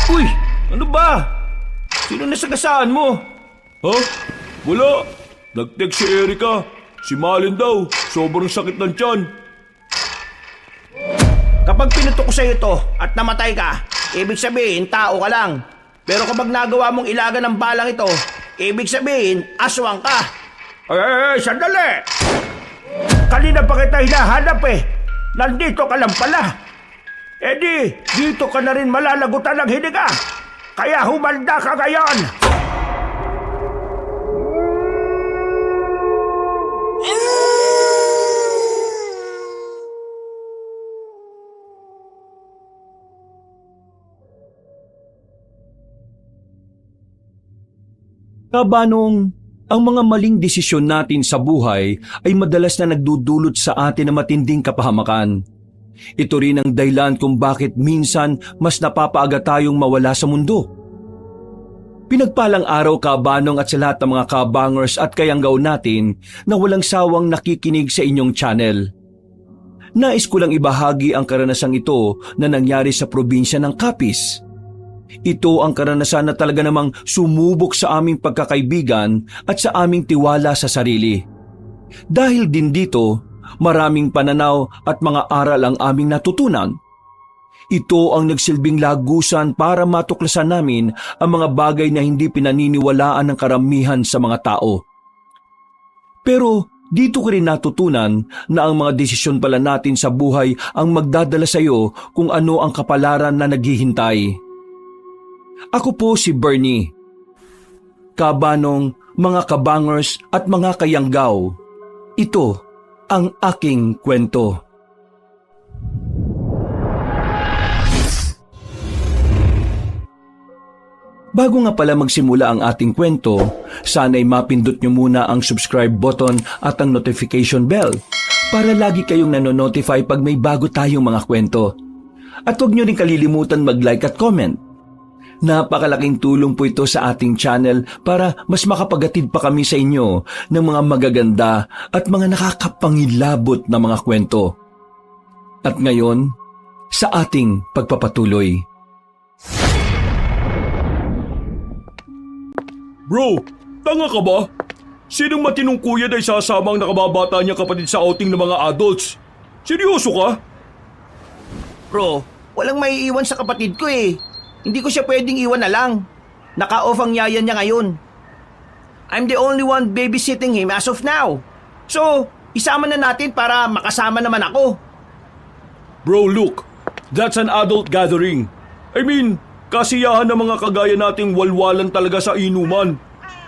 Uy! Ano ba? Sino nasagasaan mo? Ha? Wala. Nag-text si Erika. Si Malin daw. Sobrang sakit ng tiyan. Kapag pinutok ko sa'yo ito at namatay ka, ibig sabihin tao ka lang. Pero kapag nagawa mong ilaga ng balang ito, ibig sabihin aswang ka. Sandali! Kanina pa kita hinahanap eh. Nandito ka lang pala. Eh di, dito ka na rin malalagutan ng hininga. Kaya humanda ka ngayon. Kabanong, ang mga maling desisyon natin sa buhay ay madalas na nagdudulot sa atin ng matinding kapahamakan. Ito rin ang dahilan kung bakit minsan mas napapaaga tayong mawala sa mundo. Pinagpalang araw, Kabanong, at sa lahat ng mga kabangers at kayanggaw natin na walang sawang nakikinig sa inyong channel. Nais ko lang ibahagi ang karanasang ito na nangyari sa probinsya ng Capiz. Ito ang karanasan na talaga namang sumubok sa aming pagkakaibigan at sa aming tiwala sa sarili. Dahil din dito, maraming pananaw at mga aral ang aming natutunan. Ito ang nagsilbing lagusan para matuklasan namin ang mga bagay na hindi pinaniniwalaan ng karamihan sa mga tao. Pero dito ko rin natutunan na ang mga desisyon pala natin sa buhay ang magdadala sa iyo kung ano ang kapalaran na naghihintay. Ako po si Bernie. Kabanong, mga kabangers at mga kayanggaw, ito ang aking kwento. Bago nga pala magsimula ang ating kwento, sana'y mapindot nyo muna ang subscribe button at ang notification bell para lagi kayong nanonotify pag may bago tayong mga kwento. At huwag nyo rin kalilimutan mag-like at comment. Napakalaking tulong po ito sa ating channel para mas makapagatid pa kami sa inyo ng mga magaganda at mga nakakapangilabot na mga kwento. At ngayon, sa ating pagpapatuloy. Bro, tanga ka ba? Sinong matinong kuya na isasama ang nakababata niya kapatid sa outing ng mga adults? Seryoso ka? Bro, walang maiiwan sa kapatid ko eh. Hindi ko siya pwedeng iwan na lang. Naka-off ang yaya niya ngayon. I'm the only one babysitting him as of now. So, isama na natin para makasama naman ako. Bro, look. That's an adult gathering. I mean, kasiyahan ng mga kagaya nating walwalan talaga sa inuman.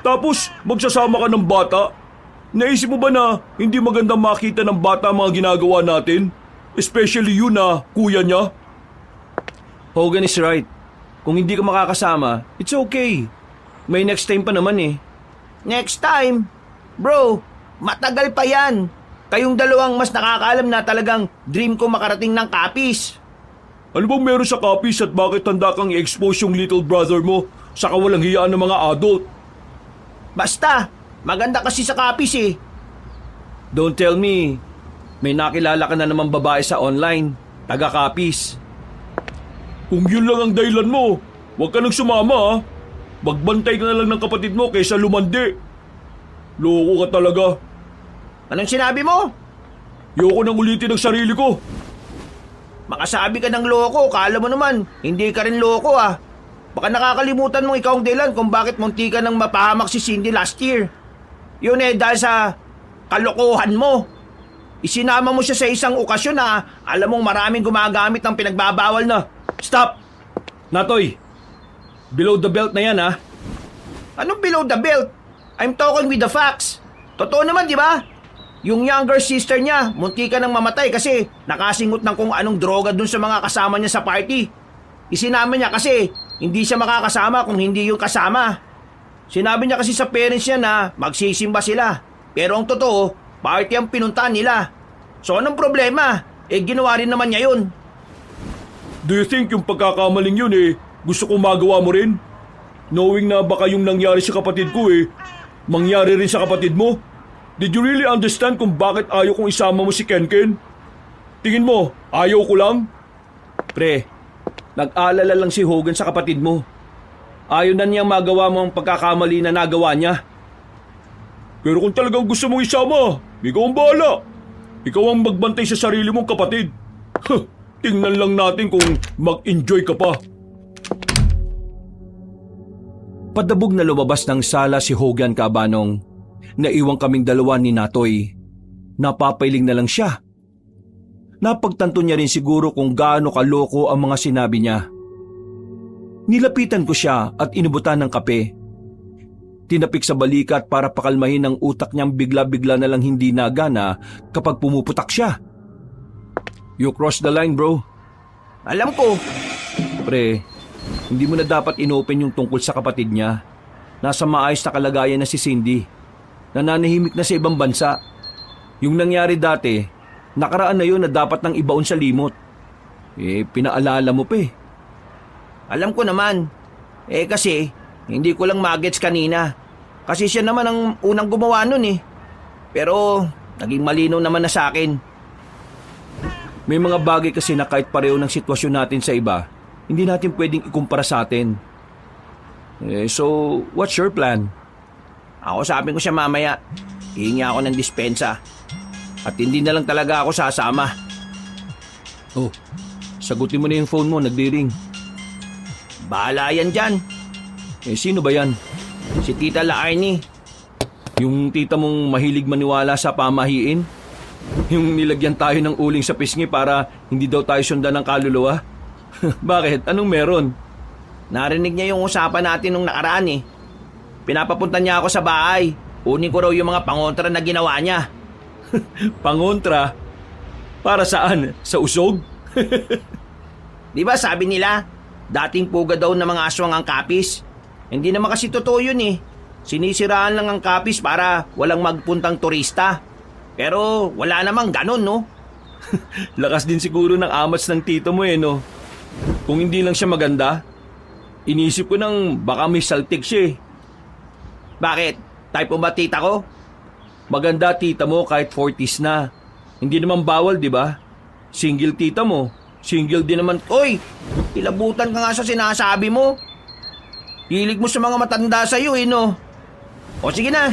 Tapos, magsasama ka ng bata? Naisip mo ba na hindi magandang makita ng bata ang mga ginagawa natin? Especially yun na kuya niya? Hogan is right. Kung hindi ka makakasama, it's okay. May next time pa naman eh. Next time? Bro, matagal pa yan. Kayong dalawang mas nakakaalam na talagang dream ko makarating ng Capiz. Ano bang meron sa Capiz at bakit tanda kang i-expose yung little brother mo sa kawalang hiyaan ng mga adult? Basta, maganda kasi sa Capiz eh. Don't tell me, may nakilala ka na namang babae sa online, taga Capiz. Kung yun lang ang dahilan mo, huwag ka nang sumama ha. Magbantay ka na lang ng kapatid mo kaysa lumandi. Loko ka talaga. Anong sinabi mo? Ayoko nang ulitin ang sarili ko. Makasabi ka ng loko, kala mo naman, hindi ka rin loko ah. Baka nakakalimutan mong ikaw ang dahilan kung bakit munti ka nang mapahamak si Cindy last year. Yun eh dahil sa kalokohan mo. Isinama mo siya sa isang okasyon na alam mong maraming gumagamit ng pinagbabawal na. Stop! Natoy, below the belt na yan ha. Anong below the belt? I'm talking with the facts. Totoo naman, di ba? Yung younger sister niya, munti ka nang mamatay kasi nakasingot ng kung anong droga dun sa mga kasama niya sa party. Isinama niya kasi hindi siya makakasama kung hindi yung kasama. Sinabi niya kasi sa parents niya na magsisimba sila. Pero ang totoo, party ang pinuntahan nila. So anong problema? Eh ginawa rin naman niya yun. Do you think yung pagkakamaling yun gusto kong magawa mo rin? Knowing na baka yung nangyari sa kapatid ko mangyari rin sa kapatid mo? Did you really understand kung bakit ayaw kong isama mo si Kenken? Tingin mo, ayaw ko lang? Pre, Nag-alala lang si Hogan sa kapatid mo. Ayaw na niyang magawa mo ang pagkakamali na nagawa niya. Pero kung talagang gusto mong isama, ikaw ang bahala. Ikaw ang magbantay sa sarili mong kapatid. Tingnan lang natin kung mag-enjoy ka pa. Padabog na lumabas ng sala si Hogan, Kabanong. Naiwang kaming dalawa ni Natoy. Napapailing na lang siya. Napagtanto niya rin siguro kung gaano kaloko ang mga sinabi niya. Nilapitan ko siya at inubutan ng kape. Tinapik sa balikat para pakalmahin ang utak niyang bigla-bigla na lang hindi nagana kapag pumuputak siya. You crossed the line, bro. Alam ko. Pre, hindi mo na dapat inopen yung tungkol sa kapatid niya. Nasa maayos na kalagayan na si Cindy. Nananahimik na sa ibang bansa. Yung nangyari dati, nakaraan na yun na dapat nang ibaon sa limot. Pinaalala mo pa eh. Alam ko naman. Kasi, hindi ko lang magets kanina. Kasi siya naman ang unang gumawa nun eh. Pero, naging malinaw naman na sa akin. May mga bagay kasi na kahit pareho ng sitwasyon natin sa iba, hindi natin pwedeng ikumpara sa atin. So, what's your plan? Ako sabi ko siya mamaya, hihingi ako ng dispensa. At hindi na lang talaga ako sasama. Oh, sagutin mo na yung phone mo, nagdi-ring. Bahala yan dyan. Sino ba yan? Si Tita Laarni. Yung tita mong mahilig maniwala sa pamahiin? Yung nilagyan tayo ng uling sa pisngi para hindi daw tayo sundan ng kaluluwa? Bakit? Anong meron? Narinig niya yung usapan natin nung nakaraan eh. Pinapapunta niya ako sa bahay. Unin ko raw yung mga pangontra na ginawa niya. Pangontra? Para saan? Sa usog? Di ba sabi nila, dating puga daw ng mga aswang ang kapis. Hindi naman kasi totoo yun eh. Sinisiraan lang ang kapis para walang magpuntang turista. Pero wala namang ganun, no? Lakas din siguro ng amats ng tito mo no? Kung hindi lang siya maganda, inisip ko nang baka may saltik siya eh. Bakit? Type mo ba tita ko? Maganda tita mo kahit 40s na. Hindi naman bawal, di ba? Single tita mo, single din naman. Oy! Ilabutan ka nga sa sinasabi mo. Hilig mo sa mga matanda sa'yo no? O sige na,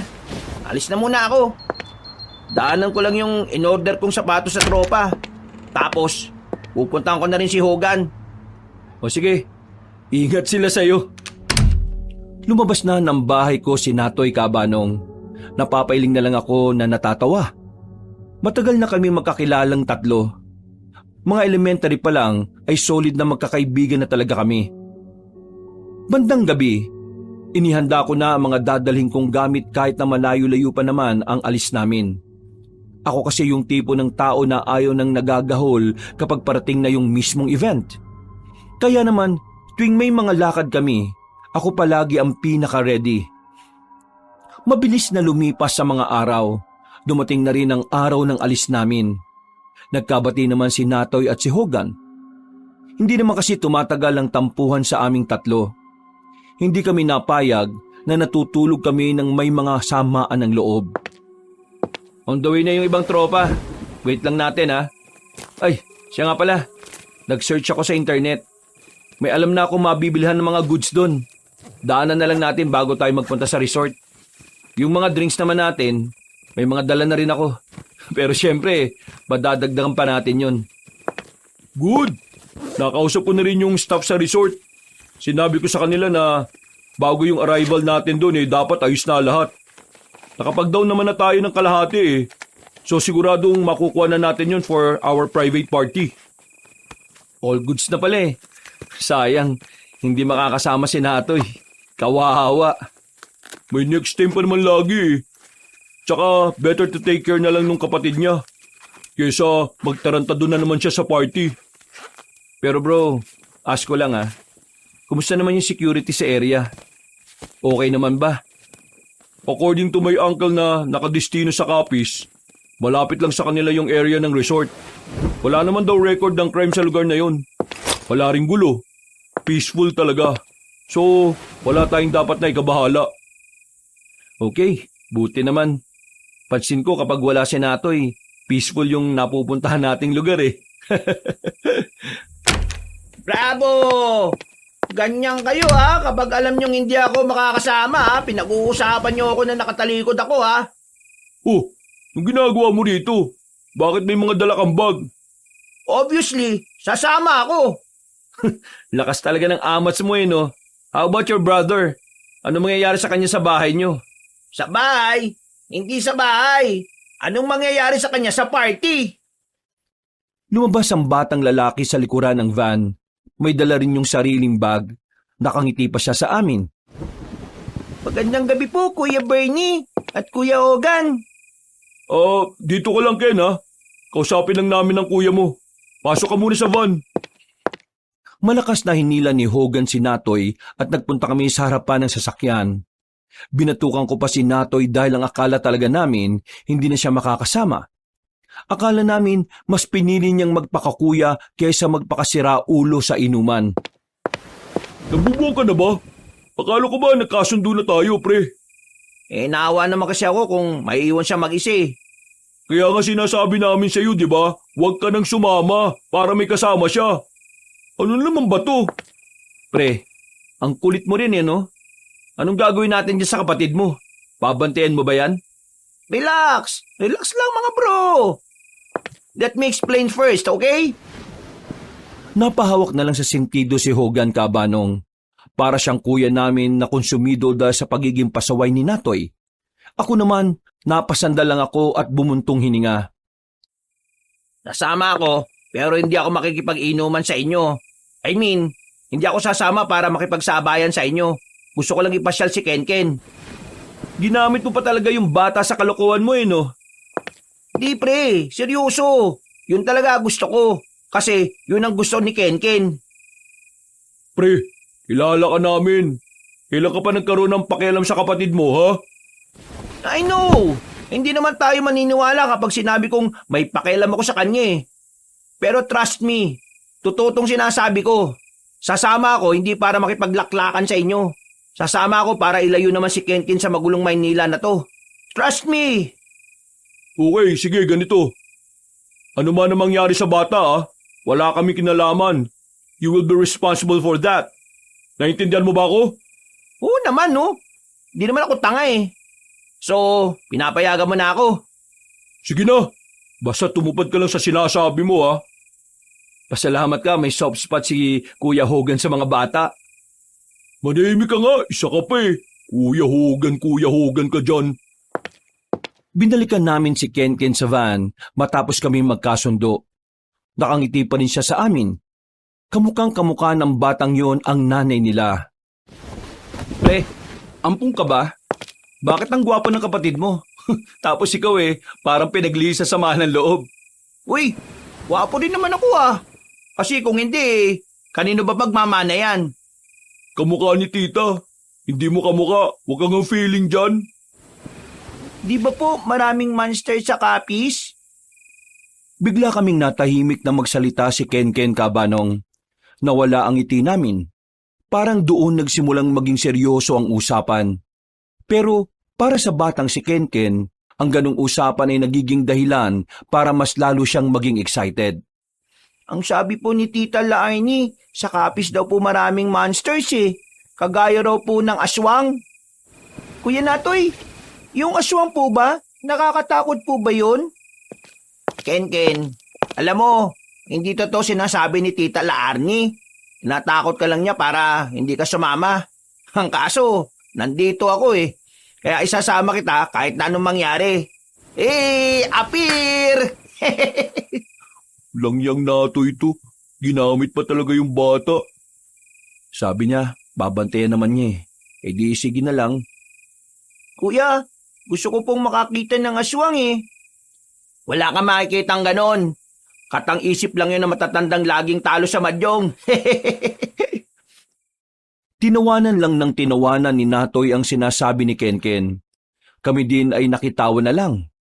alis na muna ako. Daanan ko lang yung in-order kong sapatos sa tropa. Tapos, pupuntahan ko na rin si Hogan. O sige, ingat sila sa'yo. Lumabas na ng bahay ko si Natoy, Kabanong. Napapailing na lang ako na natatawa. Matagal na kami magkakilalang tatlo. Mga elementary pa lang ay solid na magkakaibigan na talaga kami. Bandang gabi, inihanda ko na ang mga dadalhin kong gamit kahit na malayo-layo pa naman ang alis namin. Ako kasi yung tipo ng tao na ayaw nang nagagahol kapag parating na yung mismong event. Kaya naman, tuwing may mga lakad kami, ako palagi ang pinaka-ready. Mabilis na lumipas sa mga araw. Dumating na rin ang araw ng alis namin. Nagkabati naman si Natoy at si Hogan. Hindi naman kasi tumatagal ang tampuhan sa aming tatlo. Hindi kami napayag na natutulog kami ng may mga samaan ng loob. On the way na yung ibang tropa. Wait lang natin ha. Ay, siya nga pala. Nag-search ako sa internet. May alam na ako mabibilhan ng mga goods doon. Daanan na lang natin bago tayo magpunta sa resort. Yung mga drinks naman natin, may mga dala na rin ako. Pero syempre, madadagdagan pa natin yun. Good. Nakausap ko na rin yung staff sa resort. Sinabi ko sa kanila na bago yung arrival natin doon dapat ayos na lahat. Nakapag-down naman na tayo ng kalahati So siguradong makukuha na natin yun for our private party. All goods na pala. Sayang, hindi makakasama si Natoy. Kawawa. May next time pa naman lagi. Tsaka better to take care na lang nung kapatid niya. Kesa magtarantado na naman siya sa party. Pero bro, ask ko lang kumusta naman yung security sa area? Okay naman ba? According to my uncle na nakadestino sa Capiz, malapit lang sa kanila yung area ng resort. Wala naman daw record ng crime sa lugar na yon. Wala ring gulo. Peaceful talaga. So, wala tayong dapat na ikabahala. Okay, buti naman. Pansin ko kapag wala si Natoy, peaceful yung napupuntahan nating lugar Bravo! Ganyan kayo ha, kapag alam nyong hindi ako makakasama ha, pinag-uusapan nyo ako na nakatalikod ako ha. Oh, yung ginagawa mo dito? Bakit may mga dala kang bag? Obviously, sasama ako. Lakas talaga ng amats mo no? How about your brother? Ano mangyayari sa kanya sa bahay nyo? Sa bahay? Hindi sa bahay. Anong mangyayari sa kanya sa party? Lumabas ang batang lalaki sa likuran ng van. May dala rin yung sariling bag. Nakangiti pa siya sa amin. Magandang gabi po, Kuya Bernie at Kuya Ogan. Dito ka lang, Ken, ha? Kausapin lang namin ang kuya mo. Pasok ka muna sa van. Malakas na hinila ni Hogan si Natoy at nagpunta kami sa harapan ng sasakyan. Binatukan ko pa si Natoy dahil ang akala talaga namin hindi na siya makakasama. Akala namin mas pinili niyang magpakakuya kaysa magpakasira ulo sa inuman. Nabubuong ka na ba? Akala ko ba nagkasundo na tayo, pre? Naawa naman kasi ako kung maiiwan siya mag-isa eh. Kaya nga sinasabi namin sa iyo, di ba? Huwag ka nang sumama para may kasama siya. Ano naman ba to? Pre, ang kulit mo rin no? Anong gagawin natin dyan sa kapatid mo? Babantayan mo ba yan? Relax! Relax lang mga bro! Let me explain first, okay? Napahawak na lang sa sentido si Hogan Cabanong. Para siyang kuya namin na konsumido dahil sa pagiging pasaway ni Natoy. Ako naman, napasandal lang ako at bumuntong hininga. Nasama ako, pero hindi ako makikipag-inuman sa inyo. I mean, hindi ako sasama para makipagsabayan sa inyo. Gusto ko lang ipasyal si Kenken. Ginamit mo pa talaga yung bata sa kalokohan mo no? Di pre, seryoso. Yun talaga gusto ko. Kasi yun ang gusto ni Kenken. Pre, kilala ka namin. Kailan ka pa nagkaroon ng pakialam sa kapatid mo, ha? I know. Hindi naman tayo maniniwala kapag sinabi kong may pakialam ako sa kanya eh. Pero trust me, totoo tong sinasabi ko. Sasama ako hindi para makipaglaklakan sa inyo. Sasama ako para ilayo naman si Kenken sa magulong Maynila na to. Trust me. Okay, sige, ganito. Ano man ang mangyari sa bata, ha? Wala kami kinalaman. You will be responsible for that. Naintindihan mo ba ako? Oo naman no. Hindi naman ako tanga eh. So, pinapayagan mo na ako. Sige na. Basta tumupad ka lang sa sinasabi mo, ha? Pasalamat ka, may soft spot si Kuya Hogan sa mga bata. Manahimik ka nga, isa ka pa eh. Kuya Hogan ka dyan. Binalikan namin si Kenken sa van matapos kami magkasundo. Nakangiti pa rin siya sa amin. Kamukhang kamukha ng batang yon ang nanay nila. Pre, ampung ka ba? Bakit ang gwapo ng kapatid mo? Tapos ikaw parang pinaglihis sa samahan ng loob. Uy, wapo din naman ako ah. Kasi kung hindi, kanino ba magmamana yan? Kamukha ni tita. Hindi mo kamukha. Huwag kang feeling dyan. Di ba po maraming monster sa kapis? Bigla kaming natahimik na magsalita si Kenken Cabanong. Nawala ang ngiti namin. Parang doon nagsimulang maging seryoso ang usapan. Pero para sa batang si Kenken, ang ganong usapan ay nagiging dahilan para mas lalo siyang maging excited. Ang sabi po ni Tita Lainey, sa kapis daw po maraming monsters eh. Kagaya raw po ng aswang. Kuya Natoy, yung aswang po ba? Nakakatakot po ba yun? Ken, alam mo, hindi totoo sinasabi ni Tita Laarni. Natakot ka lang niya para hindi ka sumama. Ang kaso, nandito ako eh. Kaya isasama kita kahit na anong mangyari. Apir! Langyang nato ito. Ginamit pa talaga yung bata. Sabi niya, babantayan naman niya eh. Di sige na lang. Kuya, gusto ko pong makakita ng aswang eh. Wala ka makikitang ganon. Katang isip lang yun na matatandang laging talo sa madyong. Tinawanan lang ng tinawanan ni Natoy ang sinasabi ni Kenken. Kami din ay nakitawa na lang.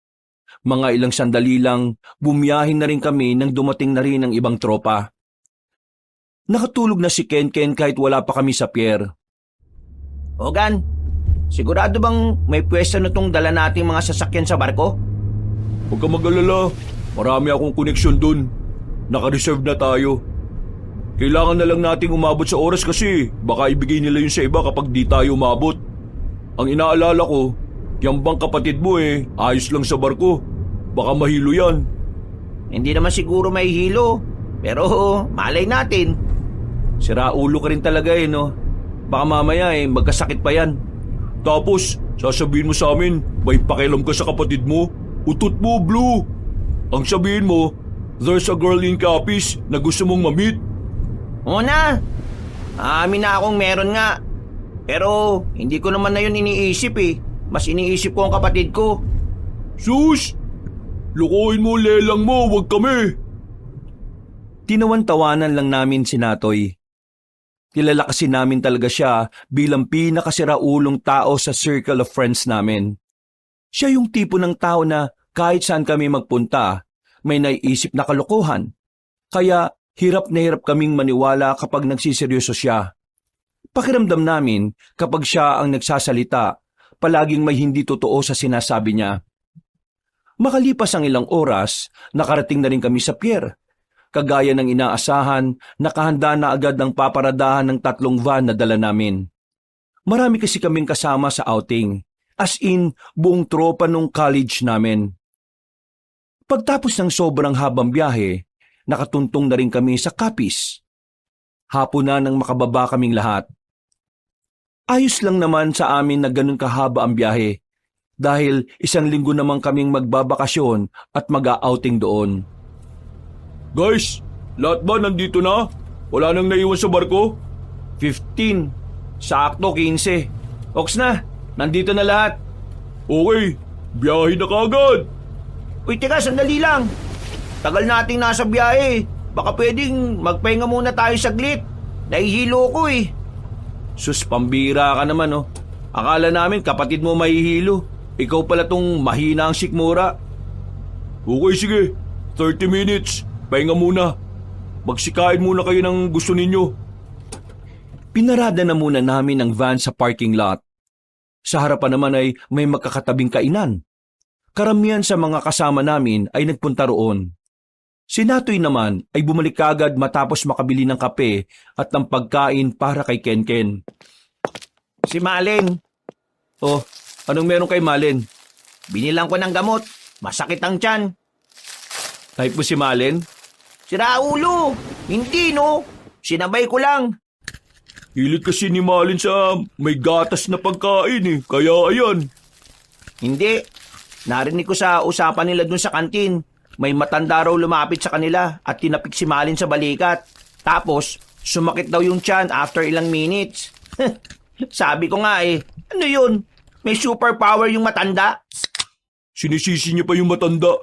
Mga ilang sandali lang, bumiyahin na rin kami nang dumating na rin ang ibang tropa. Nakatulog na si Kenken kahit wala pa kami sa pier. Hogan, sigurado bang may pwesto na tong dala nating mga sasakyan sa barko? Huwag ka mag-alala. Marami akong koneksyon dun. Naka-reserve na tayo. Kailangan na lang nating umabot sa oras kasi baka ibigay nila yun sa iba kapag di tayo umabot. Ang inaalala ko, yung bang kapatid mo ayos lang sa barko. Baka mahilo yan. Hindi naman siguro may hilo. Pero malay natin. Sira ulo ka rin talaga no? Baka mamaya magkasakit pa yan. Tapos, sasabihin mo sa amin, may pakialam ka sa kapatid mo? Utot mo, Blue. Ang sabihin mo, there's a girl in Capiz na gusto mong ma-meet. Oo na. Amin na akong meron nga. Pero hindi ko naman na yun iniisip Mas iniisip ko ang kapatid ko. Sus! Lukuhin mo lelang mo, wag kami. Tinawan-tawanan lang namin si Natoy. Kilala kasi namin talaga siya bilang pinakasiraulong tao sa circle of friends namin. Siya yung tipo ng tao na kahit saan kami magpunta, may naiisip na kalokohan. Kaya hirap na hirap kaming maniwala kapag nagsiseryoso siya. Pakiramdam namin kapag siya ang nagsasalita, palaging may hindi totoo sa sinasabi niya. Makalipas ang ilang oras, nakarating na rin kami sa pier. Kagaya ng inaasahan, nakahanda na agad ang paparadahan ng 3 van na dala namin. Marami kasi kaming kasama sa outing, as in buong tropa nung college namin. Pagtapos ng sobrang habang biyahe, nakatuntong na rin kami sa Capiz. Hapon na nang makababa kaming lahat. Ayos lang naman sa amin na ganun kahaba ang biyahe, dahil 1 linggo naman kaming magbabakasyon at mag-outing doon. Guys, lahat ba nandito na? Wala nang naiwan sa barko? 15. Sakto 15. Oks na, nandito na lahat. Okay, biyahe na kagad. Uy, teka, sandali lang. Tagal nating nasa biyahe. Baka pwedeng magpahinga muna tayo saglit. Nahihilo ko Sus, pambira ka naman Akala namin kapatid mo mahihilo. Ikaw pala tong mahina ang sikmura. Okay, sige. 30 minutes. Pahinga muna. Magsikain muna kayo ng gusto ninyo. Pinarada na muna namin ang van sa parking lot. Sa harapan naman ay may magkakatabing kainan. Karamihan sa mga kasama namin ay nagpunta roon. Si Natoy naman ay bumalik kagad matapos makabili ng kape at ng pagkain para kay Kenken. Si Malen. Oh, anong meron kay Malen? Binilang ko ng gamot. Masakit ang tiyan. Type mo si Malen? Sira ulo. Hindi Sinabay ko lang. Hilit kasi ni Malin sa may gatas na pagkain Kaya ayan. Hindi. Narinig ko sa usapan nila dun sa kantin. May matanda raw lumapit sa kanila at tinapik si Malin sa balikat. Tapos, sumakit daw yung tiyan after ilang minutes. Sabi ko nga ano yun? May superpower yung matanda? Sinisisi niya pa yung matanda.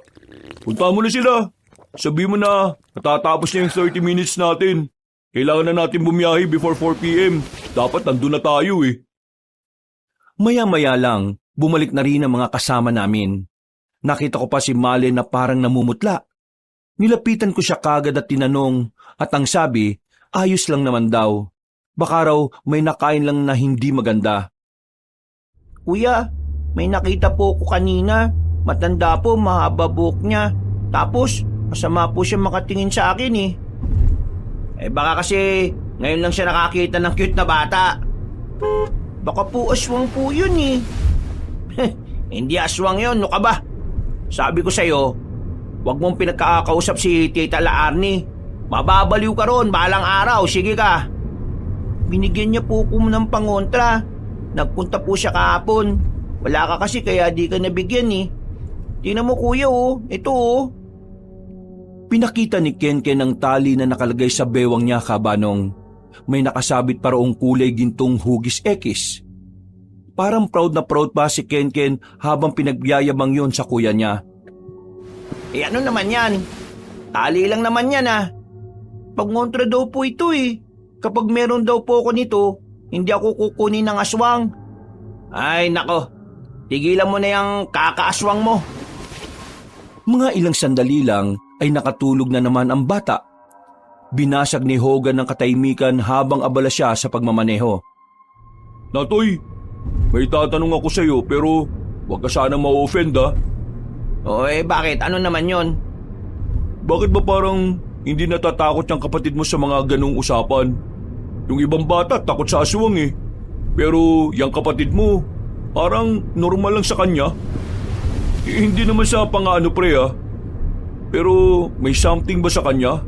Punta mo na sila. Sabi mo na, natatapos na yung 30 minutes natin. Kailangan na natin bumiyahe before 4 p.m. Dapat nandun na tayo Maya-maya lang, bumalik na rin ang mga kasama namin. Nakita ko pa si Malen na parang namumutla. Nilapitan ko siya kagad at tinanong at ang sabi, ayos lang naman daw. Baka raw may nakain lang na hindi maganda. Kuya, may nakita po ko kanina. Matanda po, mahaba buhok niya. Tapos, masama po siya makatingin sa akin baka kasi ngayon lang siya nakakita ng cute na bata. Baka po aswang po yun Hindi aswang yun, ka ba? Sabi ko sa'yo, huwag mong pinagkakausap si Tita Laarni. Mababaliw ka ron, balang araw, sige ka. Binigyan niya po ko ng pangontra. Nagpunta po siya kahapon. Wala ka kasi kaya di ka nabigyan Tingnan mo kuya ito Pinakita ni Kenken ang tali na nakalagay sa bewang niya kabanong. May nakasabit pa roong kulay gintong hugis X. Parang proud na proud pa si Kenken habang pinagyayabang yon sa kuya niya. Ano naman yan? Tali lang naman yan Pagngontra daw po ito Kapag meron daw po ako nito, hindi ako kukunin ng aswang. Ay nako, tigilan mo na yung kakaaswang mo. Mga ilang sandali lang ay nakatulog na naman ang bata. Binasag ni Hogan ng katahimikan habang abala siya sa pagmamaneho. Natoy, may tatanong ako sa'yo pero huwag ka sanang ma-offend O bakit? Ano naman yon? Bakit ba parang hindi natatakot yung kapatid mo sa mga ganong usapan. Yung ibang bata takot sa aswang eh. Pero yung kapatid mo, parang normal lang sa kanya. Hindi naman sa pang-ano pre ah. Pero may something ba sa kanya?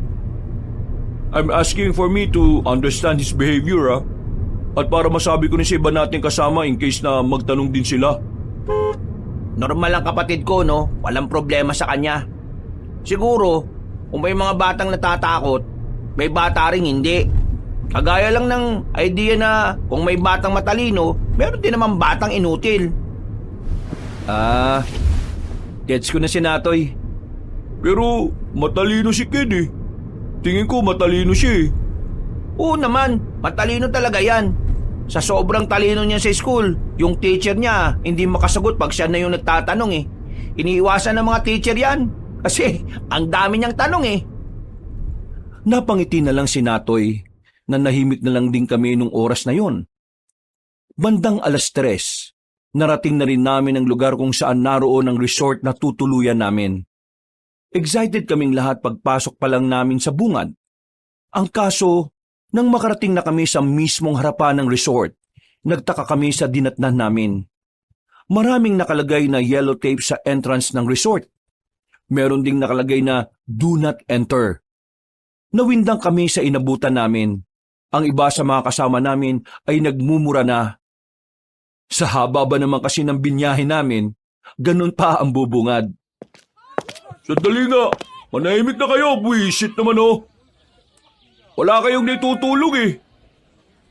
I'm asking for me to understand his behavior ah. At para masabi ko na sa iba nating kasama in case na magtanong din sila. Normal ang kapatid ko, no? Walang problema sa kanya. Siguro, kung may mga batang natatakot, may bata ring hindi. Kagaya lang ng idea na kung may batang matalino, meron din naman batang inutil. Gets ko na si Natoy. Pero matalino si Kid eh. Tingin ko matalino siya eh. Oo naman, matalino talaga yan. Sa sobrang talino niya sa school, yung teacher niya hindi makasagot pag siya na yung nagtatanong eh. Iniiwasan ng mga teacher yan kasi ang dami niyang tanong eh. Napangiti na lang si Natoy na nahimik na lang din kami nung oras na yon. Bandang 3:00, narating na rin namin ang lugar kung saan naroon ang resort na tutuluyan namin. Excited kaming lahat pagpasok pa lang namin sa bungad. Ang kaso, nang makarating na kami sa mismong harapan ng resort, nagtaka kami sa dinatnan namin. Maraming nakalagay na yellow tape sa entrance ng resort. Meron ding nakalagay na do not enter. Nawindang kami sa inabutan namin. Ang iba sa mga kasama namin ay nagmumura na. Sa haba ba naman kasi ng binyahe namin, ganun pa ang bubungad. Sandali nga, manahimik na kayo, buwisit naman oh. Wala kayong natutulog eh.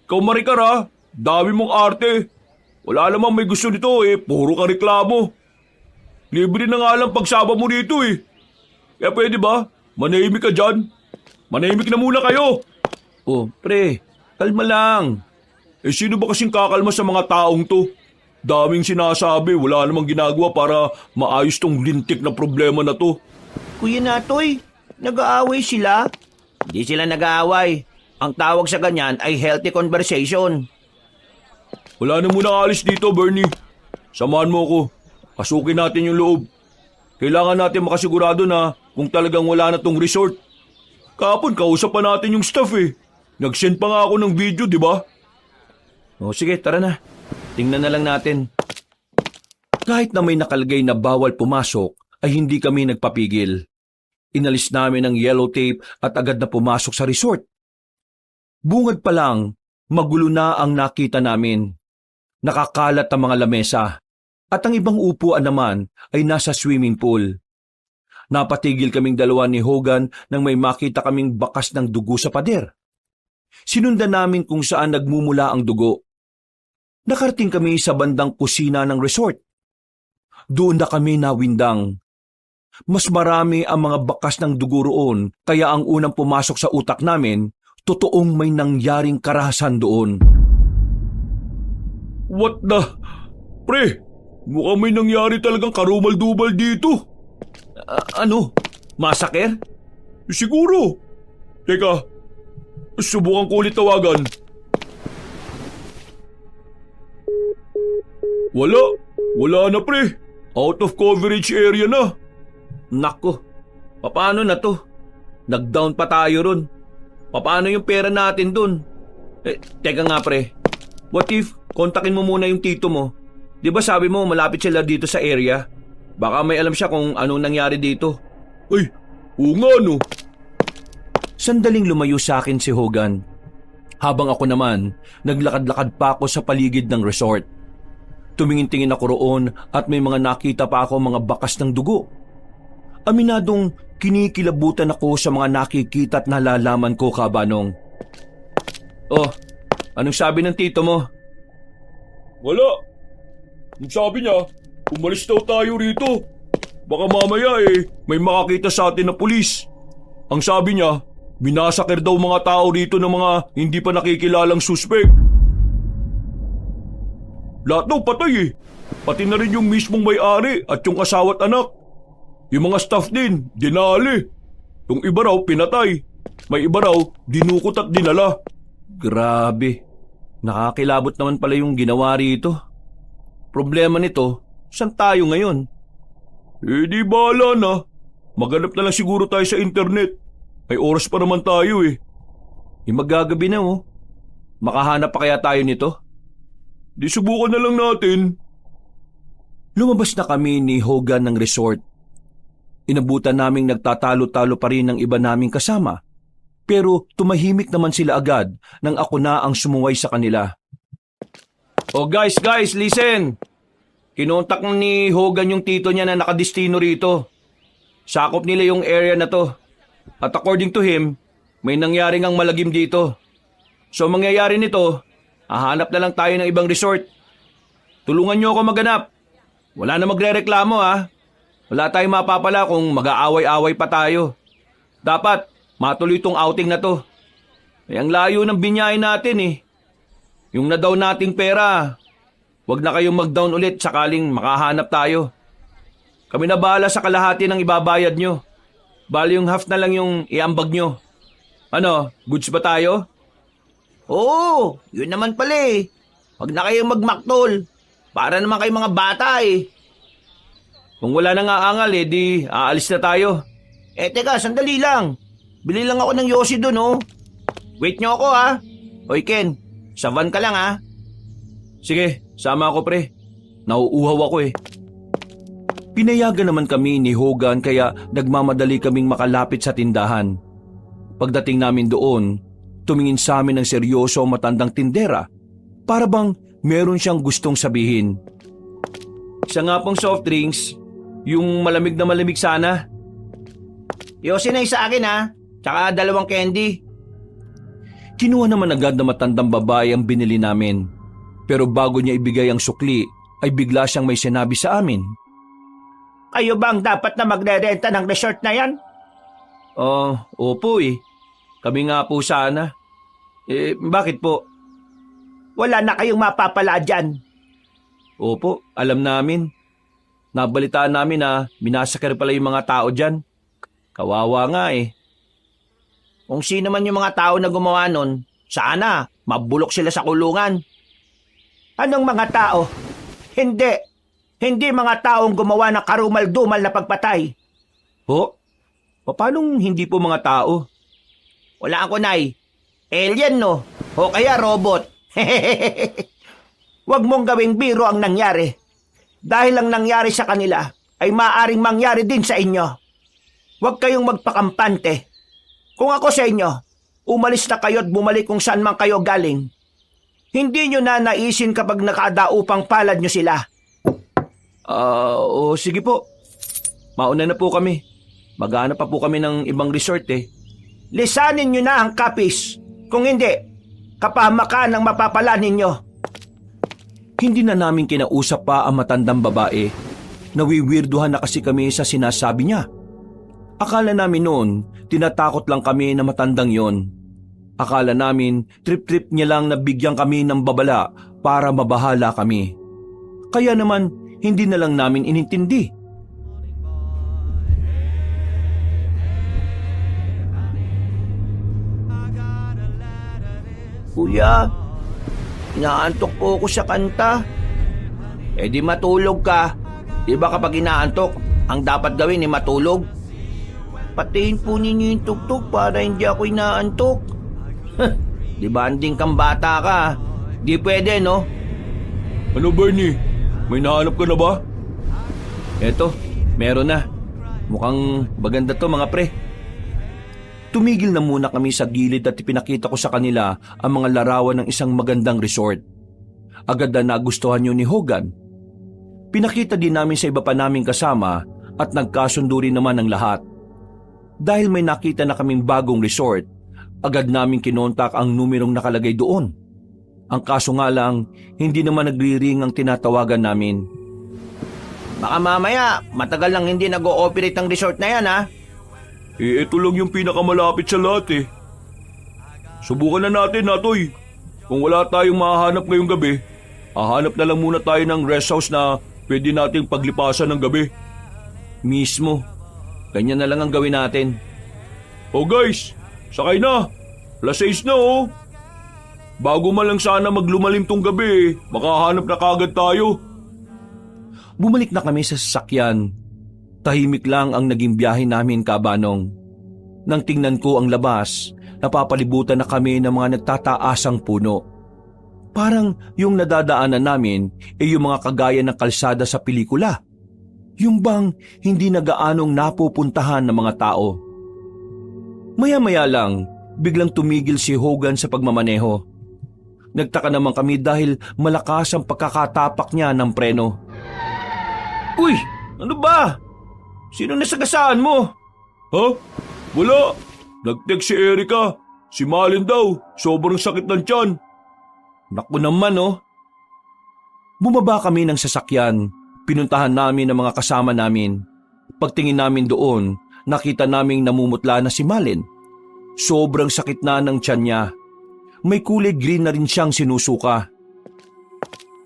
Ikaw Maricar ha, dami mong arte. Wala namang may gusto nito eh, puro ka reklamo. Libre na nga lang pagsama mo dito eh. Kaya pwede ba, manahimik ka dyan? Manahimik na muna kayo. Oh, pre, kalma lang. Eh sino ba kasing kakalma sa mga taong to? Daming sinasabi, wala namang ginagawa para maayos tong lintik na problema na to. Kuya Natoy, nag-aaway sila? Hindi sila nag-aaway. Ang tawag sa ganyan ay healthy conversation. Wala na muna alis dito, Bernie. Samahan mo ko. Pasukin natin yung loob. Kailangan natin makasigurado na kung talagang wala na tong resort. Kahapon, kausap pa natin yung staff eh. Nag-send pa nga ako ng video, di ba? O sige, tara na. Tingnan na lang natin. Kahit na may nakalagay na bawal pumasok, ay hindi kami nagpapigil. Inalis namin ang yellow tape at agad na pumasok sa resort. Bungad pa lang, magulo na ang nakita namin. Nakakalat ang mga lamesa at ang ibang upuan naman ay nasa swimming pool. Napatigil kaming dalawa ni Hogan nang may makita kaming bakas ng dugo sa pader. Sinundan namin kung saan nagmumula ang dugo. Nakarating kami sa bandang kusina ng resort. Doon na kami nawindang. Mas marami ang mga bakas ng dugo roon, kaya ang unang pumasok sa utak namin, totoong may nangyaring karahasan doon. What the? Pre, mukhang may nangyari talagang karumal-dumal dito. Ano? Massacre? Siguro. Teka, subukan ko ulit tawagan. Wala na pre. Out of coverage area na. Nako, paano na to? Nag-down pa tayo ron. Paano yung pera natin dun? Teka nga pre, what if kontakin mo muna yung tito mo? Di ba sabi mo malapit sila dito sa area? Baka may alam siya kung anong nangyari dito. Ay, oo nga no. Sandaling lumayo sa akin si Hogan. Habang ako naman, naglakad-lakad pa ako sa paligid ng resort. Tumingin-tingin ako roon at may mga nakita pa ako mga bakas ng dugo. Aminadong kinikilabutan ako sa mga nakikita at nalalaman ko, Kabanong. Oh, anong sabi ng tito mo? Wala. Ang sabi niya, umalis daw tayo rito. Baka mamaya may makakita sa atin na pulis. Ang sabi niya, binasakir daw mga tao rito ng mga hindi pa nakikilalang suspect. Lahat daw patay Pati na rin yung mismong may-ari at yung asawa at anak. Yung mga staff din, dinali. Yung iba raw, pinatay. May iba raw, dinukot at dinala. Grabe. Nakakilabot naman pala yung ginawa rito. Problema nito, saan tayo ngayon? Di bahala na. Maghanap na lang siguro tayo sa internet. May oras pa naman tayo eh. Magagabi na oh. Makahanap pa kaya tayo nito? Di subukan na lang natin. Lumabas na kami ni Hogan ng resort. Inabutan naming nagtatalo-talo pa rin ng iba naming kasama. Pero tumahimik naman sila agad nang ako na ang sumuway sa kanila. Oh guys, listen! Kinontak ni Hogan yung tito niya na nakadestino rito. Sakop nila yung area na to. At according to him, may nangyari ngang malagim dito. So mangyayari nito, hahanap na lang tayo ng ibang resort. Tulungan niyo ako maganap. Wala na magrereklamo ha. Wala tayong mapapala kung mag-aaway-away pa tayo. Dapat matuloy tong outing na to. Ay ang layo ng binyahin natin eh. Yung na-down nating pera, wag na kayong mag-down ulit sakaling makahanap tayo. Kami na bahala sa kalahati ng ibabayad nyo. Bali yung half na lang yung iambag nyo. Ano, goods ba tayo? Oo, yun naman pala eh. Wag na kayong magmaktol. Para naman kayong mga bata eh. Kung wala nang aangal di aalis na tayo. Teka, sandali lang. Bili lang ako ng yosi dun oh. Wait nyo ako ha. Hoy Ken, sa van ka lang ha. Sige, sama ako pre. Nauuhaw ako eh. Pinayagan naman kami ni Hogan kaya nagmamadali kaming makalapit sa tindahan. Pagdating namin doon, tumingin sa amin ng seryoso ang matandang tindera. Para bang meron siyang gustong sabihin. Isa nga pong soft drinks, yung malamig na malamig sana. Yosi na yung sa akin ha. Tsaka 2 candy. Kinuha naman agad na matandang babae ang binili namin. Pero bago niya ibigay ang sukli, ay bigla siyang may sinabi sa amin. Kayo bang dapat na magre-renta ng resort na yan? Opo eh. Kami nga po sana. Bakit po? Wala na kayong mapapala dyan. Opo, alam namin. Nabalitaan namin na minasakir pala yung mga tao dyan. Kawawa nga eh. Kung sino man yung mga tao na gumawa nun, sana mabulok sila sa kulungan. Anong mga tao? Hindi. Hindi mga taong gumawa ng karumal-dumal na pagpatay. Ho? Paanong hindi po mga tao? Wala ako, Nay. Alien, no? O kaya robot. Huwag mong gawing biro ang nangyari. Dahil ang nangyari sa kanila ay maaaring mangyari din sa inyo. Huwag kayong magpakampante. Kung ako sa inyo, umalis na kayo at bumalik kung saan man kayo galing. Hindi nyo na naisin kapag nakadaupang palad nyo sila. Sige po. Mauna na po kami. Maghanap pa po kami ng ibang resort eh. Lisanin nyo na ang kapis. Kung hindi, kapahamakan ang mapapala ninyo. Hindi na namin kinausap pa ang matandang babae. Nawiwirduhan na kasi kami sa sinasabi niya. Akala namin noon, tinatakot lang kami na matandang yon. Akala namin, trip-trip niya lang na bigyan kami ng babala para mabahala kami. Kaya naman, hindi na lang namin inintindi. Kuya, inaantok po ako sa kanta. Di matulog ka. Di ba kapag inaantok, ang dapat gawin ay matulog? Patayin po ninyo yung tugtog para hindi ako inaantok. Di ba anding kang bata ka? Di pwede, no? Ano Bernie? May nahanap ka na ba? Eto, meron na. Mukhang maganda to mga pre. Tumigil na muna kami sa gilid at ipinakita ko sa kanila ang mga larawan ng isang magandang resort. Agad na nagustuhan yun ni Hogan. Pinakita din namin sa iba pa naming kasama at nagkasundo rin naman ang lahat. Dahil may nakita na kaming bagong resort, agad naming kinontak ang numerong nakalagay doon. Ang kaso nga lang, hindi naman nagri-ring ang tinatawagan namin. Baka mamaya, matagal lang hindi nag-ooperate ang resort na yan, ha? Ito lang yung pinakamalapit sa lahat eh. Subukan na natin, Natoy. Kung wala tayong mahahanap ngayong gabi, hahanap na lang muna tayo ng rest house na pwede nating paglipasan ng gabi. Mismo. Ganyan na lang ang gawin natin. Oh guys, sakay na. 6:00 na oh. Bago man lang sana maglumalim tong gabi, makahanap na kagad tayo. Bumalik na kami sa sasakyan. Tahimik lang ang naging biyahe namin, Kabanong. Nang tingnan ko ang labas, napapalibutan na kami ng mga nagtataasang puno. Parang yung nadadaanan namin ay yung mga kagaya ng kalsada sa pelikula. Yung bang hindi na gaanong napupuntahan ng mga tao. Maya-maya lang, biglang tumigil si Hogan sa pagmamaneho. Nagtaka naman kami dahil malakas ang pagkakatapak niya ng preno. Uy! Ano ba? Sino nasagasaan mo? Ha? Wala. Nag-text si Erika. Si Malin daw. Sobrang sakit ng tiyan. Naku naman oh. Bumaba kami ng sasakyan. Pinuntahan namin ang mga kasama namin. Pagtingin namin doon, nakita naming namumutla na si Malin. Sobrang sakit na ng tiyan niya. May kulay green na rin siyang sinusuka.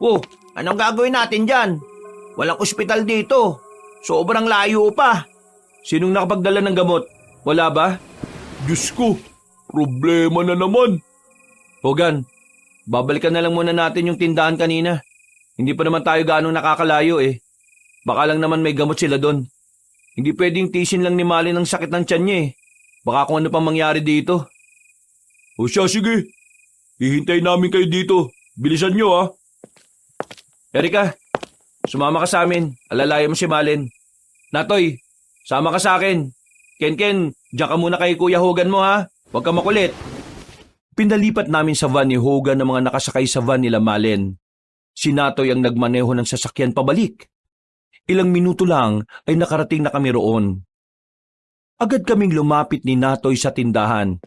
Oh, anong gagawin natin dyan? Walang ospital dito. Sobrang layo pa. Sinong nakapagdala ng gamot? Wala ba? Diyos ko, problema na naman. Hogan, babalikan na lang muna natin yung tindahan kanina. Hindi pa naman tayo gaano nakakalayo eh. Baka lang naman may gamot sila doon. Hindi pwedeng tisin lang ni Malin ang sakit ng tiyan niya eh. Baka kung ano pang mangyari dito. O siya, sige. Hihintay namin kayo dito. Bilisan nyo ha. Erika, sumama ka sa amin. Alalayan mo si Malin. Natoy, sama ka sa akin. Ken, diyan ka muna kay Kuya Hogan mo ha. Huwag ka makulit. Pinalipat namin sa van ni Hogan ng mga nakasakay sa van nila Malin. Si Natoy ang nagmaneho ng sasakyan pabalik. Ilang minuto lang ay nakarating na kami roon. Agad kaming lumapit ni Natoy sa tindahan.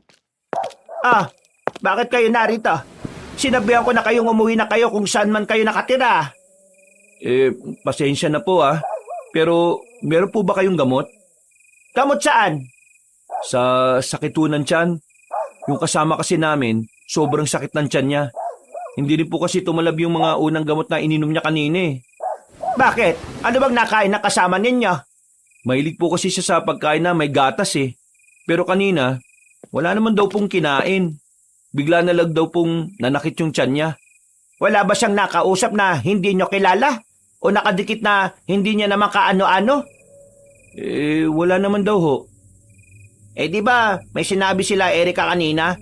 Ah, bakit kayo narito? Sinabihan ko na kayong umuwi na kayo kung saan man kayo nakatira. Pasensya na po ah. Pero meron po ba kayong gamot? Gamot saan? Sa sakitunan tiyan. Yung kasama kasi namin, sobrang sakit ng tiyan niya. Hindi rin po kasi tumalab yung mga unang gamot na ininom niya kanina eh. Bakit? Ano bang nakain na kasama ninyo? Mahilig po kasi siya sa pagkain na may gatas eh. Pero kanina, wala naman daw pong kinain. Bigla na lang daw pong nanakit yung tiyan niya. Wala ba siyang nakausap na hindi nyo kilala? O nakadikit na hindi niya naman kaano-ano? Wala naman daw ho. Di ba may sinabi sila Erika kanina?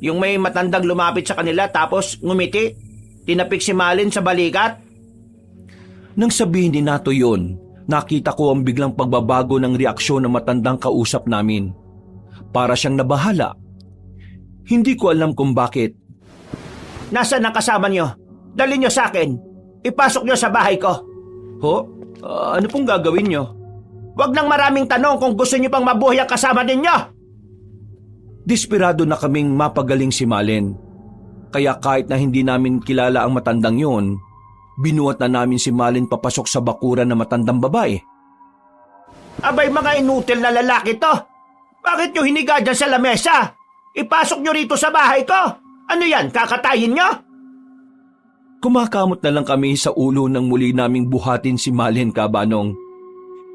Yung may matandang lumapit sa kanila tapos ngumiti? Tinapik si Malin sa balikat? Nang sabihin ni Nato yon, nakita ko ang biglang pagbabago ng reaksyon ng matandang kausap namin. Para siyang nabahala. Hindi ko alam kung bakit. Nasaan ang kasama nyo? Dali nyo sa akin. Ipasok nyo sa bahay ko. Ho? Ano pong gagawin nyo? Huwag nang maraming tanong kung gusto nyo pang mabuhay ang kasama ninyo. Desperado na kaming mapagaling si Malin. Kaya kahit na hindi namin kilala ang matandang yon, binuhat na namin si Malin papasok sa bakuran ng matandang babae. Abay mga inutil na lalaki to. Bakit nyo hiniga dyan sa lamesa? Ipasok nyo rito sa bahay ko. Ano yan, kakatayin nyo? Kumakamot na lang kami sa ulo nang muli naming buhatin si Malin Kabanong.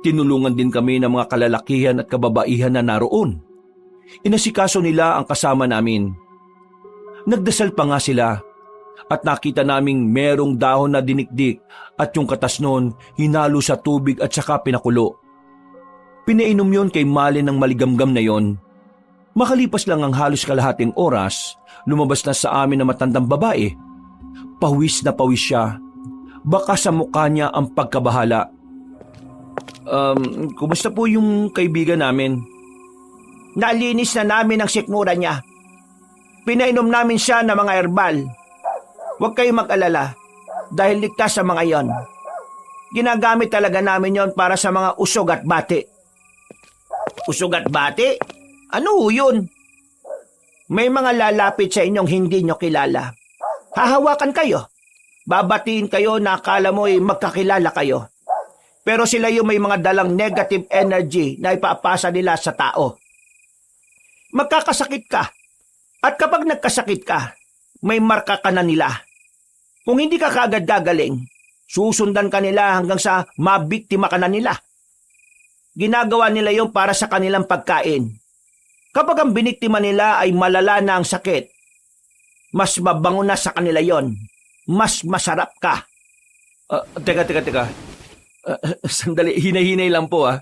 Tinulungan din kami ng mga kalalakihan at kababaihan na naroon. Inasikaso nila ang kasama namin. Nagdasal pa nga sila at nakita naming merong dahon na dinikdik at yung katas nun hinalo sa tubig at saka pinakulo. Pinainom yon kay Malin ng maligamgam na yon. Makalipas lang ang halos kalahating oras, lumabas na sa amin ang matandang babae. Pawis na pawis siya. Baka sa mukha niya ang pagkabahala. Kumusta po yung kaibigan namin? Nalinis na namin ang sikmura niya. Pinainom namin siya ng mga herbal. Huwag kayong mag-alala dahil ligtas sa mga yon. Ginagamit talaga namin yon para sa mga usog at bati. Usog at bati? Ano yun? May mga lalapit sa inyong hindi nyo kilala. Hahawakan kayo. Babatiin kayo na akala mo magkakilala kayo. Pero sila yung may mga dalang negative energy na ipapasa nila sa tao. Magkakasakit ka. At kapag nagkasakit ka, may marka ka na nila. Kung hindi ka kaagad gagaling, susundan ka nila hanggang sa mabiktima ka na nila. Ginagawa nila yung para sa kanilang pagkain. Kapag ang biniktima nila ay malala na ang sakit, mas mabango na sa kanila yon. Mas masarap ka. Teka. Sandali, hinay-hinay lang po ah.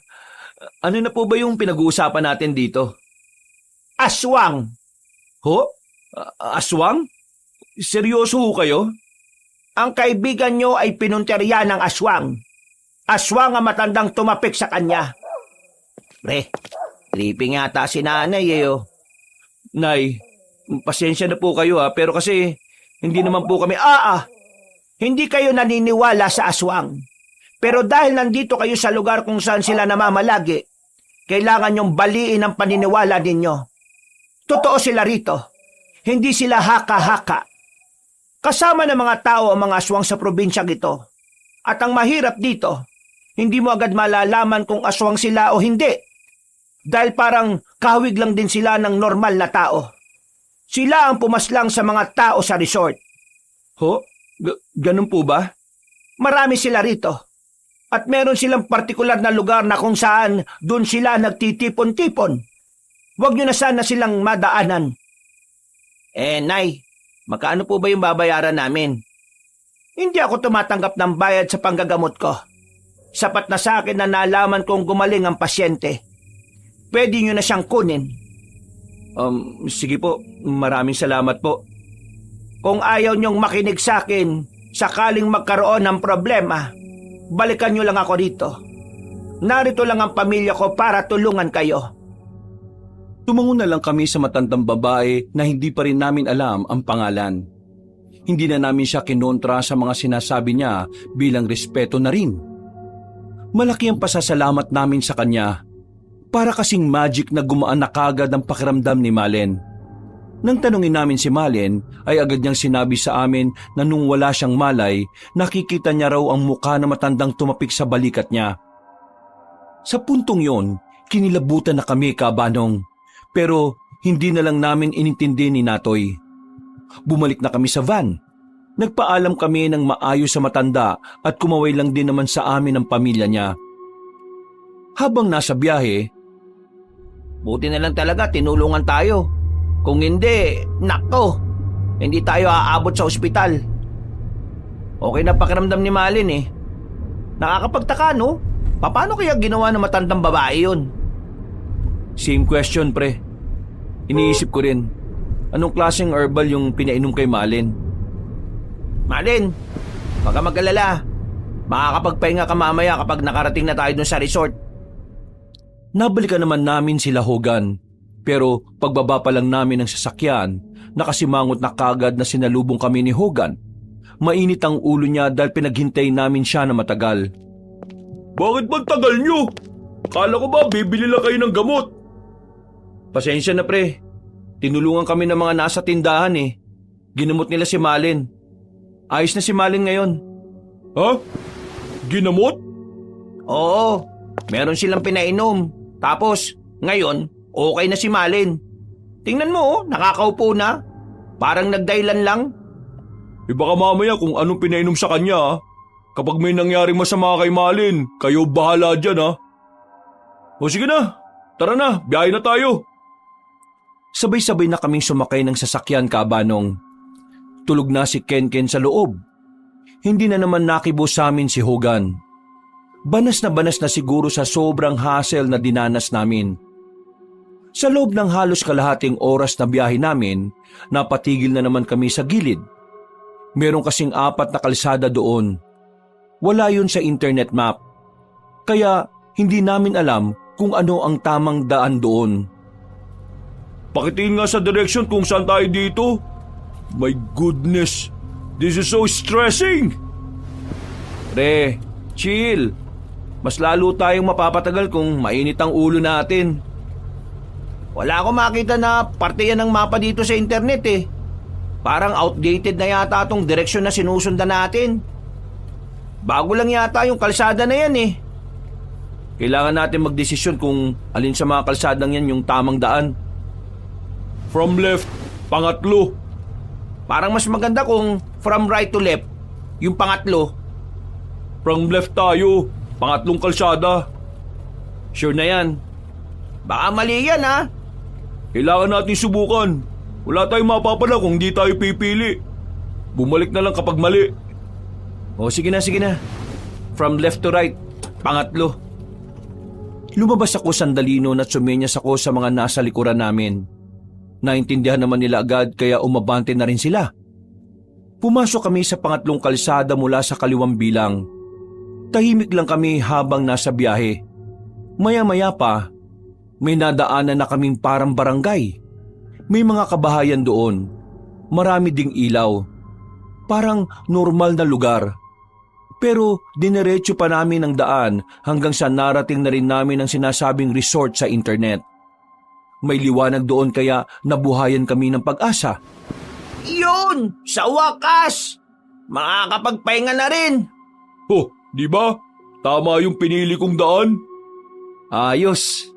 Ano na po ba yung pinag-uusapan natin dito? Aswang. Ho? Aswang? Seryoso ho kayo? Ang kaibigan nyo ay pinunteriya ng aswang. Aswang ang matandang tumapik sa kanya. Pre, tripping yata si nanay oh. Nay, pasensya na po kayo pero kasi hindi naman po kami... Hindi kayo naniniwala sa aswang. Pero dahil nandito kayo sa lugar kung saan sila namamalagi, kailangan nyong baliin ang paniniwala ninyo. Totoo sila rito. Hindi sila haka-haka. Kasama ng mga tao ang mga aswang sa probinsyang ito. At ang mahirap dito, hindi mo agad malalaman kung aswang sila o hindi. Dahil parang kahawig lang din sila ng normal na tao. Sila ang pumaslang sa mga tao sa resort. Ho? Ganun po ba? Marami sila rito. At meron silang partikular na lugar na kung saan doon sila nagtitipon-tipon. Huwag nyo na sana silang madaanan. Nay, magkano po ba yung babayaran namin? Hindi ako tumatanggap ng bayad sa panggagamot ko. Sapat na sa akin na nalaman kong gumaling ang pasyente. Pwede nyo na siyang kunin. Sige po, maraming salamat po. Kung ayaw nyong makinig sa akin, sakaling magkaroon ng problema, balikan nyo lang ako dito. Narito lang ang pamilya ko para tulungan kayo. Tumango na lang kami sa matandang babae na hindi pa rin namin alam ang pangalan. Hindi na namin siya kinontra sa mga sinasabi niya bilang respeto na rin. Malaki ang pasasalamat namin sa kanya. Para kasing magic na gumaan na kagad ang pakiramdam ni Malen. Nang tanungin namin si Malen, ay agad niyang sinabi sa amin na nung wala siyang malay, nakikita niya raw ang mukha na matandang tumapik sa balikat niya. Sa puntong yon, kinilabutan na kami, Kabanong. Pero hindi na lang namin inintindi ni Natoy. Bumalik na kami sa van. Nagpaalam kami ng maayos sa matanda at kumaway lang din naman sa amin ang pamilya niya. Habang nasa biyahe, Buti na lang talaga tinulungan tayo. Kung hindi, nako, hindi tayo aabot sa ospital. Okay na pakiramdam ni Malin Nakakapagtaka, no? Paano kaya ginawa ng matandang babae yun? same question, pre. Iniisip ko rin, anong klaseng herbal yung pinainom kay Malin? Malin, wag ka mag-alala. Makakapagpahinga ka mamaya kapag nakarating na tayo dun sa resort. Nabalikan naman namin sila Hogan, pero pagbaba pa lang namin ng sasakyan, nakasimangot na kagad na sinalubong kami ni Hogan. Mainit ang ulo niya dahil pinaghintay namin siya na matagal. Bakit ba tagal nyo? Kala ko ba bibili lang kayo ng gamot? Pasensya na, pre. Tinulungan kami ng mga nasa tindahan Ginamot nila si Malin. Ayos na si Malin ngayon. Ha? Ginamot? Oo, meron silang pinainom. Tapos, ngayon, okay na si Malin. Tingnan mo, nakakaupo na. Parang nagdailan lang. Baka mamaya kung anong pinainom sa kanya. Kapag may nangyaring masama kay Malin, kayo bahala dyan O sige na, tara na, biyahe na tayo. Sabay-sabay na kaming sumakay ng sasakyan, Kabanong. Tulog na si Kenken sa loob. Hindi na naman nakibo sa amin si Hogan. Banas na siguro sa sobrang hassle na dinanas namin. Sa loob ng halos kalahating oras na biyahe namin, napatigil na naman kami sa gilid. Meron kasing 4 na kalsada doon. Wala yun sa internet map. Kaya hindi namin alam kung ano ang tamang daan doon. Pakitingin nga sa direction kung saan tayo dito. My goodness, this is so stressing. Pre, chill. Mas lalo tayong mapapatagal kung mainit ang ulo natin. Wala akong makita na parte yan ng mapa dito sa internet Parang outdated na yata itong direksyon na sinusundan natin. Bago lang yata yung kalsada na yan Kailangan natin magdesisyon kung alin sa mga kalsadang yan yung tamang daan. From left, pangatlo. Parang mas maganda kung from right to left, yung pangatlo. From left tayo, pangatlong kalsada. Sure na yan. Baka mali yan Kailangan natin subukan. Wala tayong mapapala kung di tayo pipili. Bumalik na lang kapag mali. O sige na. From left to right, pangatlo. Lumabas ako sandali noon at sumenyas ako sa mga nasa likuran namin. Naintindihan naman nila agad kaya umabante na rin sila. Pumasok kami sa pangatlong kalsada mula sa kaliwang bilang. Tahimik lang kami habang nasa biyahe. Maya-maya pa, may nadaanan na kaming parang barangay. May mga kabahayan doon. Marami ding ilaw. Parang normal na lugar. Pero dinerecho pa namin ang daan hanggang sa narating na rin namin ang sinasabing resort sa internet. May liwanag doon kaya nabuhayan kami ng pag-asa. Yun! Sa wakas! Makakapagpahinga na rin! Oh, di ba? Tama yung pinili kong daan. Ayos!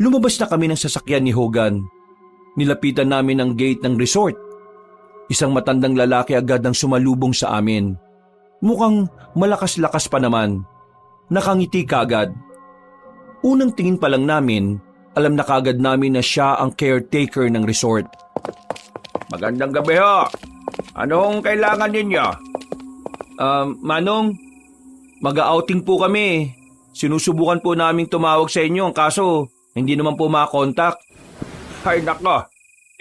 Lumabas na kami ng sasakyan ni Hogan. Nilapitan namin ang gate ng resort. Isang matandang lalaki agad ang sumalubong sa amin. Mukhang malakas-lakas pa naman. Nakangiti kaagad. Unang tingin pa lang namin, alam na kaagad namin na siya ang caretaker ng resort. Magandang gabi ho! Anong kailangan ninyo? Manong, mag-outing po kami. Sinusubukan po naming tumawag sa inyo, kaso hindi naman po makakontak. Ay nako,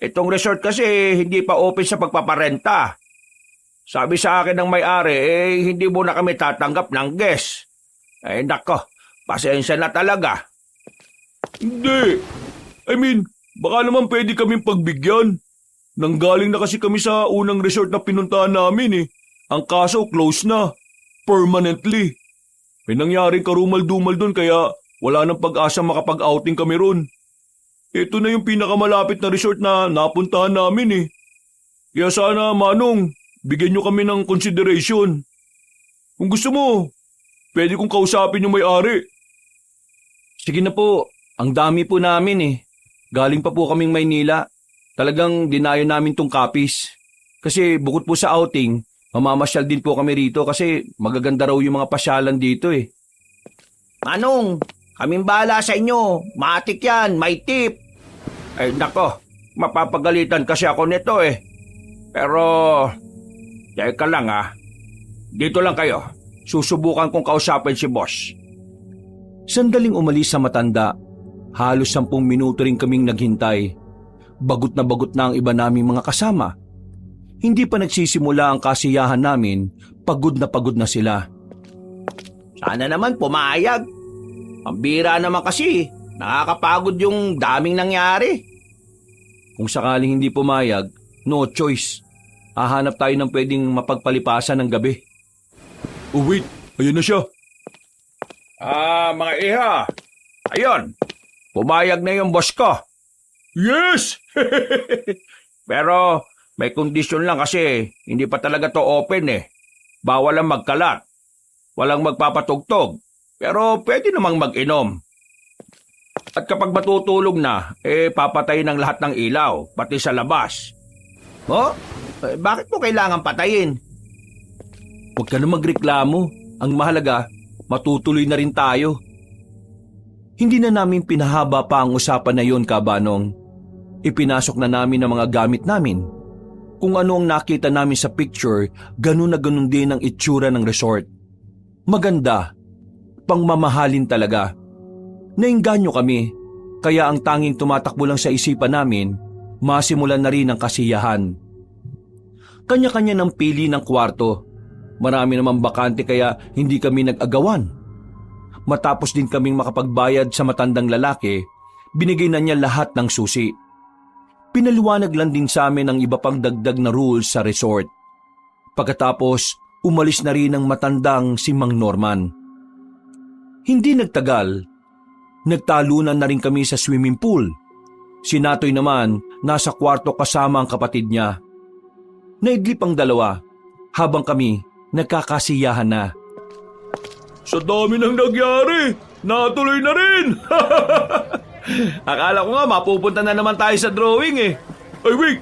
itong resort kasi hindi pa open sa pagpaparenta. Sabi sa akin ng may-ari, hindi muna kami tatanggap ng guest. Ay nako, pasensya na talaga. Hindi. Baka naman pwede kaming pagbigyan. Nanggaling na kasi kami sa unang resort na pinuntahan namin eh. Ang kaso close na. Permanently. May nangyaring karumal-dumal doon kaya wala nang pag-asa makapag-outing kami ron. Ito na yung pinakamalapit na resort na napuntahan namin eh. Kaya sana, Manong, bigyan nyo kami ng consideration. Kung gusto mo, pwede kong kausapin yung may-ari. Sige na po, ang dami po namin eh. Galing pa po kaming Maynila. Talagang dinayo namin tong Capiz. Kasi bukod po sa outing, mamamasyal din po kami rito kasi magaganda raw yung mga pasyalan dito eh. Manong, kaming bahala sa inyo. Matik yan, may tip. Ay nako, mapapagalitan kasi ako nito eh. Pero, teka lang dito lang kayo. Susubukan kong kausapin si boss. Sandaling umalis sa matanda. Halos 10 minuto rin kaming naghintay. Bagot na ang iba naming mga kasama. Hindi pa nagsisimula ang kasiyahan namin, pagod na sila. Sana naman pumayag. Ang bira naman kasi, nakakapagod yung daming nangyari. Kung sakaling hindi pumayag, no choice. Hahanap tayo ng pwedeng mapagpalipasan ng gabi. Oh wait, ayan na siya. Mga iha. Ayun, pumayag na yung boss ko. Yes! Pero may kondisyon lang kasi hindi pa talaga to open eh. Bawal ang magkalat. Walang magpapatugtog. Pero pwede namang mag-inom. At kapag matutulog na, papatayin ng lahat ng ilaw, pati sa labas. Oh? Bakit mo kailangan patayin? Huwag ka na magreklamo. Ang mahalaga, matutuloy na rin tayo. Hindi na namin pinahaba pa ang usapan na yon, Kabanong. Ipinasok na namin ang mga gamit namin. Kung ano ang nakita namin sa picture, ganun na ganun din ang itsura ng resort. Maganda, pangmamahalin talaga. Nainganyo kami, kaya ang tanging tumatakbo lang sa isipan namin, masimulan na rin ang kasiyahan. Kanya-kanya ng pili ng kwarto. Marami namang bakante kaya hindi kami nag-agawan. Matapos din kaming makapagbayad sa matandang lalaki, binigay na niya lahat ng susi. Pinaliwanag lang din sa amin ang iba pang dagdag na rules sa resort. Pagkatapos, umalis na rin ang matandang si Mang Norman. Hindi nagtagal, nagtalunan na rin kami sa swimming pool. Si Natoy naman nasa kwarto kasama ang kapatid niya. Naidlip ang dalawa habang kami nagkakasiyahan na. Sa dami ng nangyari, natuloy na rin! Akala ko nga mapupunta na naman tayo sa drawing eh. Ay wait,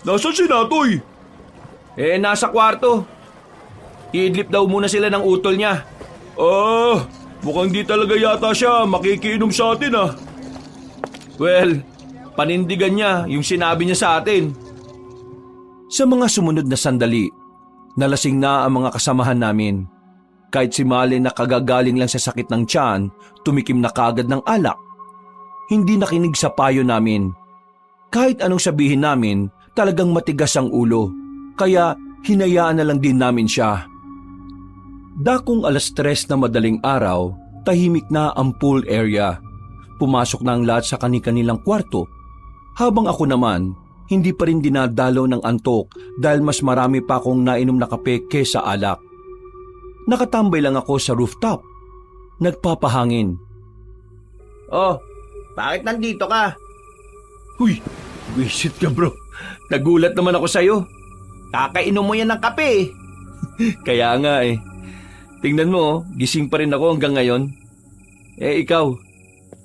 nasaan si Natoy? Nasa kwarto. Iidlip daw muna sila ng utol niya. Mukhang di talaga yata siya makikiinom sa atin Well, panindigan niya yung sinabi niya sa atin. Sa mga sumunod na sandali, nalasing na ang mga kasamahan namin. Kahit si Malin na kagagaling lang sa sakit ng tiyan, tumikim na kaagad ng alak. Hindi nakinig sa payo namin. Kahit anong sabihin namin, talagang matigas ang ulo. Kaya hinayaan na lang din namin siya. Dakong 3:00 na madaling araw, tahimik na ang pool area. Pumasok na ang lahat sa kani-kanilang kwarto. Habang ako naman, hindi pa rin dinadalaw ng antok dahil mas marami pa akong nainom na kape kesa alak. Nakatambay lang ako sa rooftop. Nagpapahangin. Oh, bakit nandito ka? Huy, wisit ka bro. Nagulat naman ako sa'yo. Kakainom mo yan ng kape eh. Kaya nga eh. Tingnan mo, gising pa rin ako hanggang ngayon. Eh ikaw,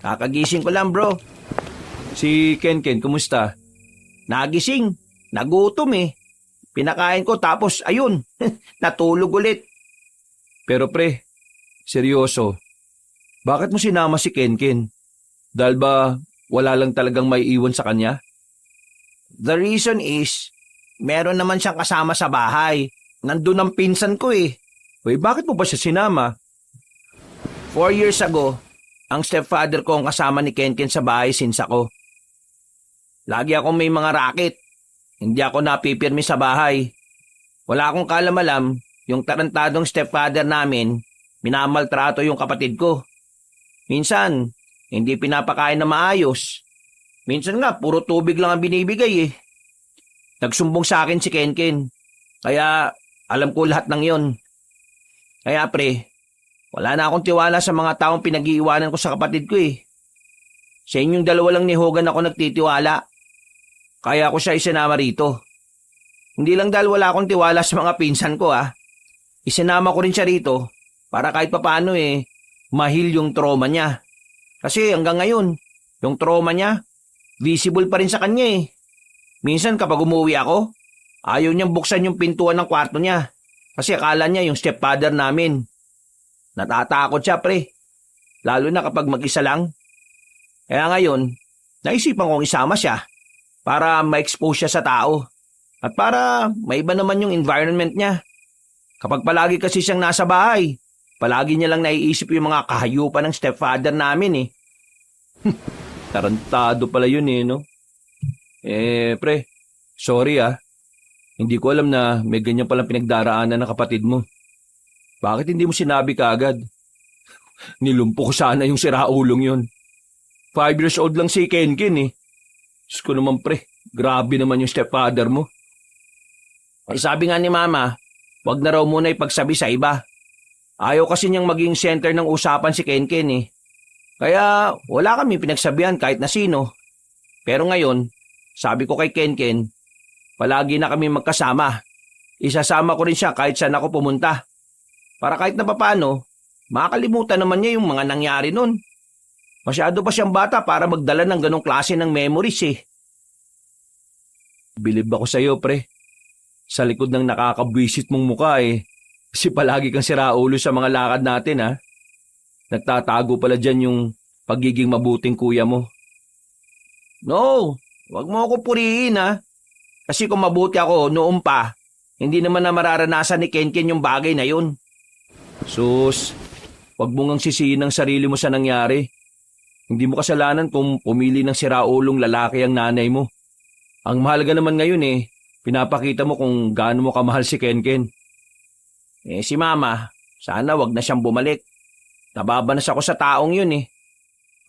Kakagising ko lang bro. si Ken, kumusta? Nagising, nagutom eh. Pinakain ko tapos ayun, natulog ulit. Pero pre, seryoso, bakit mo sinama si Ken? Dahil ba wala lang talagang may iwan sa kanya? The reason is, meron naman siyang kasama sa bahay. Nandun ang pinsan ko eh. Uy, bakit mo ba siya sinama? 4 years ago, ang stepfather ko ang kasama ni Ken sa bahay since ako. Lagi akong may mga racket. Hindi ako napipirmi sa bahay. Wala akong kalamalam, yung tarantadong stepfather namin, minamaltrato yung kapatid ko. Minsan, hindi pinapakain na maayos. Minsan nga, puro tubig lang ang binibigay eh. Nagsumbong sa akin si Ken. Kaya, alam ko lahat ng yon. Kaya pre, wala na akong tiwala sa mga taong pinag-iiwanan ko sa kapatid ko eh. Sa inyong dalawa lang ni Hogan ako nagtitiwala. Kaya ako siya isinama rito. Hindi lang dahil wala akong tiwala sa mga pinsan ko ah. Isinama ko rin siya rito para kahit papaano eh, mahil yung trauma niya. Kasi hanggang ngayon, yung trauma niya, visible pa rin sa kanya eh. Minsan kapag umuwi ako, ayaw niyang buksan yung pintuan ng kwarto niya. Kasi akala niya yung stepfather namin. Natatakot siya pre. Lalo na kapag mag-isa lang. Kaya ngayon, naisipan kong isama siya para ma-expose siya sa tao. At para maiba naman yung environment niya. Kapag palagi kasi siyang nasa bahay, palagi niya lang naiisip yung mga kahayupan ng stepfather namin eh. Tarantado pala yun eh, no? Pre, sorry ah. Hindi ko alam na may ganyan palang pinagdaraanan ng kapatid mo. Bakit hindi mo sinabi kaagad? Nilumpo ko sana yung siraulong yun. 5 years old lang si Ken eh. Diyos ko naman pre, grabe naman yung stepfather mo. Ay sabi nga ni Mama, wag na raw muna ipagsabi sa iba. Ayaw kasi niyang maging center ng usapan si Ken eh. Kaya wala kami pinagsabihan kahit na sino. Pero ngayon, sabi ko kay Ken, palagi na kami magkasama. Isasama ko rin siya kahit saan ako pumunta. Para kahit na papaano, makakalimutan naman niya yung mga nangyari nun. Masyado pa siyang bata para magdala ng ganong klase ng memories eh. Bilib ako sa'yo pre. Sa likod ng nakakabwisit mong mukha eh. Kasi palagi kang siraulo sa mga lakad natin ha. Nagtatago pala dyan yung pagiging mabuting kuya mo. No, wag mo ako purihin ha. Kasi kung mabuti ako noon pa, hindi naman na mararanasan ni Ken yung bagay na yun. Sus, wag mo ngang sisihin ang sarili mo sa nangyari. Hindi mo kasalanan kung pumili ng siraulong lalaki ang nanay mo. Ang mahalaga naman ngayon eh, pinapakita mo kung gaano mo kamahal si Ken. Eh si Mama, sana wag na siyang bumalik. Nababanas ako sa taong yun eh.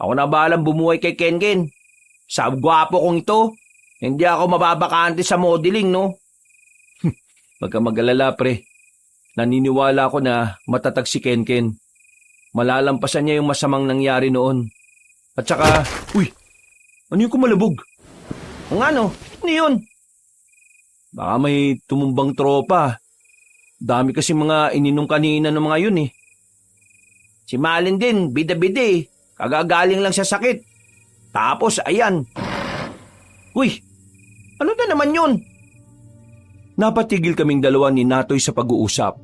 Ako na bahalang bumuhay kay Ken. Sa gwapo kong ito, hindi ako mababakante sa modeling no. Wag kang mag-alala pre. Naniniwala ako na matatag si Ken. Malalampasan niya yung masamang nangyari noon. At saka, uy, ano yung kumalabog? Kung ano yun? Baka may tumumbang tropa. Dami kasi mga ininom kanina ng mga yun eh. Si Malin din, bida-bida eh. Kagagaling lang sa sakit. Tapos, ayan. Uy, ano na naman yun? Napatigil kaming dalawa ni Natoy sa pag-uusap.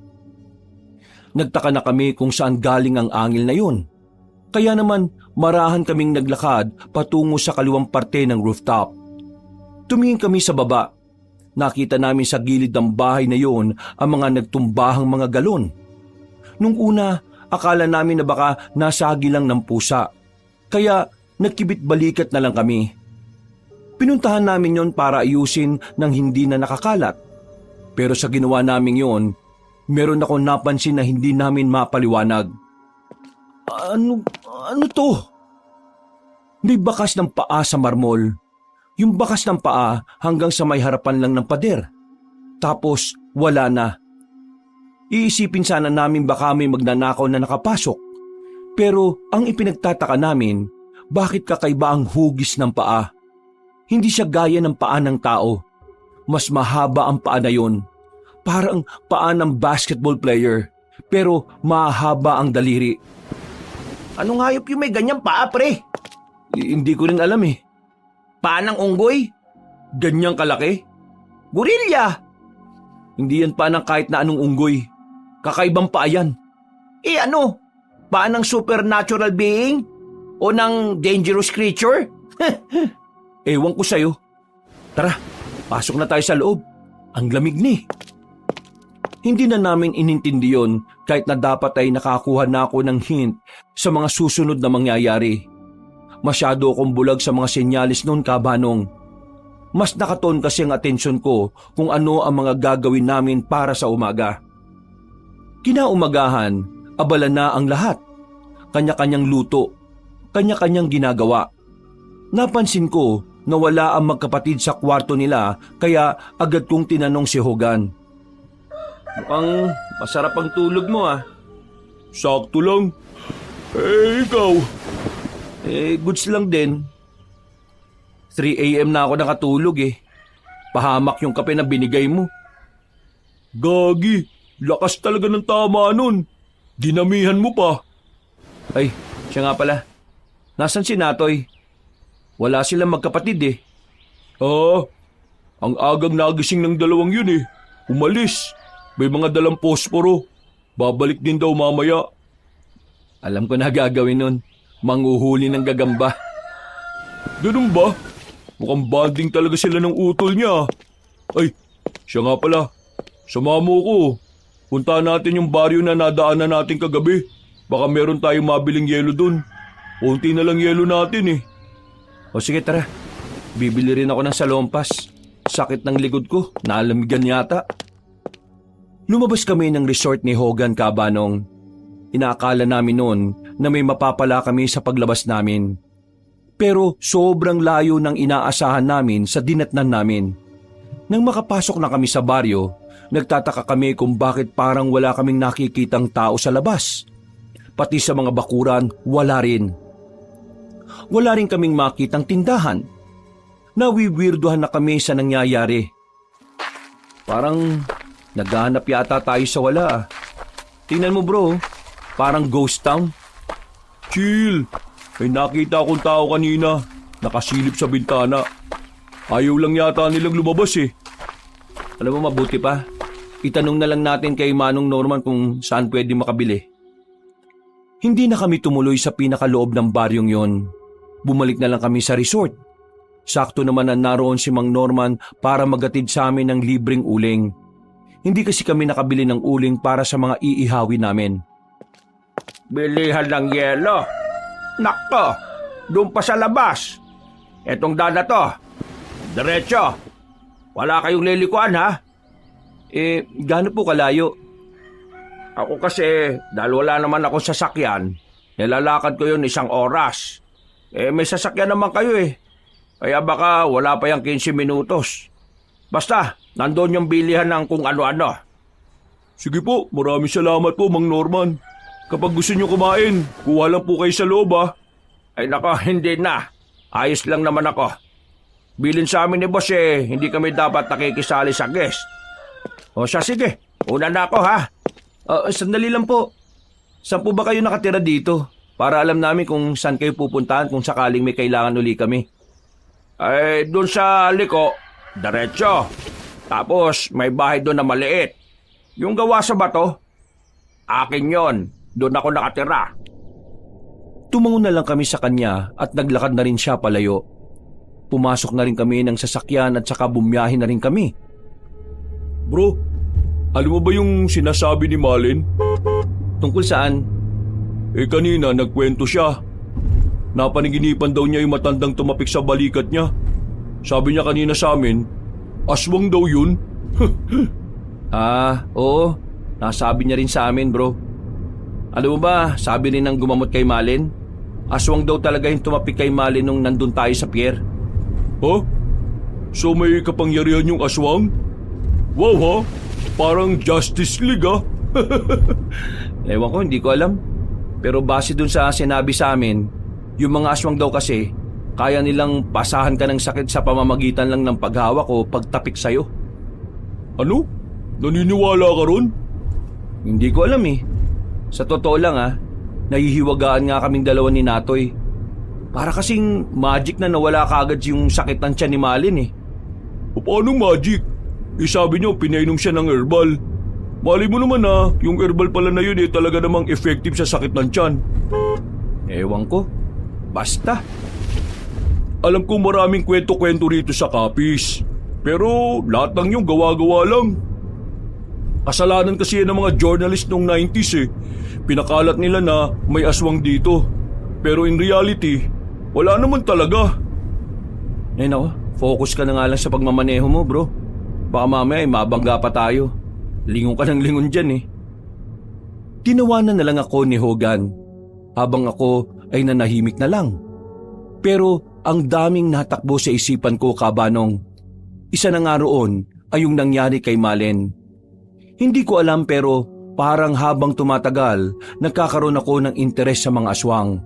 Nagtaka na kami kung saan galing ang angil na yun. Kaya naman marahan kaming naglakad patungo sa kaliwang parte ng rooftop. Tumingin kami sa baba. Nakita namin sa gilid ng bahay na yun ang mga nagtumbahang mga galon. Nung una, akala namin na baka nasagi lang ng pusa. Kaya nagkibit balikat na lang kami. Pinuntahan namin yon para ayusin ng hindi na nakakalat. Pero sa ginawa namin yon, meron akong napansin na hindi namin mapaliwanag. Ano to? May bakas ng paa sa marmol. Yung bakas ng paa hanggang sa may harapan lang ng pader. Tapos wala na. Iisipin sana namin baka may magnanakaw na nakapasok. Pero ang ipinagtataka namin, bakit kakaiba ang hugis ng paa? Hindi siya gaya ng paa ng tao. Mas mahaba ang paa na yun. Parang paa ng basketball player. Pero mahaba ang daliri. Anong hayop yung may ganyang paa, pre? Hindi ko rin alam eh. Paa ng unggoy? Ganyang kalaki? Gorilla? Hindi yan paa ng kahit na anong unggoy. Kakaibang paa yan. Ano? Paa ng supernatural being? O ng dangerous creature? Ewan ko sa'yo. Tara, pasok na tayo sa loob. Ang lamig ni. Hindi na namin inintindi yon kahit na dapat ay nakakuha na ako ng hint sa mga susunod na mangyayari. Masyado akong bulag sa mga senyalis noon, Kabanong. Mas nakaton kasi ang atensyon ko kung ano ang mga gagawin namin para sa umaga. Kinaumagahan, abala na ang lahat. Kanya-kanyang luto, kanya-kanyang ginagawa. Napansin ko na wala ang magkapatid sa kwarto nila kaya agad kong tinanong si Hogan. Mukhang masarap ang tulog mo ah. Sakto lang. Ikaw? Goods lang din. 3 a.m. na ako nakatulog eh. Pahamak yung kape na binigay mo. Gagi, lakas talaga ng tama nun. Dinamihan mo pa. Ay, siya nga pala. Nasaan si Natoy? Wala silang magkapatid eh. Ang agang nagising ng dalawang yun eh. Umalis. May mga dalang posporo. Babalik din daw mamaya. Alam ko na gagawin nun. Manguhuli ng gagamba. Ganun ba? Mukhang banding talaga sila ng utol niya. Ay, siya nga pala. Sama mo ko. Punta natin yung baryo na nadaanan natin kagabi. Baka meron tayong mabiling yelo dun. Unti na lang yelo natin eh. O sige tara. Bibili rin ako ng salompas. Sakit ng likod ko. Naalamigan yata. Lumabas kami ng resort ni Hogan, Kabanong. Inaakala namin noon na may mapapala kami sa paglabas namin. Pero sobrang layo ng inaasahan namin sa dinatnan namin. Nang makapasok na kami sa baryo, nagtataka kami kung bakit parang wala kaming nakikitang tao sa labas. Pati sa mga bakuran, wala rin. Wala rin kaming makitang tindahan. Nawiwirduhan na kami sa nangyayari. Parang naghahanap yata tayo sa wala. Tingnan mo bro, parang ghost town. Chill. May nakita akong tao kanina. Nakasilip sa bintana. Ayaw lang yata nilang lumabas eh. Alam mo mabuti pa. Itanong na lang natin kay Manong Norman kung saan pwede makabili. Hindi na kami tumuloy sa pinakaloob ng baryong yon. Bumalik na lang kami sa resort. Sakto naman na naroon si Mang Norman para magatid sa amin ng libreng uling. Hindi kasi kami nakabili ng uling para sa mga iihawi namin. Bilihan ng yelo. Nakto, doon pa sa labas. Etong daan na to. Diretso. Wala kayong lilikuan ha? Gaano po kalayo? Ako kasi, dahil wala naman akong sasakyan, nilalakad ko yun 1 oras. May sasakyan naman kayo eh. Kaya baka wala pa yung 15 minutos. Basta, nandun yung bilihan ng kung ano-ano. Sige po, maraming salamat po, Mang Norman. Kapag gusto nyo kumain, kuha lang po kayo sa loob ah. Ay nako, hindi na. Ayos lang naman ako. Bilin sa amin ni boss hindi kami dapat nakikisali sa guest. O siya sige, una na ako ha. Sandali lang po. Saan po ba kayo nakatira dito? Para alam namin kung saan kayo pupuntahan kung sakaling may kailangan uli kami. Doon sa liko, diretso. Tapos may bahay doon na maliit. Yung gawa sa bato, akin yon. Doon ako nakatira. Tumango na lang kami sa kanya at naglakad na rin siya palayo. Pumasok na rin kami ng sasakyan at saka bumiyahe na rin kami. Bro, alam mo ba yung sinasabi ni Malin? Tungkol saan? Kanina nagkwento siya. Napanaginipan daw niya yung matandang tumapik sa balikat niya. Sabi niya kanina sa amin, aswang daw yun. Oo. Nasabi niya rin sa amin, bro. Alam mo ba, sabi rin ng gumamot kay Malin, aswang daw talaga yung tumapik kay Malin nung nandun tayo sa pier. Ha? So may kapangyarihan yung aswang? Wow ha? Parang Justice League ha? Ewan ko, hindi ko alam. Pero base dun sa sinabi sa amin, yung mga aswang daw kasi, kaya nilang pasahan ka ng sakit sa pamamagitan lang ng paghawak o pagtapik sa'yo. Ano? Naniniwala ka ron? Hindi ko alam eh. Sa totoo lang nahihiwagaan nga kaming dalawa ni Natoy. Para kasing magic na nawala kaagad yung sakit ng tiyan ni Malin eh. O paano magic? Sabi niyo pinainom siya ng herbal. Mali mo naman yung herbal pala na yun talaga namang effective sa sakit ng tiyan. Ewan ko. Basta. Alam ko maraming kwento-kwento rito sa Capiz. Pero lahat ng yung gawa-gawa lang. Kasalanan kasi yan ng mga journalist noong 90s eh. Pinakalat nila na may aswang dito. Pero in reality, wala naman talaga. Nako, focus ka na nga lang sa pagmamaneho mo, bro. Baka mamaya mabangga pa tayo. Lingon ka ng lingon dyan eh. Tinawanan na lang ako ni Hogan habang ako ay nanahimik na lang. Pero ang daming natakbo sa isipan ko, Kabanong. Isa na nga roon ay yung nangyari kay Malin. Hindi ko alam pero parang habang tumatagal, nagkakaroon ako ng interes sa mga aswang.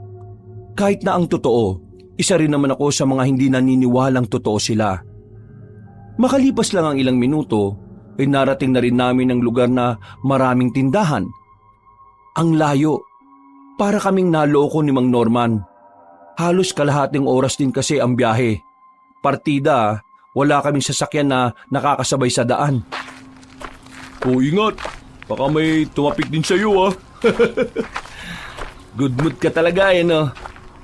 Kahit na ang totoo, isa rin naman ako sa mga hindi naniniwalang totoo sila. Makalipas lang ang ilang minuto, ay narating na rin namin ang lugar na maraming tindahan. Ang layo, para kaming naloko ni Mang Norman. Halos kalahating oras din kasi ang biyahe. Partida, wala kaming sasakyan na nakakasabay sa daan. O ingat, baka may tumapik din sa'yo Good mood ka talaga no?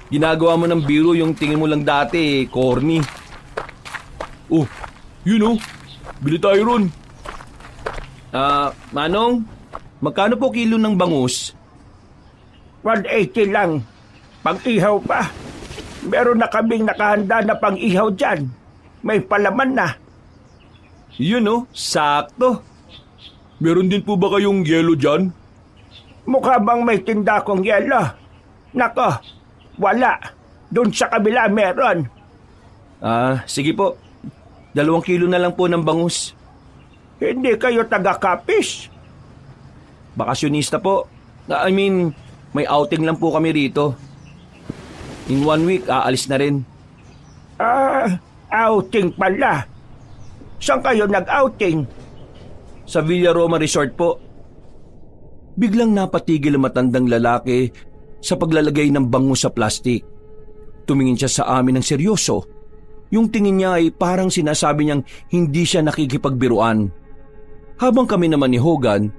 Ginagawa mo ng biro yung tingin mo lang dati, corny. Oh, bili tayo ron. Manong, magkano po kilo ng bangus? 180 lang. Pang-ihaw pa. Meron na kaming nakahanda na pang-ihaw dyan. May palaman na. Yun sakto. Meron din po ba kayong yelo dyan? Mukha bang may tinda kong yelo? Nako, wala. Doon sa kabila meron. Sige po. 2 kilo na lang po ng bangus. Hindi kayo taga-Capiz? Bakasyonista po. May outing lang po kami rito. In 1 week, aalis na rin. Outing pala. Saan kayo nag-outing? Sa Villa Roma Resort po. Biglang napatigil ang matandang lalaki sa paglalagay ng bangus sa plastik. Tumingin siya sa amin ng seryoso. Yung tingin niya ay parang sinasabi niyang hindi siya nakikipagbiruan. Habang kami naman ni Hogan,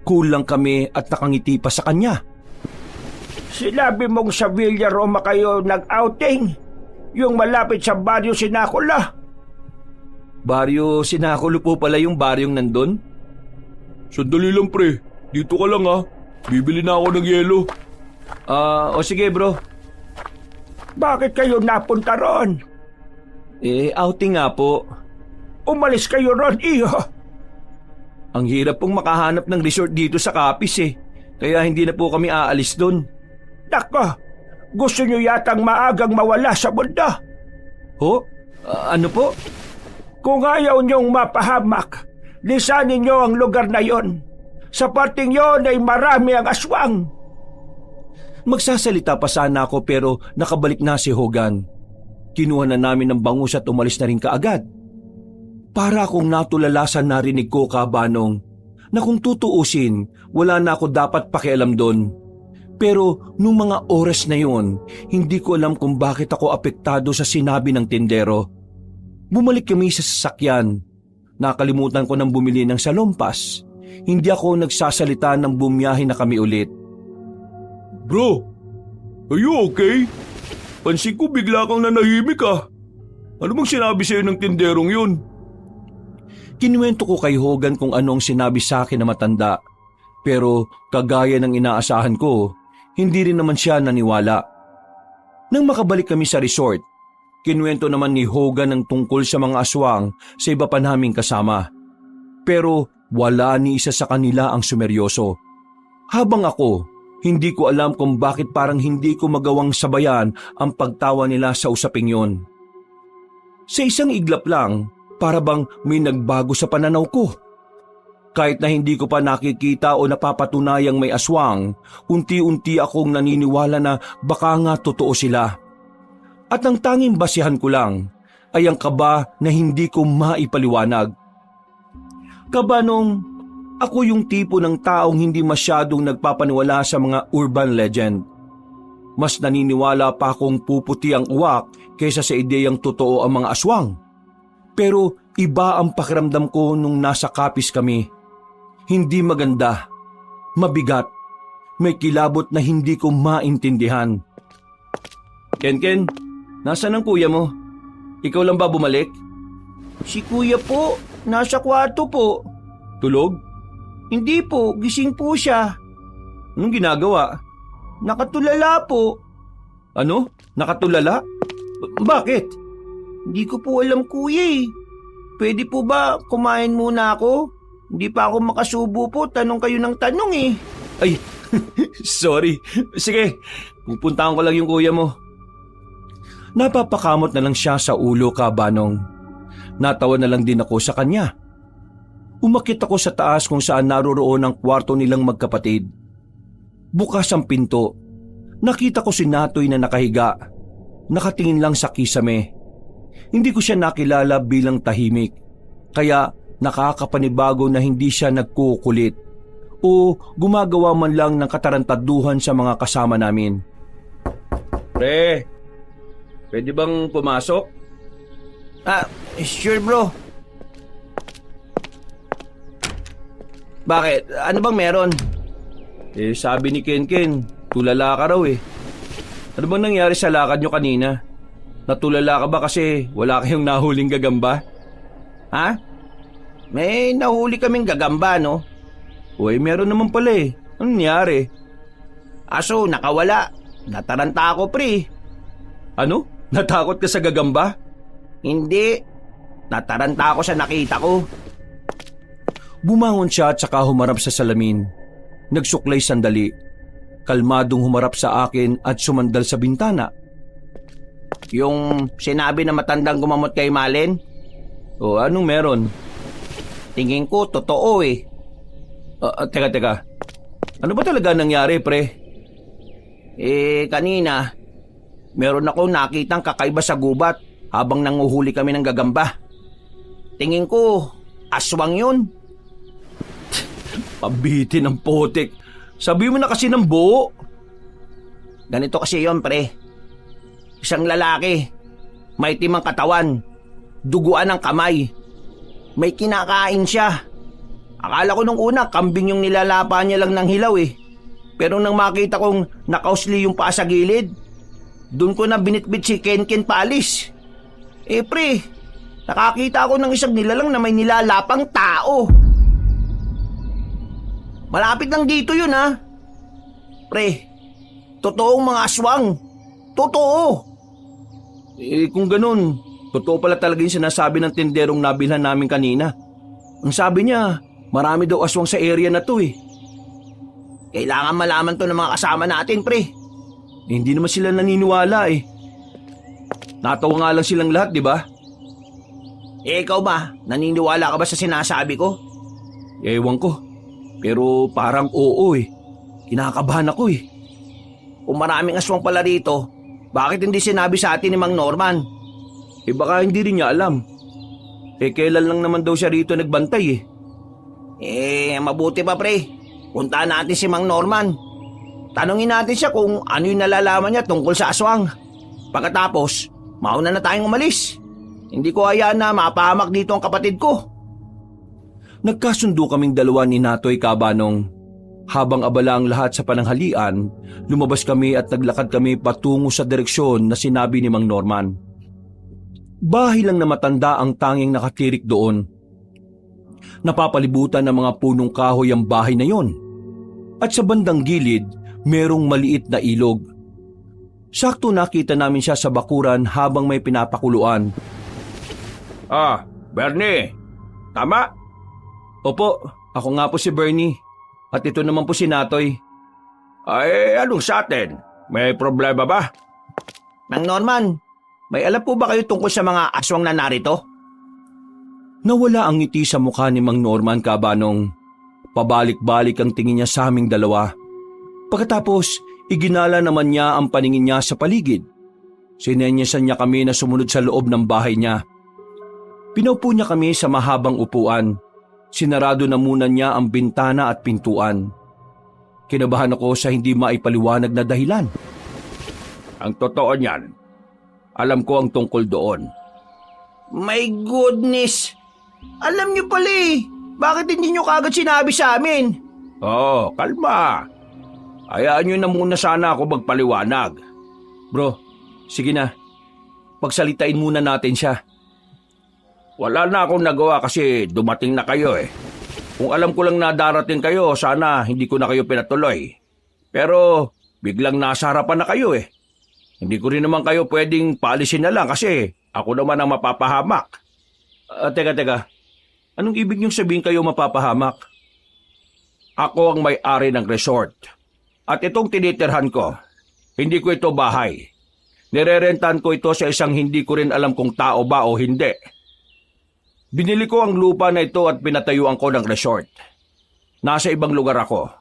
cool lang kami at nakangiti pa sa kanya. Sinabi mong sa Villa Roma kayo nag-outing? Yung malapit sa Barrio Sinacula? Baryo Sinakulo po pala yung baryong nandun? Sandali lang pre, dito ka lang Bibili na ako ng yelo. O sige bro. Bakit kayo napunta ron? Outing nga po. Umalis kayo ron, iyo. Ang hirap pong makahanap ng resort dito sa Capiz kaya hindi na po kami aalis doon. Nako, gusto nyo yatang maagang mawala sa mundo. Ho? Ano po? Kung ayaw nyong mapahamak, lisanin nyo ang lugar na yon. Sa parting yon ay marami ang aswang. Magsasalita pa sana ako pero nakabalik na si Hogan. Kinuha na namin ng bangus at umalis na rin kaagad. Para akong natulala sa narinig ko, Kabanong, na kung tutuusin, wala na ako dapat pakialam doon. Pero nung mga oras na yon, hindi ko alam kung bakit ako apektado sa sinabi ng tindero. Bumalik kami sa sasakyan. Nakalimutan ko nang bumili ng salompas. Hindi ako nagsasalita nang bumiyahe na kami ulit. Bro, are you okay? Pansin ko bigla kang nanahimik Ano bang sinabi sa'yo ng tinderong yun? Kinuwento ko kay Hogan kung anong sinabi sa akin na matanda. Pero kagaya ng inaasahan ko, hindi rin naman siya naniwala. Nang makabalik kami sa resort, Kinuwento naman ni Hogan ang tungkol sa mga aswang sa iba pa naming kasama. Pero wala ni isa sa kanila ang sumeryoso. Habang ako, hindi ko alam kung bakit parang hindi ko magawang sabayan ang pagtawa nila sa usaping yon. Sa isang iglap lang, para bang may nagbago sa pananaw ko. Kahit na hindi ko pa nakikita o napapatunayang may aswang, unti-unti akong naniniwala na baka nga totoo sila. At ang tanging basihan ko lang ay ang kaba na hindi ko maipaliwanag. Kaba nung ako yung tipo ng taong hindi masyadong nagpapaniwala sa mga urban legend. Mas naniniwala pa akong puputi ang uwak kaysa sa ideyang totoo ang mga aswang. Pero iba ang pakiramdam ko nung nasa Capiz kami. Hindi maganda, mabigat, may kilabot na hindi ko maintindihan. Ken, nasaan ang kuya mo? Ikaw lang ba bumalik? Si kuya po, nasa kwarto po. Tulog? Hindi po, gising po siya. Anong ginagawa? Nakatulala po. Ano? Nakatulala? Bakit? Hindi ko po alam kuya eh. Pwede po ba kumain muna ako? Hindi pa ako makasubo po, tanong kayo ng tanong eh. Ay, sorry. Sige, pupuntahan ko lang yung kuya mo. Napapakamot na lang siya sa ulo, Kabanong. Natawa na lang din ako sa kanya. Umakit ako sa taas kung saan naroroon ang kwarto nilang magkapatid. Bukas ang pinto. Nakita ko si Natoy na nakahiga. Nakatingin lang sa kisame. Hindi ko siya nakilala bilang tahimik. Kaya nakakapanibago na hindi siya nagkukulit o gumagawa man lang ng katarantaduhan sa mga kasama namin. Pre, pwede bang pumasok? Sure bro. Bakit? Ano bang meron? Sabi ni Ken, tulala ka raw eh. Ano bang nangyari sa lakad nyo kanina? Natulala ka ba kasi wala kayong nahuling gagamba? Ha? May nahuli kaming gagamba, no? Uy, meron naman pala eh. Anong nangyari? Aso, nakawala. Nataranta ako, pre. Ano? Natakot ka sa gagamba? Hindi. Nataranta ako sa nakita ko. Bumangon siya at saka humarap sa salamin. Nagsuklay sandali. Kalmadong humarap sa akin at sumandal sa bintana. Yung sinabi na matandang gumamot kay Malen? O anong meron? Tingin ko, totoo eh. Teka. Ano ba talaga nangyari, pre? Kanina, meron akong nakitang kakaiba sa gubat habang nanguhuli kami ng gagamba. Tingin ko, aswang yun. Pabitin ng potek. Sabi mo na kasi ng buo. Ganito kasi yon pre. Isang lalaki, may timang katawan, duguan ng kamay. May kinakain siya. Akala ko nung una, kambing yung nilalapa niya lang ng hilaw eh. Pero nang makita kong nakausli yung paa sa gilid, doon ko na binitbit si Ken paalis. Pre, nakakita ako ng isang nilalang na may nilalapang tao. Malapit lang dito yun ha. Pre, totoong mga aswang. Totoo. Kung ganun, totoo pala talaga yung sinasabi ng tinderong nabilhan namin kanina. Ang sabi niya, marami daw aswang sa area na to eh. Kailangan malaman to ng mga kasama natin, pre. Hindi naman sila naniniwala eh. Natawa nga lang silang lahat, di ba? Ikaw ba? Naniniwala ka ba sa sinasabi ko? Ewan ko. Pero parang oo eh. Kinakabahan ako eh. Kung maraming aswang pala rito, bakit hindi sinabi sa atin ni Mang Norman? Baka hindi rin niya alam. Kailan lang naman daw siya rito nagbantay eh. Mabuti pa pre. Puntaan natin si Mang Norman. Tanungin natin siya kung ano yung nalalaman niya tungkol sa aswang. Pagkatapos, mauna na tayong umalis. Hindi ko hayaan na mapahamak dito ang kapatid ko. Nagkasundo kaming dalawa ni Natoy, Kabanong. Habang abala ang lahat sa pananghalian, lumabas kami at naglakad kami patungo sa direksyon na sinabi ni Mang Norman. Bahay lang na matanda ang tanging nakatirik doon. Napapalibutan ng mga punong kahoy ang bahay na yon. At sa bandang gilid, merong maliit na ilog. Sakto nakita namin siya sa bakuran habang may pinapakuluan. Ah, Bernie. Tama? Opo, ako nga po si Bernie. At ito naman po si Natoy. Ay, anong sa atin? May problema ba? Mang Norman, may alam po ba kayo tungkol sa mga aswang na narito? Nawala ang ngiti sa mukha ni Mang Norman kabanong. Pabalik-balik ang tingin niya sa aming dalawa. Pagkatapos, iginala naman niya ang paningin niya sa paligid. Sinenyasan niya kami na sumunod sa loob ng bahay niya. Pinaupo niya kami sa mahabang upuan. Sinarado na muna niya ang bintana at pintuan. Kinabahan ako sa hindi maipaliwanag na dahilan. Ang totoo niyan, alam ko ang tungkol doon. My goodness! Alam niyo pala eh. Bakit hindi niyo kagad sinabi sa amin? Oh, kalma. Hayaan niyo na muna sana ako magpaliwanag. Bro, sige na. Pagsalitain muna natin siya. Wala na akong nagawa kasi dumating na kayo eh. Kung alam ko lang na darating kayo, sana hindi ko na kayo pinatuloy. Pero biglang nasa harapan na kayo eh. Hindi ko rin naman kayo pwedeng paalisin na lang kasi ako naman ang mapapahamak. Teka. Anong ibig niyong sabihin kayo mapapahamak? Ako ang may-ari ng resort. At itong tinitirhan ko, hindi ko ito bahay. Nirerentahan ko ito sa isang hindi ko rin alam kung tao ba o hindi. Binili ko ang lupa na ito at pinatayuan ko ng resort. Nasa ibang lugar ako.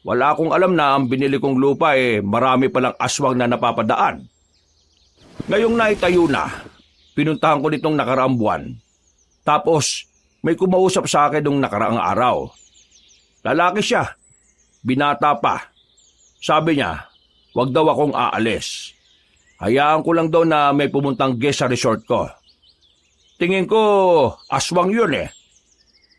Wala akong alam na ang binili kong lupa marami palang aswang na napapadaan. Ngayong naitayo na, pinuntahan ko nitong nakaraang buwan. Tapos, may kumausap sa akin nung nakaraang araw. Lalaki siya. Binata pa. Sabi niya, wag daw akong aalis. Hayaan ko lang daw na may pumuntang guest sa resort ko. Tingin ko, aswang yun eh.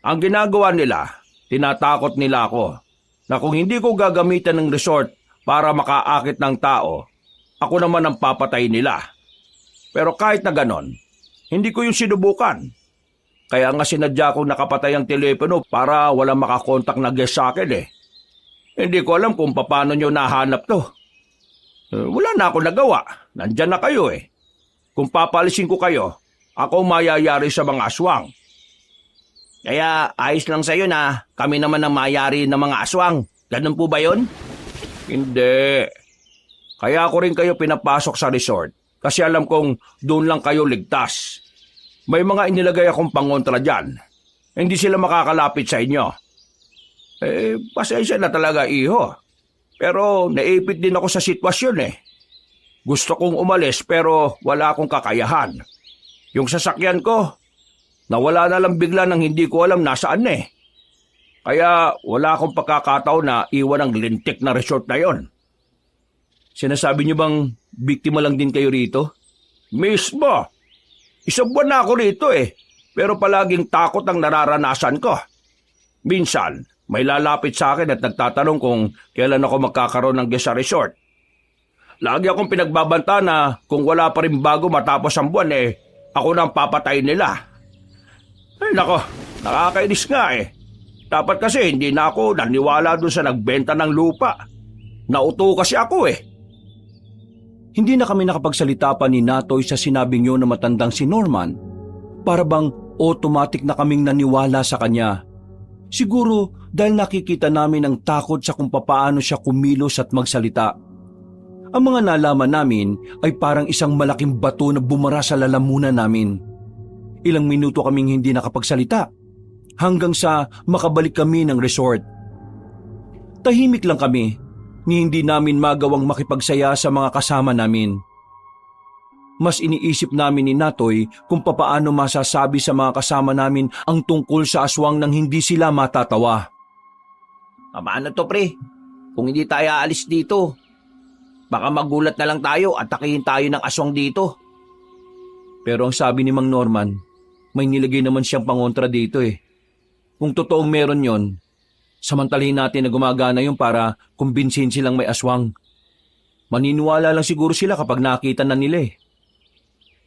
Ang ginagawa nila, tinatakot nila ako na kung hindi ko gagamitan ng resort para makaakit ng tao, ako naman ang papatay nila. Pero kahit na ganon, hindi ko yung sinubukan. Kaya nga sinadya kong nakapatay ang telepono para walang makakontak na guest sa akin eh. Hindi ko alam kung paano nyo nahanap to. Wala na ako nagawa. Nandyan na kayo eh. Kung papalisin ko kayo, ako mayayari sa mga aswang. Kaya ayos lang sa'yo na kami naman ang mayari ng mga aswang. Ganun po ba yun? Hindi. Kaya ako rin kayo pinapasok sa resort kasi alam kong doon lang kayo ligtas. May mga inilagay akong pangontra dyan. Hindi sila makakalapit sa inyo. Pasensya na talaga, iho. Pero naipit din ako sa sitwasyon eh. Gusto kong umalis pero wala akong kakayahan. Yung sasakyan ko, nawala na lang bigla nang hindi ko alam nasaan eh. Kaya wala akong pagkakataon na iwan ang lintik na resort na yon. Sinasabi niyo bang biktima lang din kayo rito? Mismo! Isang buwan na ako rito eh. Pero palaging takot ang nararanasan ko. Minsan, may lalapit sa akin at nagtatanong kung kailan ako magkakaroon ng guest sa resort. Lagi akong pinagbabanta na kung wala pa rin bago matapos ang buwan ako nang papatay nila. Ay nako, nakakainis nga eh. Dapat kasi hindi na ako naniwala dun sa nagbenta ng lupa. Nauto kasi ako eh. Hindi na kami nakapagsalita pa ni Natoy sa sinabing yun na matandang si Norman. Para bang automatic na kaming naniwala sa kanya. Siguro dahil nakikita namin ang takot sa kung papaano siya kumilos at magsalita. Ang mga nalaman namin ay parang isang malaking bato na bumara sa lalamunan namin. Ilang minuto kaming hindi nakapagsalita hanggang sa makabalik kami ng resort. Tahimik lang kami ni hindi namin magawang makipagsaya sa mga kasama namin. Mas iniisip namin ni Natoy kung papaano masasabi sa mga kasama namin ang tungkol sa aswang nang hindi sila matatawa. Paano to pre? Kung hindi tayo aalis dito, baka magulat na lang tayo at takihin tayo ng aswang dito. Pero ang sabi ni Mang Norman, may nilagay naman siyang pangontra dito eh. Kung totoong meron yon, samantalahin natin na gumagana yun para kumbinsin silang may aswang. Maniniwala lang siguro sila kapag nakita na nila eh.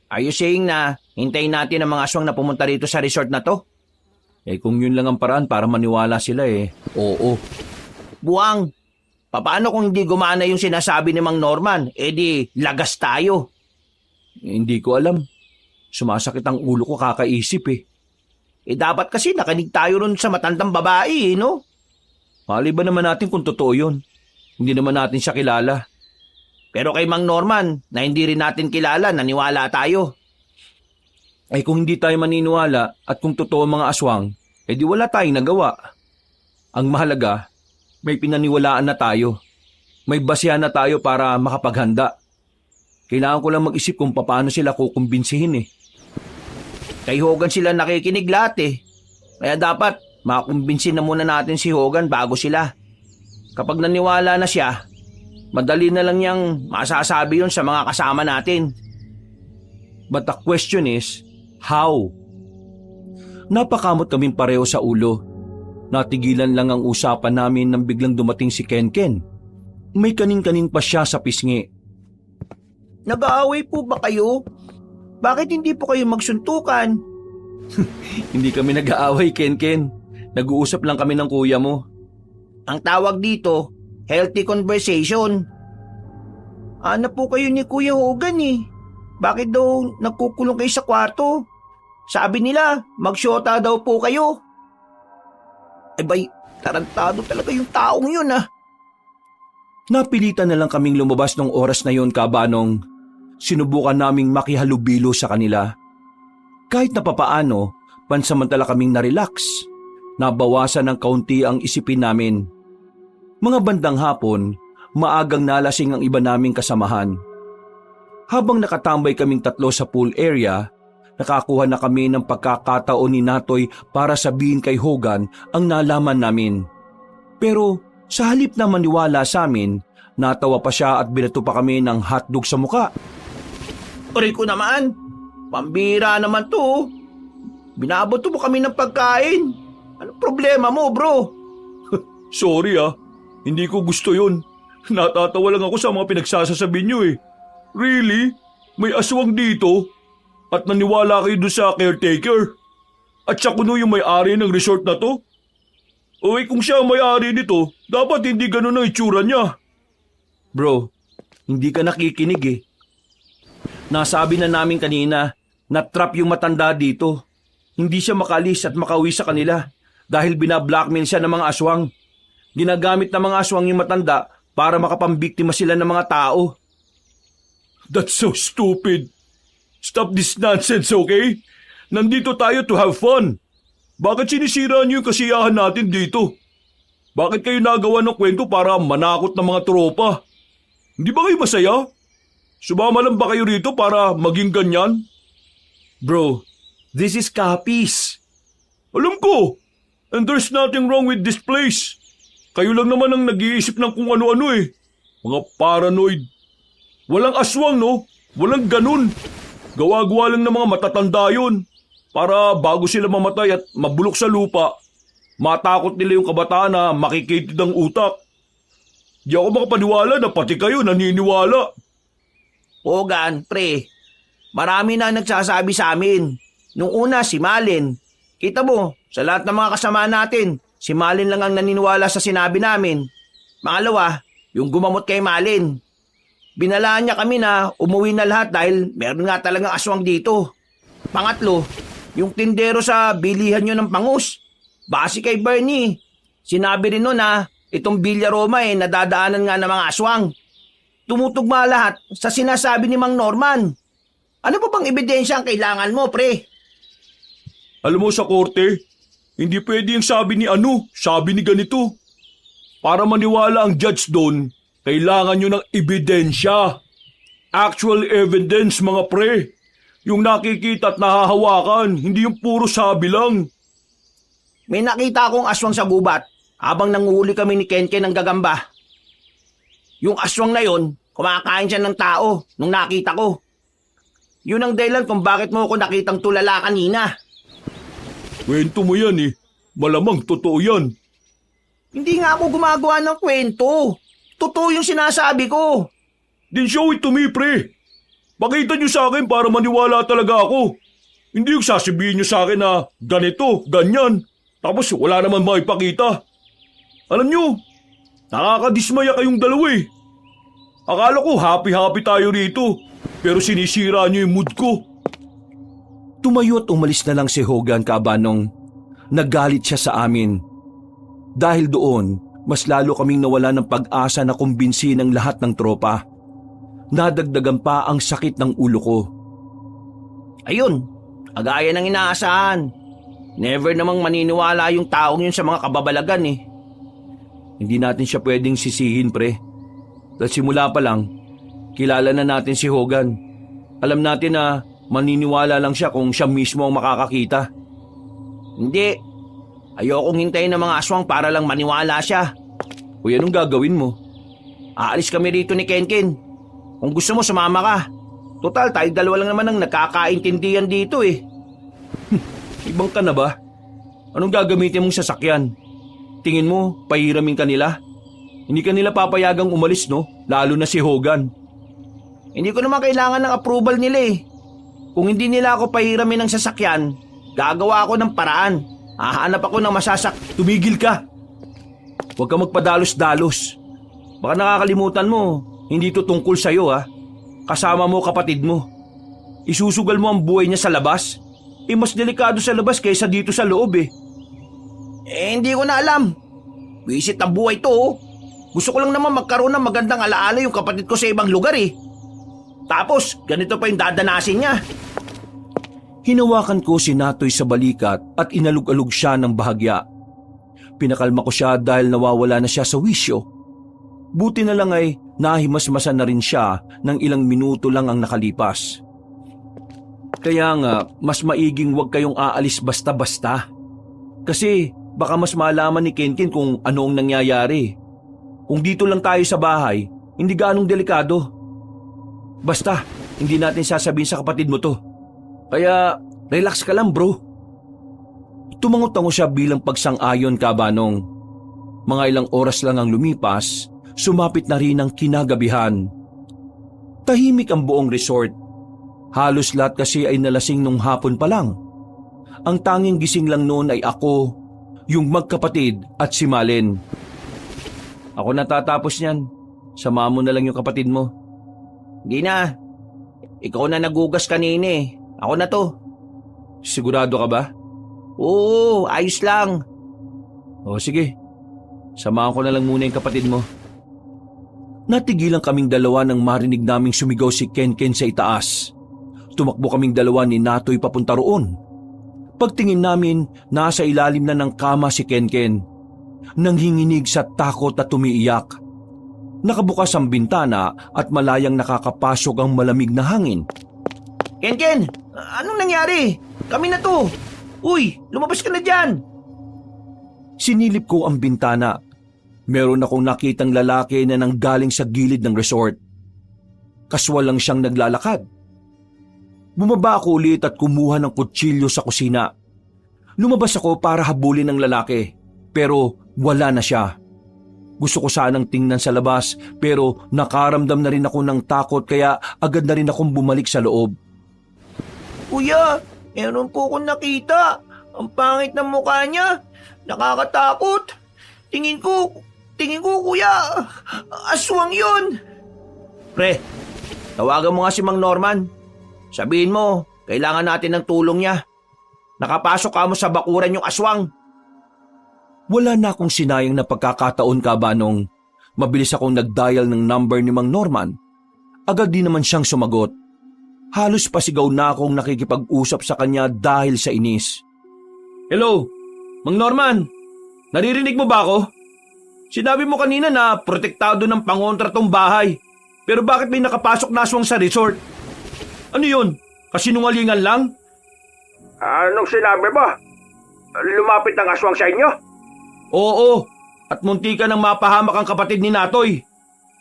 Are you saying na hintayin natin ang mga aswang na pumunta rito sa resort na to? Kung yun lang ang paraan para maniwala sila eh, oo. Buwang, Paano kung hindi gumana yung sinasabi ni Mang Norman? Eh di, lagas tayo. Hindi ko alam. Sumasakit ang ulo ko kakaisip eh. Eh dapat kasi nakinig tayo ron sa matandang babae no? Malay ba naman natin kung totoo yun? Hindi naman natin siya kilala. Pero kay Mang Norman, na hindi rin natin kilala, naniwala tayo. Ay kung hindi tayo maniniwala at kung totoo ang mga aswang, edi wala tayong nagawa. Ang mahalaga, may pinaniwalaan na tayo. May basihan na tayo para makapaghanda. Kailangan ko lang mag-isip kung paano sila kukumbinsihin eh. Kay Hogan sila nakikinig lahat eh. Kaya dapat makumbinsin na muna natin si Hogan bago sila. Kapag naniwala na siya, madali na lang niyang masasabi yun sa mga kasama natin. But the question is, how? Napakamot kaming pareho sa ulo. Natigilan lang ang usapan namin nang biglang dumating si Kenken. May kaning-kaning pa siya sa pisngi. Nag-aaway po ba kayo? Bakit hindi po kayo magsuntukan? Hindi kami nag-aaway, Kenken. Nag-uusap lang kami ng kuya mo. Ang tawag dito, healthy conversation. Ano po kayo ni Kuya Hogan eh? Bakit daw nagkukulong kayo sa kwarto? Sabi nila, magsyota daw po kayo. Eh bay, tarantado talaga yung taong yun ah. Napilitan na lang kaming lumabas nung oras na yon, Kabanong. Sinubukan naming makihalubilo sa kanila. Kahit na papaano, pansamantala kaming narelax. Nabawasan ng kaunti ang isipin namin. Mga bandang hapon, maagang nalasing ang iba naming kasamahan. Habang nakatambay kaming tatlo sa pool area, nakakuha na kami ng pagkakataon ni Natoy para sabihin kay Hogan ang nalaman namin. Pero sa halip na maniwala sa amin, natawa pa siya at binato pa kami ng hotdog sa muka. Aray ko naman, pambira naman to. Binabato mo kami ng pagkain. Anong problema mo bro? Sorry hindi ko gusto yun. Natatawa lang ako sa mga pinagsasasabi niyo eh. Really? May aswang dito? At naniwala kayo doon sa caretaker? At siya kuno yung may-ari ng resort na to? O kung siya ang may-ari nito, dapat hindi ganun ang itsura niya. Bro, hindi ka nakikinig eh. Nasabi na namin kanina na trap yung matanda dito. Hindi siya makalis at makauwi sa kanila dahil binablockmail siya ng mga aswang. Ginagamit ng mga aswang yung matanda para makapambiktima sila ng mga tao. That's so stupid. Stop this nonsense, okay? Nandito tayo to have fun. Bakit sinisira niyo yung kasiyahan natin dito? Bakit kayo nagawa ng kwento para manakot ng mga tropa? Hindi ba kayo masaya? Sumama lang ba kayo rito para maging ganyan? Bro, this is Capiz. Alam ko. And there's nothing wrong with this place. Kayo lang naman ang nag-iisip ng kung ano-ano eh. Mga paranoid. Walang aswang no? Walang ganun. Gawa-gawa lang ng mga matatanda yun. Para bago sila mamatay at mabulok sa lupa, matakot nila yung kabataan na makikitid ang utak. Di ako makapaniwala na pati kayo naniniwala. Hogan, pre, marami na nagsasabi sa amin. Nung una, si Malin. Kita mo, sa lahat ng mga kasama natin, si Malin lang ang naniniwala sa sinabi namin. Pangalawa, yung gumamot kay Malin. Binalaan niya kami na umuwi na lahat dahil meron nga talagang aswang dito. Pangatlo, yung tindero sa bilihan nyo ng pangus. Base kay Bernie. Sinabi rin nun na itong Villa Roma nadadaanan nga ng mga aswang. Tumutugma lahat sa sinasabi ni Mang Norman. Ano pa bang ebidensya ang kailangan mo, pre? Alam mo sa korte, hindi pwede yung sabi ni sabi ni ganito. Para maniwala ang judge doon, kailangan nyo ng ebidensya. Actual evidence, mga pre. Yung nakikita at nahahawakan, hindi yung puro sabi lang. May nakita akong aswang sa gubat habang nanguhuli kami ni Kenken ng gagamba. Yung aswang na yon, kumakain siya ng tao nung nakita ko. Yun ang dahilan kung bakit mo ako nakitang tulala kanina. Kwento mo yan eh. Malamang totoo yan. Hindi nga ako gumagawa ng kwento. Totoo yung sinasabi ko. Then show it to me, pre. Pakita nyo sa akin para maniwala talaga ako. Hindi yung sasabihin nyo sa akin na ganito, ganyan. Tapos wala naman maipakita. Alam nyo, Nakakadismaya kayong dalawa eh. Akala ko happy-happy tayo rito, pero sinisira niyo yung mood ko. Tumayo at umalis na lang si Hogan, Kabanong. Nagalit siya sa amin. Dahil doon, mas lalo kaming nawala ng pag-asa na kumbinsin ang lahat ng tropa. Nadagdagan pa ang sakit ng ulo ko. Ayun, agaya ng inaasahan. Never namang maniniwala yung taong yun sa mga kababalagan eh. Hindi natin siya pwedeng sisihin, pre. Dahil simula pa lang, kilala na natin si Hogan. Alam natin na maniniwala lang siya kung siya mismo ang makakakita. Hindi. Ayokong hintayin ng mga aswang para lang maniwala siya. Uy, anong gagawin mo? Aalis kami rito ni Kenken. Kung gusto mo, sumama ka. Total, tayo dalawa lang naman ang nakakaintindihan dito eh. Ibang ka na ba? Anong gagamitin mong sasakyan? Tingin mo, pahiramin ka nila? Hindi ka nila papayagang umalis, no? Lalo na si Hogan. Hindi ko naman kailangan ng approval nila eh. Kung hindi nila ako pahiramin ng sasakyan, gagawa ako ng paraan. Hahanap ako ng Tumigil ka! Huwag ka magpadalos-dalos. Baka nakakalimutan mo, hindi to tungkol sa'yo ha. Kasama mo kapatid mo. Isusugal mo ang buhay niya sa labas. Mas delikado sa labas kaysa dito sa loob eh. Hindi ko na alam. Wisit ang buhay to oh. Gusto ko lang naman magkaroon ng magandang alaala yung kapatid ko sa ibang lugar eh. Tapos, ganito pa yung dadanasin niya. Hinawakan ko si Natoy sa balikat at inalug-alug siya ng bahagya. Pinakalma ko siya dahil nawawala na siya sa wisyo. Buti na lang ay nahimasmasan na rin siya ng ilang minuto lang ang nakalipas. Kaya nga, mas maiging huwag kayong aalis basta-basta. Kasi baka mas malaman ni Kenken kung ano ang nangyayari. Kung dito lang tayo sa bahay, hindi gaanong delikado. Basta, hindi natin sasabihin sa kapatid mo to. Kaya, relax ka lang bro. Tumangot-tango siya bilang pagsang-ayon, Kabanong. Mga ilang oras lang ang lumipas, sumapit na rin ang kinagabihan. Tahimik ang buong resort. Halos lahat kasi ay nalasing nung hapon pa lang. Ang tanging gising lang noon ay ako, yung magkapatid at si Malen. Ako natatapos niyan. Sama mo na lang yung kapatid mo. Hindi na. Ikaw na nagugas kanina eh. Ako na to. Sigurado ka ba? Oo, ayos lang. O sige, samahan ko na lang muna yung kapatid mo. Natigilan kaming dalawa nang marinig naming sumigaw si Kenken sa itaas. Tumakbo kaming dalawa ni Natoy papunta roon. Pagtingin namin, nasa ilalim na ng kama si Kenken. Nanghinginig sa takot at umiiyak. Nakabukas ang bintana at malayang nakakapasok ang malamig na hangin. Kenken, anong nangyari? Kami na to. Uy, lumabas ka na dyan. Sinilip ko ang bintana. Meron akong nakitang lalaki na nanggaling sa gilid ng resort. Kaswal lang siyang naglalakad. Bumaba ako ulit at kumuha ng kutsilyo sa kusina. Lumabas ako para habulin ang lalaki, pero wala na siya. Gusto ko sanang tingnan sa labas, pero nakaramdam na rin ako ng takot kaya agad na rin akong bumalik sa loob. Kuya, meron po akong nakita. Ang pangit ng mukha niya. Nakakatakot. Tingin ko kuya, aswang yun. Pre, tawagan mo nga si Mang Norman. Sabihin mo, kailangan natin ng tulong niya. Nakapasok ka mo sa bakuran yung aswang. Wala na akong sinayang na pagkakataon, Kabanong. Mabilis akong nag-dial ng number ni Mang Norman. Agad din naman siyang sumagot. Halos pasigaw na akong nakikipag-usap sa kanya dahil sa inis. Hello, Mang Norman, naririnig mo ba ako? Sinabi mo kanina na protektado ng pangontra tong bahay. Pero bakit may nakapasok na aswang sa resort? Ano yun? Kasinungalingan lang? Anong sinabi mo? Lumapit ang aswang sa inyo? Oo, at munti ka nang mapahamak ang kapatid ni Natoy.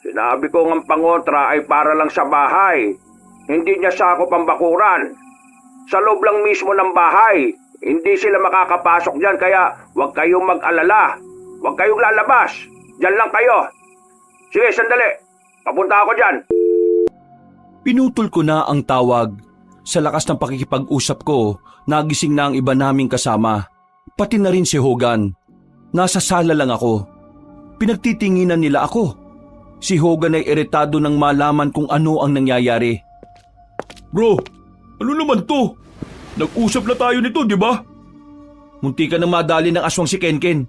Sinabi ko ang pangontra ay para lang sa bahay. Hindi niya sakop ang bakuran. Sa loob lang mismo ng bahay. Hindi sila makakapasok dyan kaya huwag kayong mag-alala. Huwag kayong lalabas. Diyan lang kayo. Sige, sandali. Papunta ako dyan. Pinutol ko na ang tawag. Sa lakas ng pakikipag-usap ko, nagising na ang iba naming kasama. Pati na rin si Hogan. Nasa sala lang ako. Pinagtitinginan nila ako. Si Hogan ay iritado nang malaman kung ano ang nangyayari. Bro, ano naman to? Nag-usap na tayo nito, di ba? Munti ka nang madali ng aswang si Kenken.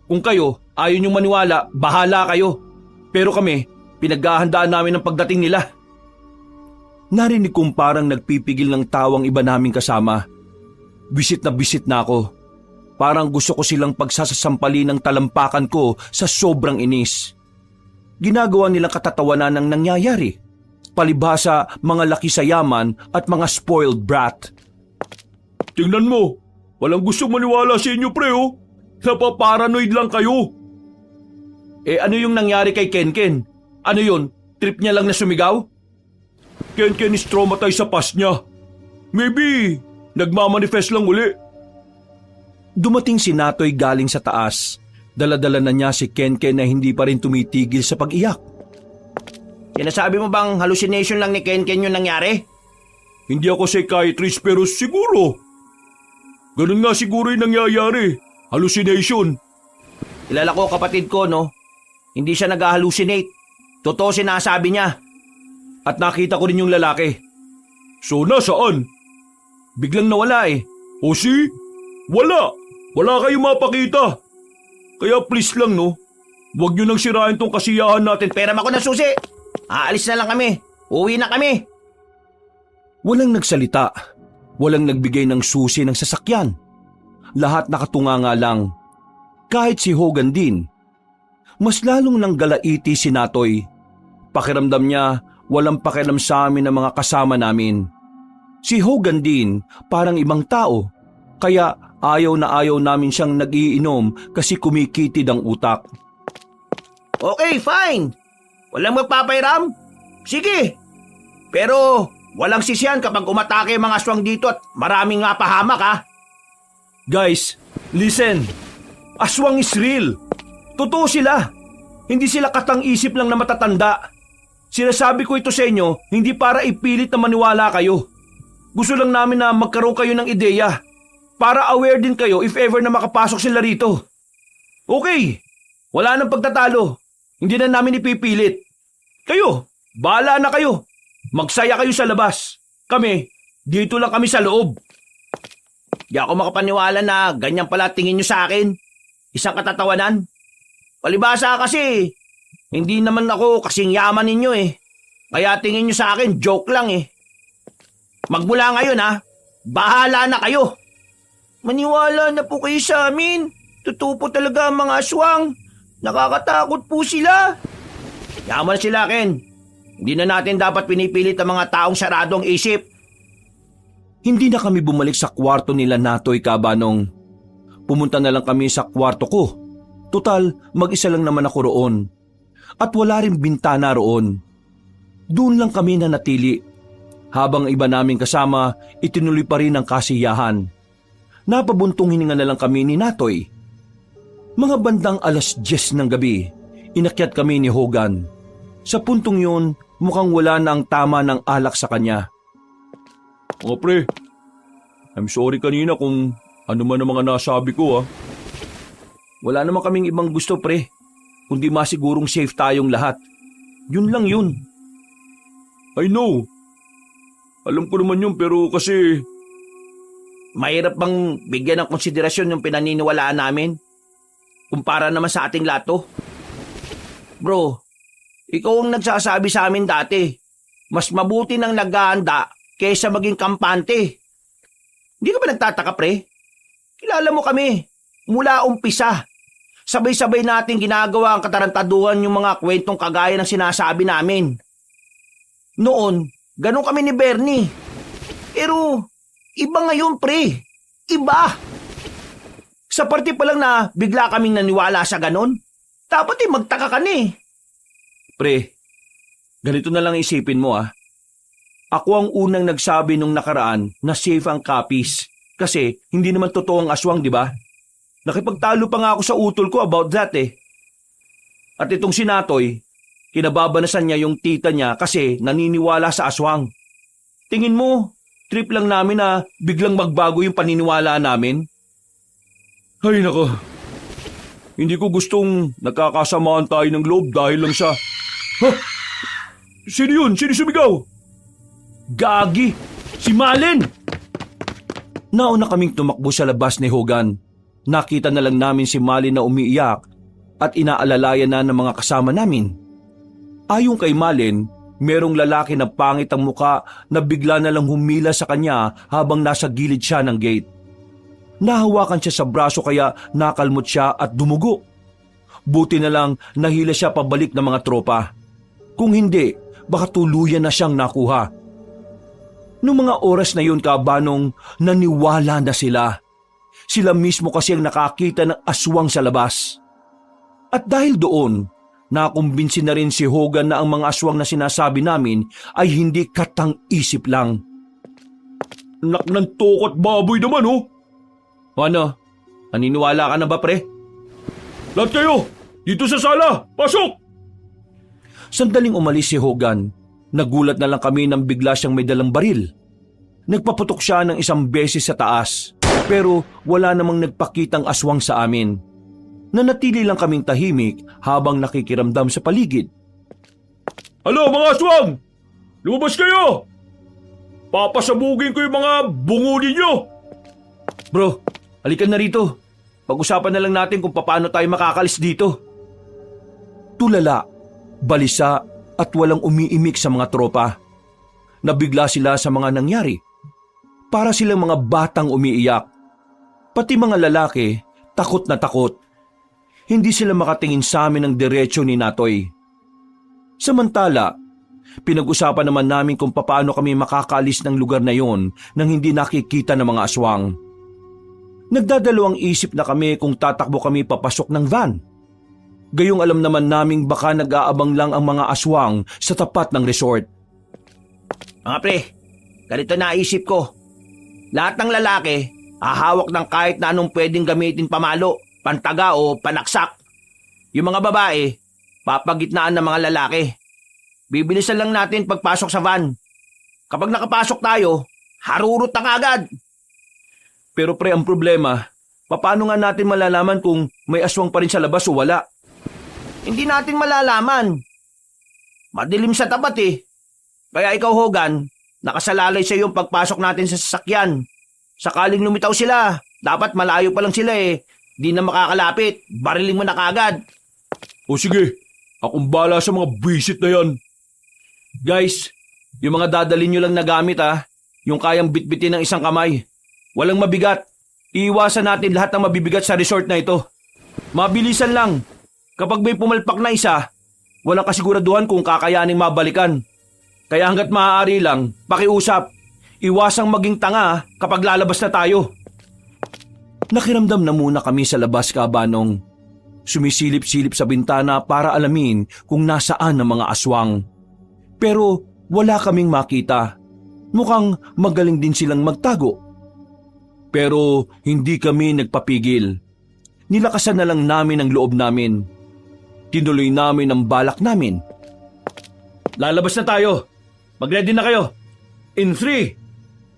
Kung kayo, ayaw niyong maniwala, bahala kayo. Pero kami, pinaghahandaan namin ang pagdating nila. Narinig kong parang nagpipigil ng tawang iba naming kasama. Bisit na ako. Parang gusto ko silang pagsasasampali ng talampakan ko sa sobrang inis. Ginagawa nilang katatawanan ng nangyayari. Palibhasa mga laki sa yaman at mga spoiled brat. Tingnan mo, walang gustong maniwala sa inyo, pre, oh. Napaparanoid lang kayo. Ano yung nangyari kay Kenken? Ano yun? Trip niya lang na sumigaw? Kenken is traumatized sa past niya. Maybe, nagmamanifest lang uli. Dumating si Natoy galing sa taas. Dala-dala na niya si Kenken na hindi pa rin tumitigil sa pag-iyak. Sinasabi mo bang hallucination lang ni Kenken yung nangyari? Hindi ako psychiatrist pero siguro. Ganun nga siguro yung nangyayari. Hallucination. Kilala ko kapatid ko, no? Hindi siya nag-hallucinate. Totoo sinasabi niya. At nakita ko rin yung lalaki. So nasaan? Biglang nawala eh. O si? Wala. Wala kayong mapakita. Kaya please lang, no? Huwag nyo nang sirain tong kasiyahan natin. Pera mo ko ng susi. Aalis na lang kami. Uwi na kami. Walang nagsalita. Walang nagbigay ng susi ng sasakyan. Lahat nakatunga nga lang. Kahit si Hogan din. Mas lalong nang galaiti si Natoy. Pakiramdam niya walang pakialam sa amin ng mga kasama namin. Si Hogan din parang ibang tao. Kaya ayaw na ayaw namin siyang nag-iinom kasi kumikitid ang utak. Okay, fine. Walang magpapairam? Sige. Pero walang sisiyan kapag umatake ang mga aswang dito at maraming nga pahamak, ha? Guys, listen. Aswang is real. Totoo sila. Hindi sila katang-isip lang na matatanda. Sinasabi ko ito sa inyo, hindi para ipilit na maniwala kayo. Gusto lang namin na magkaroon kayo ng ideya. Para aware din kayo if ever na makapasok sila rito. Okay, wala nang pagtatalo. Hindi na namin ipipilit. Kayo, bahala na kayo. Magsaya kayo sa labas. Kami, dito lang kami sa loob. Di ako makapaniwala na ganyan pala tingin nyo sa akin. Isang katatawanan. Palibasa kasi, hindi naman ako kasing yaman ninyo eh. Kaya tingin nyo sa akin, joke lang eh. Magmula ngayon ha, bahala na kayo. Maniwala na po kayo sa amin. Totoo po talaga ang mga aswang. Nakakatakot po sila. Yaman sila, Ken. Hindi na natin dapat pinipilit ang mga taong sarado ang isip. Hindi na kami bumalik sa kwarto nila Natoy Kabanong. Pumunta na lang kami sa kwarto ko. Tutal, mag-isa lang naman ako roon. At wala rin bintana roon. Doon lang kami nanatili. Habang iba naming kasama, itinuloy pa rin ang kasiyahan. Napabuntong hininga na lang kami ni Natoy. Mga bandang 10:00 ng gabi, inakyat kami ni Hogan. Sa puntong yun, mukhang wala na ang tama ng alak sa kanya. Mga pre, I'm sorry kanina kung ano man ang mga nasabi ko, ha. Wala naman kaming ibang gusto, pre. Kundi masigurong safe tayong lahat. Yun lang yun. I know. Alam ko naman yun pero kasi... Mahirap bang bigyan ng konsiderasyon yung pinaniniwalaan namin? Kumpara naman sa ating lato. Bro, ikaw ang nagsasabi sa amin dati. Mas mabuti nang naghahanda kaysa maging kampante. Hindi ka ba nagtataka, pre? Kilala mo kami. Mula umpisa. Sabay-sabay natin ginagawa ang katarantaduhan yung mga kwentong kagaya ng sinasabi namin. Noon, ganun kami ni Bernie. Pero, iba ngayon, pre. Iba. Sa parte pa lang na bigla kaming naniwala sa ganun, dapat magtaka ka na eh. Pre, ganito na lang isipin mo ah. Ako ang unang nagsabi nung nakaraan na safe ang copies. Kasi hindi naman totoo ang aswang, di ba? Nakipagtalo pa nga ako sa utol ko about that eh. At itong si Natoy, kinababanasan niya yung tita niya kasi naniniwala sa aswang. Tingin mo, trip lang namin na biglang magbago yung paniniwala namin? Ay nako, hindi ko gustong nagkakasamaan tayo ng loob dahil lang sa... Ha? Sino yun? Sino sumigaw? Gagi! Si Malin! Nauna kaming tumakbo sa labas ni Hogan. Nakita na lang namin si Malin na umiiyak at inaalalayan na ng mga kasama namin. Ayon kay Malin, merong lalaki na pangit ang muka na bigla na lang humila sa kanya habang nasa gilid siya ng gate. Nahawakan siya sa braso kaya nakalmot siya at dumugo. Buti na lang nahila siya pabalik ng mga tropa. Kung hindi, baka tuluyan na siyang nakuha. Noong mga oras na yun, Kabanong, naniwala na sila. Sila mismo kasi ang nakakita ng aswang sa labas. At dahil doon, nakumbinsi na rin si Hogan na ang mga aswang na sinasabi namin ay hindi katang-isip lang. Nak ng tokot baboy naman oh! Ano? Naniniwala ka na ba, pre? Lahat kayo! Dito sa sala! Pasok! Sandaling umalis si Hogan. Nagulat na lang kami nang bigla siyang may dalang baril. Nagpaputok siya ng isang beses sa taas, pero wala namang nagpakitang aswang sa amin. Nanatili lang kaming tahimik habang nakikiramdam sa paligid. Alo mga aswang! Lumabas kayo! Papasabugin ko yung mga bungo ninyo! Bro, halika na rito. Pag-usapan na lang natin kung paano tayo makakalis dito. Tulala, balisa at walang umiimik sa mga tropa. Nabigla sila sa mga nangyari. Para silang mga batang umiiyak. Pati mga lalaki, takot na takot. Hindi sila makatingin sa amin ng diretsyo ni Natoy. Samantala, pinag-usapan naman namin kung paano kami makakaalis ng lugar na yon nang hindi nakikita ng mga aswang. Nagdadalawang isip na kami kung tatakbo kami papasok ng van. Gayong alam naman naming baka nag-aabang lang ang mga aswang sa tapat ng resort. Mga pre, ganito naisip ko. Lahat ng lalaki, hahawak ng kahit na anong pwedeng gamitin pamalo, pantaga o panaksak. Yung mga babae, papagitnaan ng mga lalaki. Bibilisan lang natin pagpasok sa van. Kapag nakapasok tayo, harurot na agad. Pero pre, ang problema, paano nga natin malalaman kung may aswang pa rin sa labas o wala? Hindi natin malalaman. Madilim sa tapat eh. Kaya ikaw, Hogan, nakasalalay sa yung pagpasok natin sa sasakyan. Sakaling lumitaw sila, dapat malayo pa lang sila eh. Di na makakalapit, bariling mo na kagad. O sige, akong bala sa mga bisit na yan. Guys, yung mga dadalhin nyo lang na gamit yung kayang bitbitin ng isang kamay. Walang mabigat. Iiwasan natin lahat ng mabibigat sa resort na ito. Mabilisan lang. Kapag may pumalpak na isa, walang kasiguraduhan kung kakayaning mabalikan. Kaya hanggat maaari lang, pakiusap. Iwasang maging tanga kapag lalabas na tayo. Nakiramdam na muna kami sa labas, Kabanong. Sumisilip-silip sa bintana para alamin kung nasaan ang mga aswang. Pero wala kaming makita. Mukhang magaling din silang magtago. Pero hindi kami nagpapigil. Nilakasan na lang namin ang loob namin. Tinuloy namin ang balak namin. Lalabas na tayo. Mag-ready na kayo. In 3,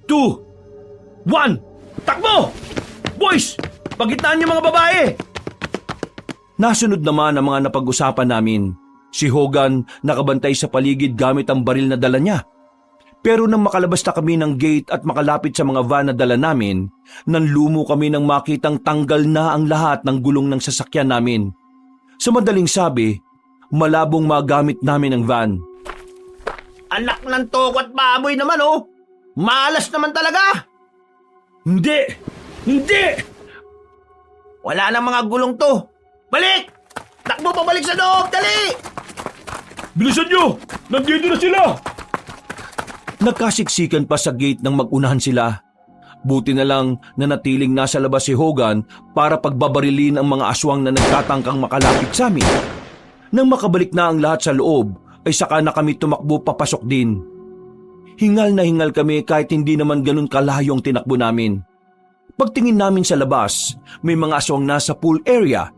2, 1, takbo! Boys, pagitaan niyo mga babae! Nasunod naman ang mga napag-usapan namin. Si Hogan nakabantay sa paligid gamit ang baril na dala niya. Pero nang makalabas na kami ng gate at makalapit sa mga van na dala namin, nanlumo kami nang makitang tanggal na ang lahat ng gulong ng sasakyan namin. Sa madaling sabi, malabong magamit namin ang van. Anak ng tokot baboy naman oh! Malas naman talaga! Hindi! Hindi! Wala nang mga gulong to! Balik! Takbo pabalik sa loob! Dali! Bilisan nyo! Nandito na sila! Nagkasiksikan pa sa gate nang magunahan sila. Buti na lang na natiling nasa labas si Hogan para pagbabarilin ang mga aswang na nagtatangkang makalapit sa amin. Nang makabalik na ang lahat sa loob, ay saka na kami tumakbo papasok din. Hingal na hingal kami kahit hindi naman ganun kalayo ang tinakbo namin. Pagtingin namin sa labas, may mga aswang nasa pool area.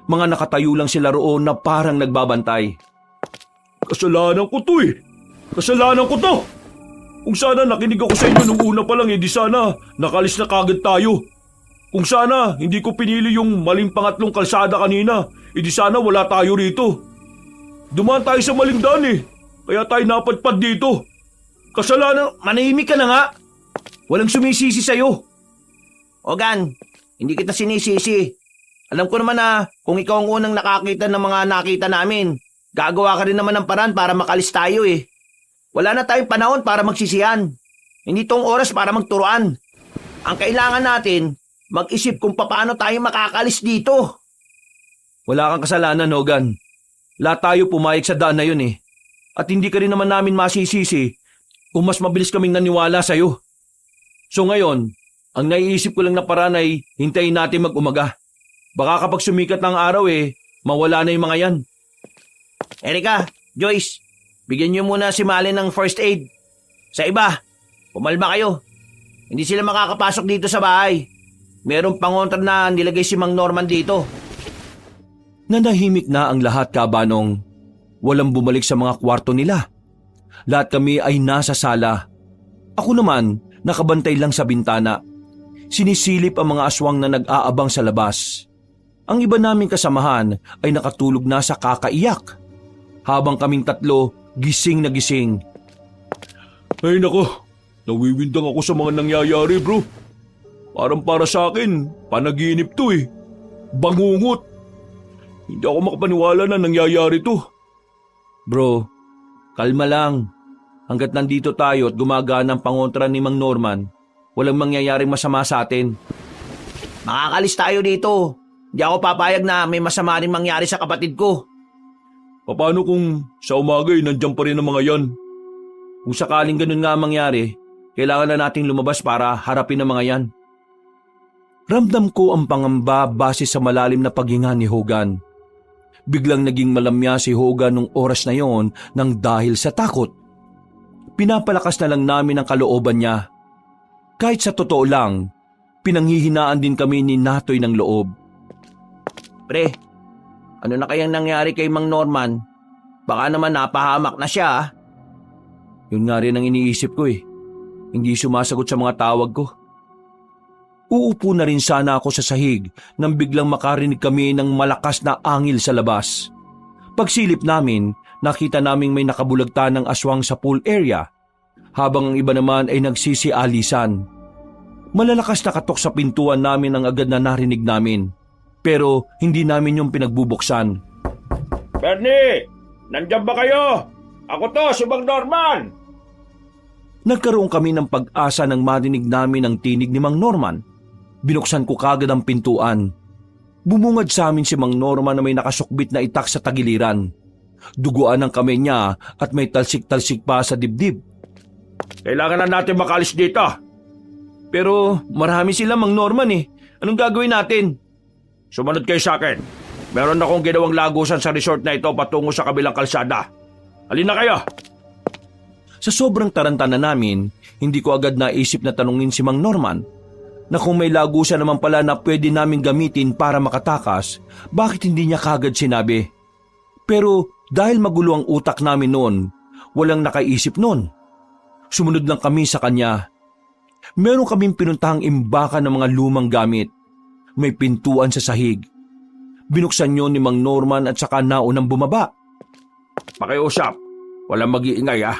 Mga nakatayo lang sila roon na parang nagbabantay. Kasalanan ko to eh! Kasalanan ko to! Kung sana nakinig ako sa inyo nung una pa lang, di sana nakalis na kagad tayo. Kung sana hindi ko pinili yung maling pangatlong kalsada kanina, edi sana wala tayo rito. Dumaan tayo sa maling daan eh, kaya tayo napadpad dito. Kasalanan, Manahimik ka na nga. Walang sumisisi sa'yo. Ogan, hindi kita sinisisi. Alam ko naman na kung ikaw ang unang nakakita ng mga nakita namin, gagawa ka rin naman ng paraan para makalis tayo eh. Wala na tayong panahon para magsisihan. Hindi tong oras para magturuan. Ang kailangan natin, mag-isip kung paano tayo makakalis dito. Wala kang kasalanan, Hogan. Lahat tayo pumayag sa daan na yun eh. At hindi ka rin naman namin masisisi kung mas mabilis kaming naniwala sa'yo. So ngayon, ang naiisip ko lang na paraan ay hintayin natin mag-umaga. Baka kapag sumikat ng araw eh, mawala na yung mga yan. Erika, Joyce, bigyan niyo muna si Malin ng first aid. Sa iba, pumalma kayo. Hindi sila makakapasok dito sa bahay. Merong pangontra na nilagay si Mang Norman dito. Nanahimik na ang lahat, Kabanong. Walang bumalik sa mga kwarto nila. Lahat kami ay nasa sala. Ako naman, nakabantay lang sa bintana. Sinisilip ang mga aswang na nag-aabang sa labas. Ang iba naming kasamahan ay nakatulog na sa kakaiyak. Habang kaming tatlo, gising na gising. ay nako, nawiwindang ako sa mga nangyayari bro. Parang para sa akin, panaginip to eh. Bangungot. Hindi ako makapaniwala na nangyayari to. Bro, kalma lang. Hanggat nandito tayo at gumagana ang pangontra ni Mang Norman, walang mangyayaring masama sa atin. Makakalis tayo dito. Hindi ako papayag na may masama rin mangyari sa kapatid ko. Paano kung sa umaga nandiyan pa rin ang mga yan? Kung sakaling ganun nga ang mangyari, kailangan na nating lumabas para harapin ang mga yan. Ramdam ko ang pangamba base sa malalim na paghinga ni Hogan. Biglang naging malamya si Hogan nung oras na yon nang dahil sa takot. Pinapalakas na lang namin ang kalooban niya. Kahit sa totoo lang, pinanghihinaan din kami ni Natoy ng loob. Pre, ano na kayang nangyari kay Mang Norman? Baka naman napahamak na siya ah. Yun nga rin ang iniisip ko eh. Hindi sumasagot sa mga tawag ko. Uupo na rin sana ako sa sahig nang biglang makarinig kami ng malakas na angil sa labas. Pagsilip namin, nakita naming may nakabulagta ng aswang sa pool area, habang ang iba naman ay nagsisialisan. Malalakas na katok sa pintuan namin ang agad na narinig namin, pero hindi namin yung pinagbubuksan. Bernie! Nandiyan ba kayo? Ako to, si Mang Norman! Nagkaroon kami ng pag-asa nang marinig namin ang tinig ni Mang Norman. Binuksan ko kagad ang pintuan. Bumungad sa amin si Mang Norman na may nakasukbit na itak sa tagiliran. Duguan ang kamay niya at may talsik-talsik pa sa dibdib. Kailangan na natin makalis dito. Pero marami sila, Mang Norman eh. Anong gagawin natin? Sumunod kayo sa akin. Meron akong ginawang lagusan sa resort na ito patungo sa kabilang kalsada. Halina kayo! Sa sobrang tarantana namin, hindi ko agad naisip na tanungin si Mang Norman na kung may lagusan naman pala na pwede namin gamitin para makatakas, bakit hindi niya kagad sinabi? Pero dahil magulo ang utak namin noon, walang nakaisip noon. Sumunod lang kami sa kanya. Meron kaming pinuntahang imbakan ng mga lumang gamit. May pintuan sa sahig. Binuksan yon ni Mang Norman at saka naunang bumaba. Pakiusap, walang mag-iingay ah.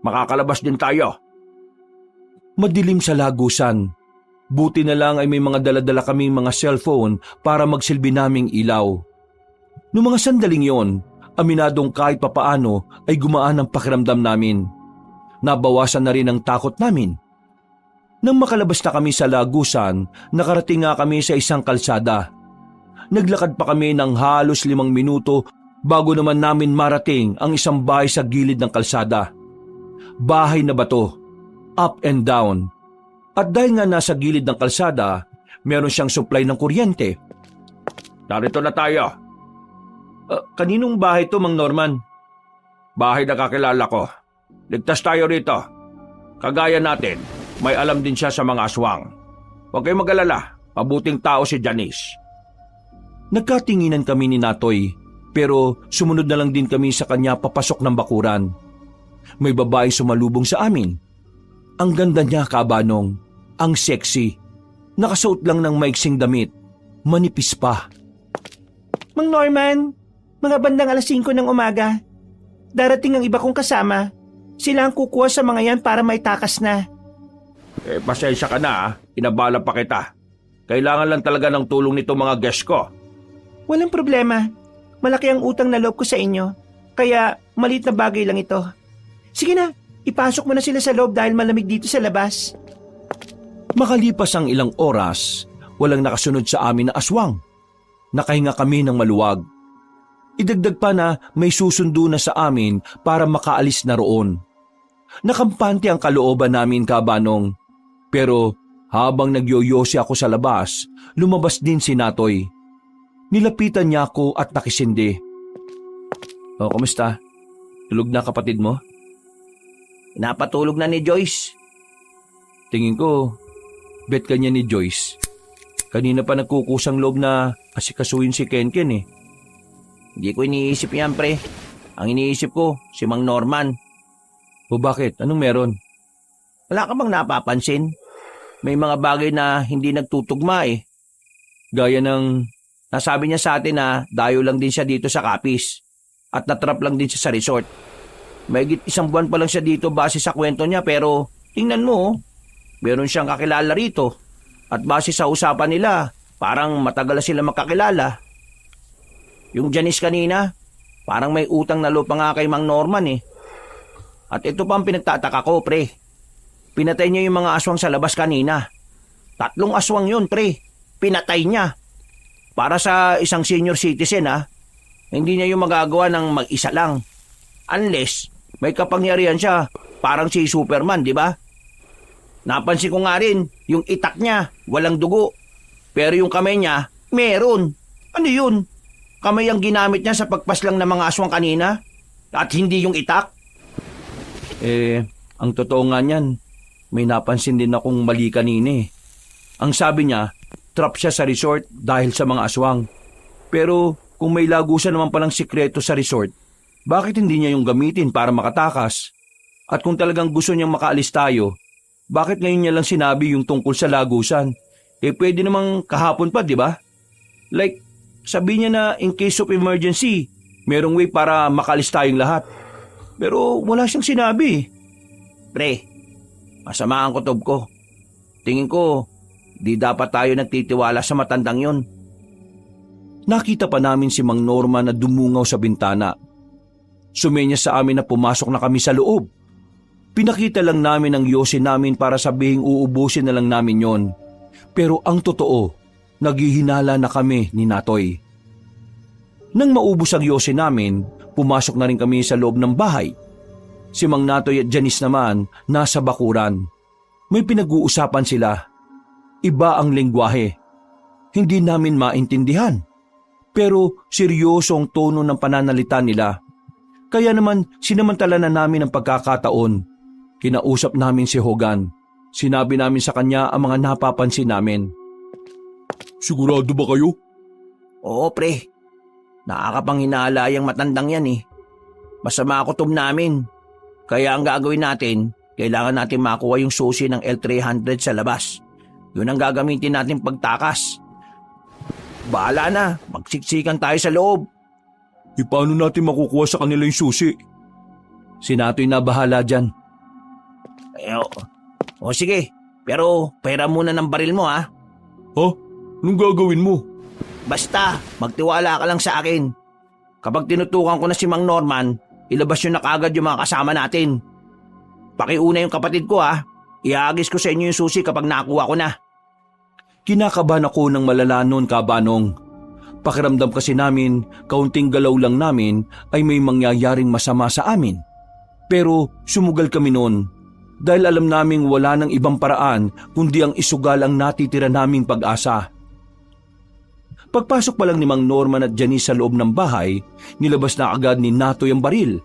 Makakalabas din tayo. Madilim sa lagusan. Buti na lang ay may mga daladala kaming mga cellphone para magsilbi naming ilaw. Noong mga sandaling yon, aminadong kahit papaano ay gumaan ang pakiramdam namin. Nabawasan na rin ang takot namin. Nang makalabas na kami sa lagusan, nakarating nga kami sa isang kalsada. Naglakad pa kami ng halos 5 minuto bago naman namin marating ang isang bahay sa gilid ng kalsada. Bahay na bato, up and down. At dahil nga nasa gilid ng kalsada, meron siyang supply ng kuryente. Narito na tayo. Kaninong bahay to, Mang Norman? Bahay na kakilala ko. Ligtas tayo rito. Kagaya natin, may alam din siya sa mga aswang. Huwag kayong mag-alala, mabuting tao si Janice. Nagkatinginan kami ni Natoy, pero sumunod na lang din kami sa kanya papasok ng bakuran. May babae sumalubong sa amin. Ang ganda niya, Kabanong. Ang sexy. Nakasuot lang ng maiksing damit. Manipis pa. Mang Norman, mga bandang alas 5 ng umaga. Darating ang iba kong kasama. Sila ang kukuha sa mga yan para maitakas na. Pasensya ka na inabala pa kita. Kailangan lang talaga ng tulong nito mga guest ko. Walang problema. Malaki ang utang na loob ko sa inyo. Kaya maliit na bagay lang ito. Sige na, ipasok mo na sila sa loob dahil malamig dito sa labas. Makalipas ang ilang oras, walang nakasunod sa amin na aswang. Nakahinga kami ng maluwag. Idagdag pa na may susundo na sa amin para makaalis na roon. Nakampante ang kalooban namin, Kabanong. Pero habang nagyoyosi ako sa labas, lumabas din si Natoy. Nilapitan niya ako at nakisindi. O, kumusta? Tulog na kapatid mo? Napatulog na ni Joyce. Tingin ko, bet ka niya ni Joyce. Kanina pa nagkukusang loob na asikasuhin si Kenken eh. Hindi ko iniisip yan, pre. Ang iniisip ko, si Mang Norman. O bakit? Anong meron? Wala ka bang napapansin? May mga bagay na hindi nagtutugma eh. Gaya ng... Nasabi niya sa atin na dayo lang din siya dito sa Capiz at natrap lang din siya sa resort. Mahigit 1 buwan pa lang siya dito base sa kwento niya pero tingnan mo, meron siyang kakilala rito at base sa usapan nila, parang matagal na sila magkakilala. Yung Janice kanina, parang may utang na loob pa nga kay Mang Norman eh. At ito pa ang pinagtataka ko, pre. Pinatay niya yung mga aswang sa labas kanina. 3 aswang yun, pre. Pinatay niya. Para sa isang senior citizen hindi niya yung magagawa ng mag-isa lang. Unless may kapangyarihan siya, parang si Superman, di ba? Napansin ko nga rin, yung itak niya, walang dugo. Pero yung kamay niya, meron. Ano yun? Kamay ang ginamit niya sa pagpaslang ng mga aswang kanina? At hindi yung itak? Ang totoo nga niyan, may napansin din akong mali kanina eh. Ang sabi niya, trap siya sa resort dahil sa mga aswang. Pero kung may lagusan naman palang sikreto sa resort, bakit hindi niya yung gamitin para makatakas? At kung talagang gusto niyang makaalis tayo, bakit ngayon niya lang sinabi yung tungkol sa lagusan? Pwede namang kahapon pa, di ba? Like, sabi niya na in case of emergency, merong way para makaalis tayong lahat. Pero wala siyang sinabi. Pre, masama ang kutob ko. Tingin ko, di dapat tayo nagtitiwala sa matandang yon. Nakita pa namin si Mang Norman na dumungaw sa bintana. Sumenya sa amin na pumasok na kami sa loob. Pinakita lang namin ang yosi namin para sabihing uubusin na lang namin yon. Pero ang totoo, naghihinala na kami ni Natoy. Nang maubos ang yosi namin, pumasok na rin kami sa loob ng bahay. Si Mang Natoy at Janice naman nasa bakuran. May pinag-uusapan sila. Iba ang lengguwahe. Hindi namin maintindihan. Pero seryoso ang tono ng pananalita nila. Kaya naman sinamantala na namin ang pagkakataon. Kinausap namin si Hogan. Sinabi namin sa kanya ang mga napapansin namin. Sigurado ba kayo? Oo, pre. Nakakapanghinala yung matandang yan eh. Masama kutob namin. Kaya ang gagawin natin, kailangan natin makuha yung susi ng L300 sa labas. Yun ang gagamitin natin pagtakas. Bahala na, magsiksikan tayo sa loob. Paano natin makukuha sa kanila yung susi? Si Natoy na bahala dyan. O sige, pero pera muna ng baril mo ha. Ha? Anong gagawin mo? Basta, magtiwala ka lang sa akin. Kapag tinutukan ko na si Mang Norman, ilabas nyo na kaagad yung mga kasama natin. Pakiuna yung kapatid ko ha. Iagis ko sa inyo yung susi kapag nakuha ko na. Kinakabahan ako ng malala noon, Kabanong. Pakiramdam kasi namin, kaunting galaw lang namin ay may mangyayaring masama sa amin. Pero sumugal kami noon dahil alam naming wala nang ibang paraan kundi ang isugal ang natitira naming pag-asa. Pagpasok pa lang ni Mang Norman at Janice sa loob ng bahay, nilabas na agad ni Natoy ang baril.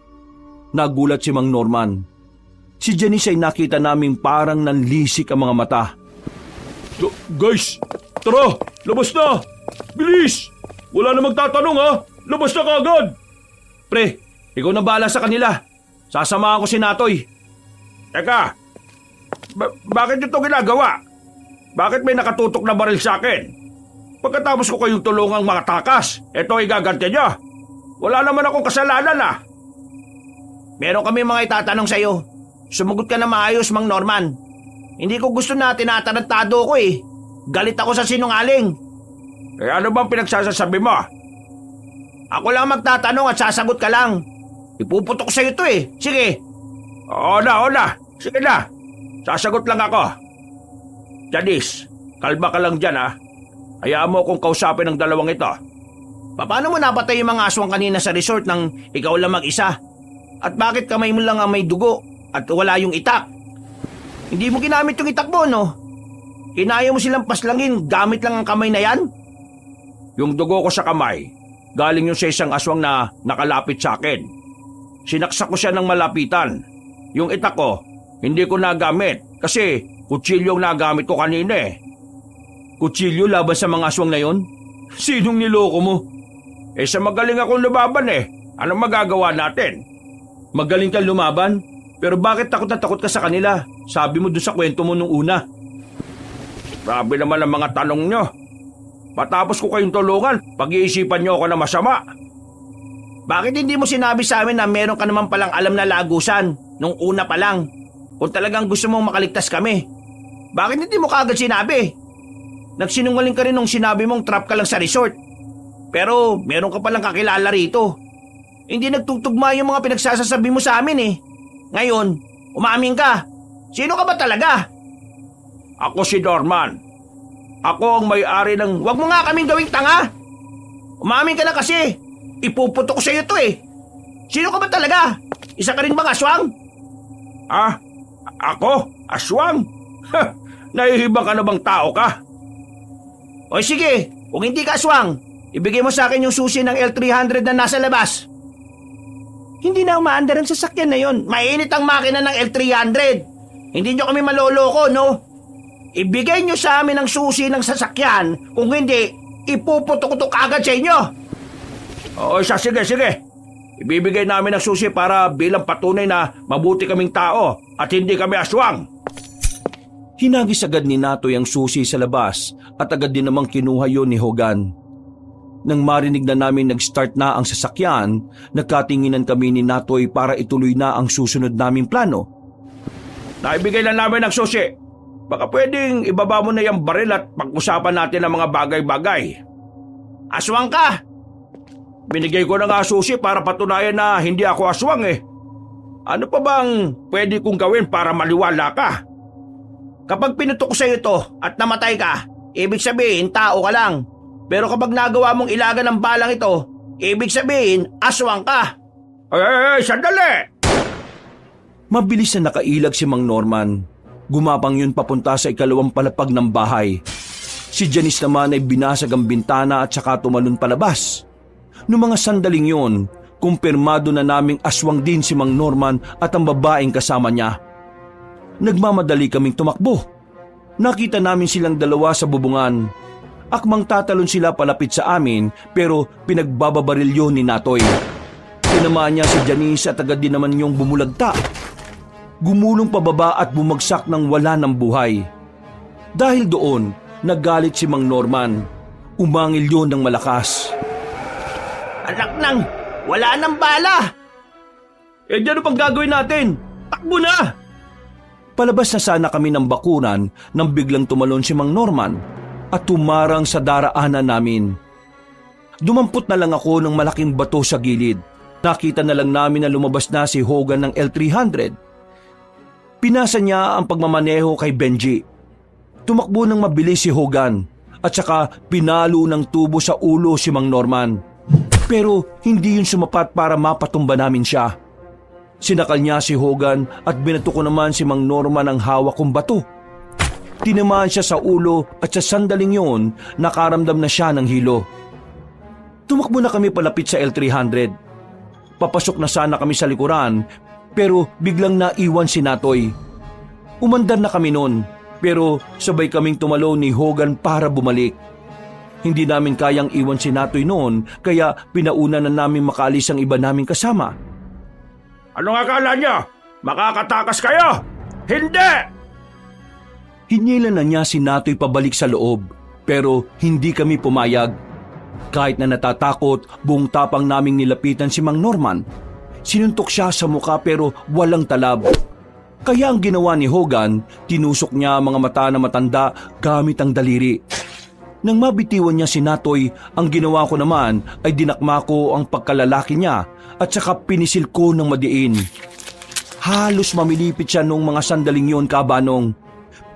Nagulat si Mang Norman. Si Janice ay nakita naming parang nanlisik ang mga mata. Guys, tara! Labas na! Bilis! Wala na magtatanong ha! Labas na kaagad! Pre, ikaw na bahala sa kanila. Sasamahan ko si Natoy. Teka! Bakit ito ginagawa? Bakit may nakatutok na baril sa akin? Pagkatapos ko kayong tulungang makatakas, ito ay gaganti niyo. Wala naman akong kasalanan ah. Meron kami mga itatanong sa'yo. Sumagot ka na maayos, Mang Norman. Hindi ko gusto na tinatarantado ko eh. Galit ako sa sinungaling. Eh ano bang pinagsasasabi mo? Ako lang magtatanong at sasagot ka lang. Ipuputok sa'yo to eh. Sige. Oo na. Sige na. Sasagot lang ako. Janice, kalma ka lang dyan ah. Hayaan mo akong kausapin ng dalawang ito. Paano mo napatay yung mga aswang kanina sa resort nang ikaw lang mag-isa? At bakit kamay mo lang ang may dugo at wala yung itak? Hindi mo ginamit yung itak mo, no? Hinaya mo silang paslangin gamit lang ang kamay na yan? Yung dugo ko sa kamay, galing yung sa isang aswang na nakalapit sa akin. Sinaksak ko siya ng malapitan. Yung itak ko, hindi ko nagamit kasi kutsilyo ang nagamit ko kanina eh. Kutsilyo laban sa mga aswang na yon? Sinong niloko mo? Eh sa magaling akong lumaban eh. Anong magagawa natin? Magaling kang lumaban? Pero bakit takot na takot ka sa kanila? Sabi mo dun sa kwento mo nung una. Grabe naman ang mga tanong nyo. Patapos ko kayong tulungan, pag-iisipan nyo ako na masama. Bakit hindi mo sinabi sa amin na meron ka naman palang alam na lagusan nung una pa lang? Kung talagang gusto mong makaligtas kami. Bakit hindi mo kaagad sinabi? Nagsinungaling ka rin nung sinabi mong trap ka lang sa resort. Pero meron ka palang kakilala rito. Hindi nagtutugma yung mga pinagsasasabi mo sa amin eh. Ngayon, umamin ka. Sino ka ba talaga? Ako si Norman. Ako ang may-ari ng... Huwag mo nga kaming gawing tanga. Umamin ka na kasi. Ipuputok ko sa iyo to eh. Sino ka ba talaga? Isa ka rin bang aswang? Ah? Ako? Aswang? Nahihibang ka na bang tao ka? O sige, kung hindi ka aswang, ibigay mo sa akin yung susi ng L300 na nasa labas. Hindi na umaandar ang sasakyan na yon. Mainit ang makina ng L300. Hindi nyo kami maloloko, no? Ibigay nyo sa amin ang susi ng sasakyan. Kung hindi, ipuputok-tok agad sa inyo. Oo, sige. Ibibigay namin ang susi para bilang patunay na mabuti kaming tao at hindi kami aswang. Hinagis agad ni Natoy ang susi sa labas at agad din namang kinuha yon ni Hogan. Nang marinig na namin nag-start na ang sasakyan, nagkatinginan kami ni Natoy para ituloy na ang susunod naming plano. Naibigay na namin ang susi. Baka pwedeng ibaba mo na yung baril at pag-usapan natin ang mga bagay-bagay. Aswang ka! Binigay ko na nga susi para patunayan na hindi ako aswang eh. Ano pa bang pwede kong gawin para maliwala ka? Kapag pinutok ko sa iyo to at namatay ka, ibig sabihin tao ka lang. Pero kapag nagawa mong ilaga ng balang ito, ibig sabihin aswang ka. Sandali! Mabilis na nakailag si Mang Norman. Gumapang yun papunta sa ikalawang palapag ng bahay. Si Janice naman ay binasag ang bintana at saka tumalon palabas. Noong mga sandaling yun, kumpirmado na naming aswang din si Mang Norman at ang babaeng kasama niya. Nagmamadali kaming tumakbo. Nakita namin silang dalawa sa bubungan. Akmang tatalon sila palapit sa amin pero pinagbababaril yun ni Natoy. Tinamaan niya si Janice at agad din naman yung bumulagta. Gumulong pababa at bumagsak ng wala ng buhay. Dahil doon, nagalit si Mang Norman. Umangil yun ng malakas. Anak nang, wala nang bala! Eh, ano pang gagawin natin? Takbo na! Palabas na sana kami ng bakuran nang biglang tumalon si Mang Norman at tumarang sa daraanan namin. Dumampot na lang ako ng malaking bato sa gilid. Nakita na lang namin na lumabas na si Hogan ng L300. Pinasa niya ang pagmamaneho kay Benji. Tumakbo ng mabilis si Hogan at saka pinalo ng tubo sa ulo si Mang Norman. Pero hindi yun sumapat para mapatumba namin siya. Sinakal niya si Hogan at binato ko naman si Mang Norman ng hawak kong bato. Tinamaan siya sa ulo at sa sandaling yun, nakaramdam na siya ng hilo. Tumakbo na kami palapit sa L300. Papasok na sana kami sa likuran pero biglang naiwan si Natoy. Umandar na kami noon pero sabay kaming tumalo ni Hogan para bumalik. Hindi namin kayang iwan si Natoy noon kaya pinauna na namin makaalis ang iba naming kasama. Anong akala niyo? Makakatakas kayo? Hindi! Hinila na niya si Natoy pabalik sa loob, pero hindi kami pumayag. Kahit na natatakot, buong tapang naming nilapitan si Mang Norman. Sinuntok siya sa muka pero walang talab. Kaya ang ginawa ni Hogan, tinusok niya ang mga mata na matanda gamit ang daliri. Nang mabitiwan niya si Natoy, ang ginawa ko naman ay dinakma ko ang pagkalalaki niya at saka pinisil ko ng madiin. Halos mamilipit siya noong mga sandaling yon, Kabanong.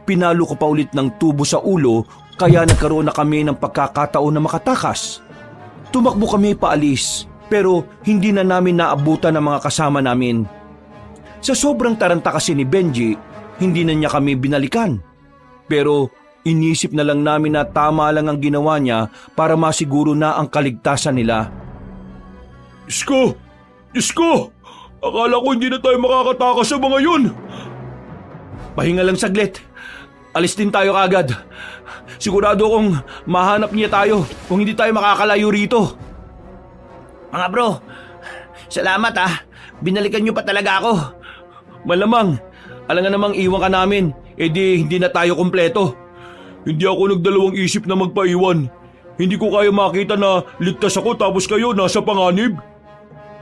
Pinalo ko pa ulit ng tubo sa ulo kaya nagkaroon na kami ng pagkakataon na makatakas. Tumakbo kami paalis pero hindi na namin naabutan ang mga kasama namin. Sa sobrang taranta kasi ni Benji, hindi na niya kami binalikan. Pero inisip na lang namin na tama lang ang ginawa niya para masiguro na ang kaligtasan nila. Diyos ko! Diyos ko! Akala ko hindi na tayo makakatakas sa mga yun. Pahinga lang saglit. Alis din tayo kagad. Sigurado kong mahanap niya tayo kung hindi tayo makakalayo rito. Mga bro, salamat Binalikan niyo pa talaga ako. Malamang, alangan namang iwan ka namin, hindi na tayo kumpleto. Hindi ako nagdalawang isip na magpaiwan. Hindi ko kaya makita na ligtas ako tapos kayo nasa panganib.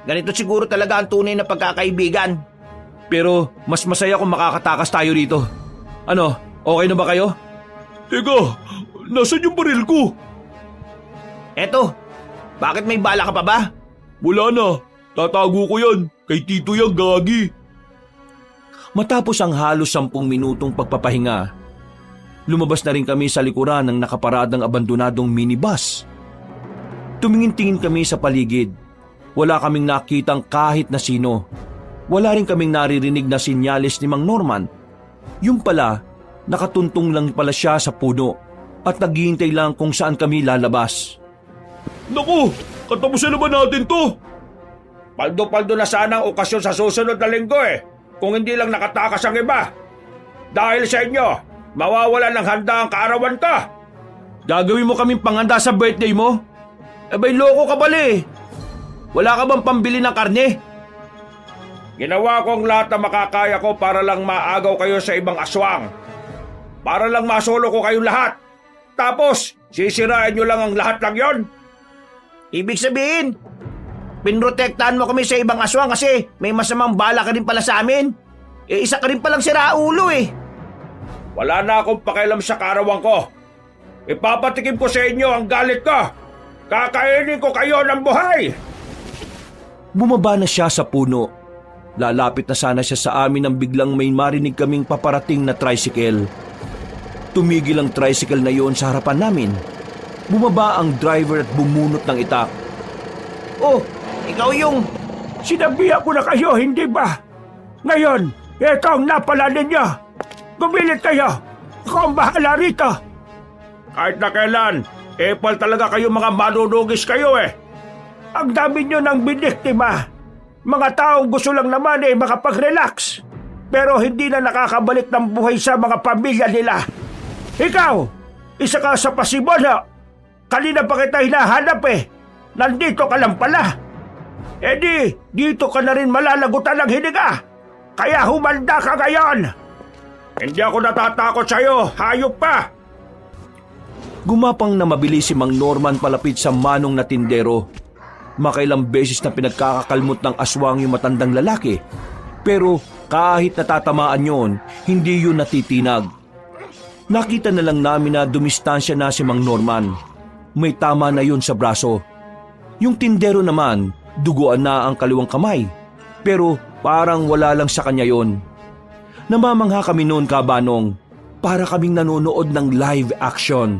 Ganito siguro talaga ang tunay na pagkakaibigan. Pero mas masaya kung makakatakas tayo rito. Ano, okay na ba kayo? Teka, nasan yung baril ko? Eto, bakit may bala ka pa ba? Wala na, tatago ko yan. Kay Tito yung gagi. Matapos ang halos 10 minutong pagpapahinga, lumabas na rin kami sa likuran ng nakaparadang abandonadong minibus. Tumingin-tingin kami sa paligid. Wala kaming nakitang kahit na sino. Wala rin kaming naririnig na sinyalis ni Mang Norman. Yung pala, nakatuntong lang pala siya sa puno at naghihintay lang kung saan kami lalabas. Naku, katapusan na ba natin to? Paldo-paldo na sana ang okasyon sa susunod na linggo kung hindi lang nakatakas ang iba. Dahil sa inyo, mawawala ng handa ang kaarawan ka. Gagawin mo kaming panganda sa birthday mo? Abay, loko ka bali. Wala ka bang pambili ng karne? Ginawa ko ang lahat na makakaya ko para lang maagaw kayo sa ibang aswang. Para lang masolo ko kayong lahat. Tapos, sisirain nyo lang ang lahat lang yon. Ibig sabihin, pinrotektahan mo kami sa ibang aswang kasi may masamang bala ka rin pala sa amin. Isa ka rin palang siraulo Wala na akong pakialam sa kaarawan ko. Ipapatikim ko sa inyo ang galit ko. Kakainin ko kayo ng buhay. Bumaba na siya sa puno. Lalapit na sana siya sa amin nang biglang may marinig kaming paparating na tricycle. Tumigil ang tricycle na yon sa harapan namin. Bumaba ang driver at bumunot ng itak. Oh, ikaw yung... Sinabihan ko na kayo, hindi ba? Ngayon, ito ang napala ninyo. Gumilit kayo. Ako ang bahala rito. Kahit na kailan, epal talaga kayo mga manunugis kayo Ang dami nyo ng biniktima. Mga taong gusto lang naman makapag-relax. Pero hindi na nakakabalik ng buhay sa mga pamilya nila. Ikaw, isa ka sa pasibono. Kanina pa kita hinahanap Nandito ka lang pala. Dito ka na rin malalagutan ng hininga. Kaya humanda ka ngayon. Hindi ako natatakot sa'yo, hayop pa. Gumapang na mabilis si Mang Norman palapit sa manong na tindero. Makailang beses na pinagkakakalmot ng aswang yung matandang lalaki. Pero kahit natatamaan yon, hindi yun natitinag. Nakita na lang namin na dumistansya na si Mang Norman. May tama na yun sa braso. Yung tindero naman, duguan na ang kaliwang kamay. Pero parang wala lang sa kanya yon. Namamangha kami noon, Kabanong. Para kaming nanonood ng live action.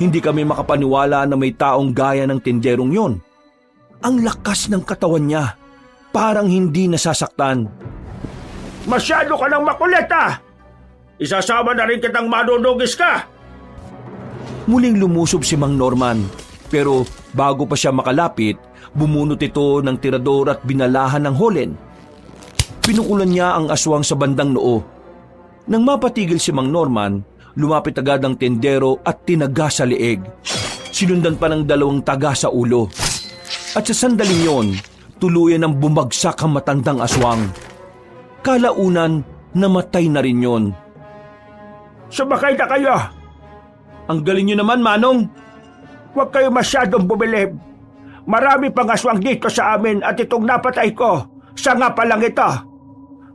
Hindi kami makapaniwala na may taong gaya ng tinderong yon. Ang lakas ng katawan niya. Parang hindi nasasaktan. Masyado ka ng makulit Isasama na rin kitang manunugis ka. Muling lumusob si Mang Norman. Pero bago pa siya makalapit, bumunot ito ng tirador at binalahan ng holen. Pinukulan niya ang aswang sa bandang noo. Nang mapatigil si Mang Norman, lumapit agad ang tendero at tinaga sa leeg. Sinundan pa ng 2 taga sa ulo. At sa sandaling yon, tuluyan ang bumagsak ang matandang aswang. Kalaunan, namatay na rin yon. Sumakay na kayo. Ang galing nyo naman, Manong. Huwag kayo masyadong bumilib. Marami pang aswang dito sa amin at itong napatay ko, sanga pa lang ito.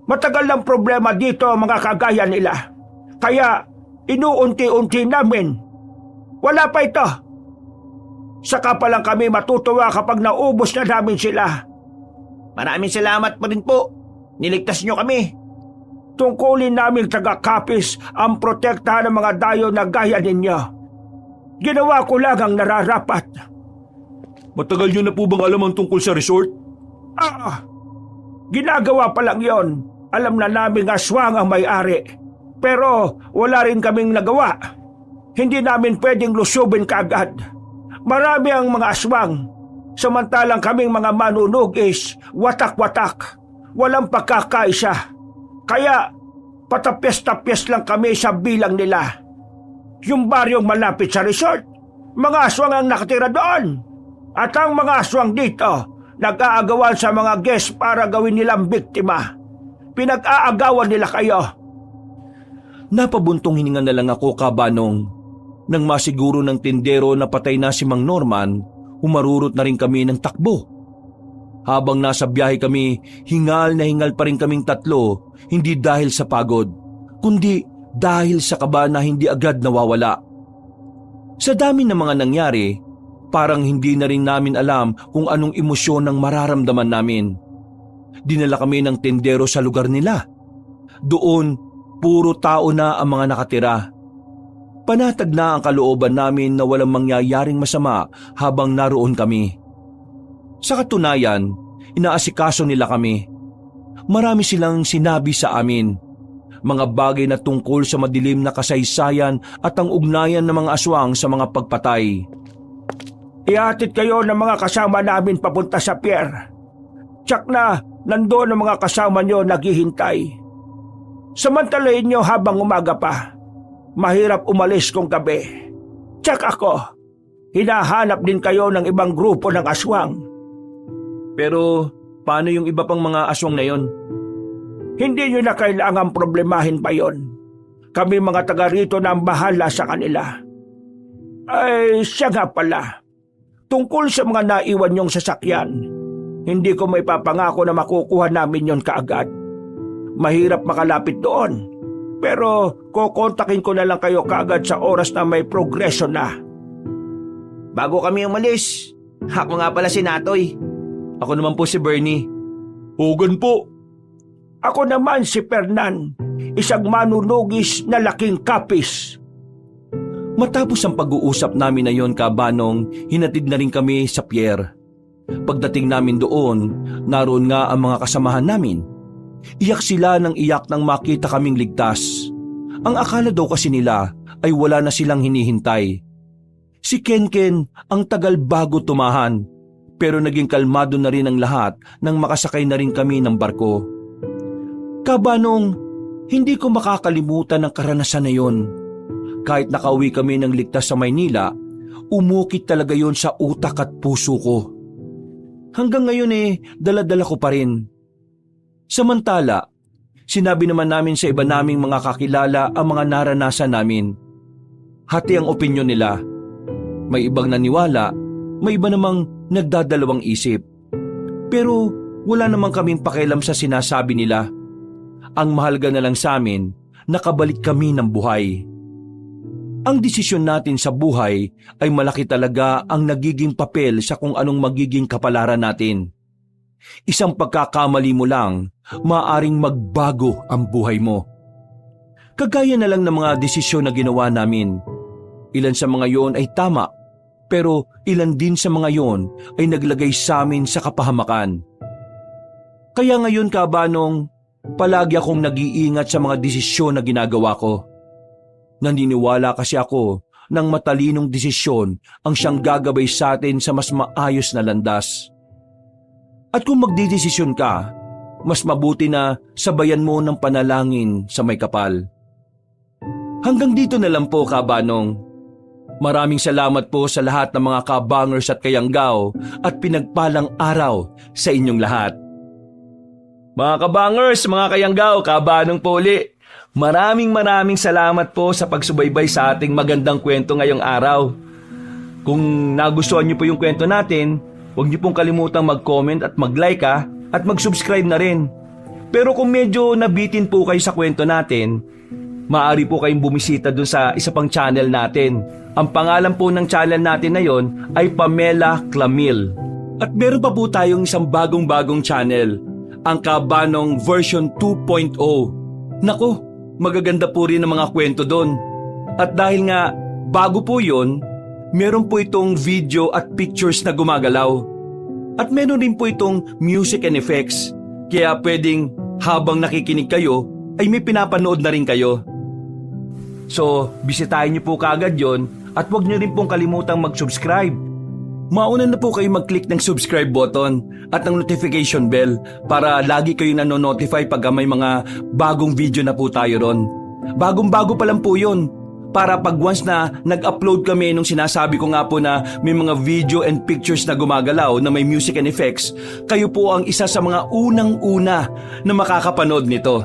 Matagal ng problema dito ang mga kagaya nila. Kaya inuunti-unti namin. Wala pa ito. Saka pa lang kami matutuwa kapag naubos na namin sila. Maraming salamat pa rin po. Niligtas nyo kami. Tungkulin namin taga-Capiz ang protektahan ng mga dayo na gaya ninyo. Ginawa ko lang ang nararapat. Matagal nyo na po bang alam ang tungkol sa resort? Ginagawa pa lang yon. Alam na naming aswang ang may-ari. Pero wala rin kaming nagawa. Hindi namin pwedeng lusubin kaagad. Marami ang mga aswang. Samantalang kaming mga manunugis, watak-watak. Walang pagkakaisa. Kaya patapyas-tapyas lang kami sa bilang nila. Yung baryong malapit sa resort, mga aswang ang nakatira doon. At ang mga aswang dito, nag-aagawan sa mga guest para gawin nilang biktima. Pinag-aagawan nila kayo. Napabuntong hininga na lang ako, Kabanong. Nang masiguro ng tindero na patay na si Mang Norman, umarurot na rin kami ng takbo. Habang nasa biyahe kami, hingal na hingal pa rin kaming tatlo, hindi dahil sa pagod, kundi dahil sa kaba na hindi agad nawawala. Sa dami ng mga nangyari, parang hindi na rin namin alam kung anong emosyon ang mararamdaman namin. Dinala kami ng tindero sa lugar nila. Doon, puro tao na ang mga nakatira. Panatag na ang kalooban namin na walang mangyayaring masama habang naroon kami. Sa katunayan, inaasikaso nila kami. Marami silang sinabi sa amin. Mga bagay na tungkol sa madilim na kasaysayan at ang ugnayan ng mga aswang sa mga pagpatay. Ihatid kayo ng mga kasama namin papunta sa pier. Tsak na nandoon ang mga kasama nyo naghihintay. Samantalahin nyo habang umaga pa. Mahirap umalis kung gabi. Tsak ako. Hinahanap din kayo ng ibang grupo ng aswang. Pero paano yung iba pang mga aswang na yon? Hindi nyo na kailangang problemahin pa yon. Kami mga taga rito na ang bahala sa kanila. Ay, siya nga pala. Tungkol sa mga naiwan nyong sasakyan, hindi ko may papangako na makukuha namin yon kaagad. Mahirap makalapit doon. Pero kukontakin ko na lang kayo kaagad sa oras na may progresyo na. Bago kami umalis, ako nga pala si Natoy. Ako naman po si Bernie. Hogan po. Ako naman si Fernan, isang manunugis na laking Capiz. Matapos ang pag-uusap namin na yon, Kabanong, hinatid na rin kami sa pier. Pagdating namin doon, naroon nga ang mga kasamahan namin. Iyak sila ng iyak nang makita kaming ligtas. Ang akala daw kasi nila ay wala na silang hinihintay. Si Kenken ang tagal bago tumahan, pero naging kalmado na rin ang lahat nang makasakay na rin kami ng barko. Kabanong, hindi ko makakalimutan ang karanasan na yon. Kahit nakauwi kami ng ligtas sa Maynila, umukit talaga yon sa utak at puso ko. Hanggang ngayon dala-dala ko pa rin. Samantala, sinabi naman namin sa iba naming mga kakilala ang mga naranasan namin. Hati ang opinyon nila. May ibang naniwala, may iba namang nagdadalawang isip. Pero wala namang kaming pakialam sa sinasabi nila. Ang mahalaga na lang sa amin, nakabalik kami ng buhay. Ang desisyon natin sa buhay ay malaki talaga ang nagiging papel sa kung anong magiging kapalaran natin. Isang pagkakamali mo lang, maaaring magbago ang buhay mo. Kagaya na lang ng mga desisyon na ginawa namin. Ilan sa mga yon ay tama, pero ilan din sa mga yon ay naglagay sa amin sa kapahamakan. Kaya ngayon, Kabanong, palagi akong nag-iingat sa mga desisyon na ginagawa ko. Naniniwala kasi ako ng matalinong desisyon ang siyang gagabay sa atin sa mas maayos na landas. At kung magdidesisyon ka, mas mabuti na sabayan mo ng panalangin sa may kapal. Hanggang dito na lang po, Kabanong. Maraming salamat po sa lahat ng mga kabangers at kayanggaw at pinagpalang araw sa inyong lahat. Mga kabangers, mga kayanggaw, Kabanong po uli. Maraming salamat po sa pagsubaybay sa ating magandang kwento ngayong araw. Kung nagustuhan niyo po yung kwento natin, huwag niyo pong kalimutang mag-comment at mag-like at mag-subscribe na rin. Pero kung medyo nabitin po kayo sa kwento natin, maaari po kayong bumisita dun sa isa pang channel natin. Ang pangalan po ng channel natin na yon ay Pamela Clamil. At meron pa po tayong isang bagong channel, ang Kabanong version 2.0. Naku, magaganda po rin ang mga kwento doon. At dahil nga bago po yon, meron po itong video at pictures na gumagalaw. At meron din po itong music and effects. Kaya pwedeng habang nakikinig kayo, ay may pinapanood na rin kayo. So, bisitahin niyo po kaagad yon at huwag niyo rin pong kalimutang mag-subscribe. Mauna na po kayo mag-click ng subscribe button at ng notification bell para lagi kayo nanonotify pag may mga bagong video na po tayo ron. Bagong-bago pa lang po yun. Para pag once na nag-upload kami nung sinasabi ko nga po na may mga video and pictures na gumagalaw na may music and effects, kayo po ang isa sa mga unang-una na makakapanood nito.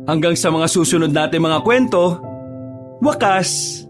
Hanggang sa mga susunod natin mga kwento, wakas!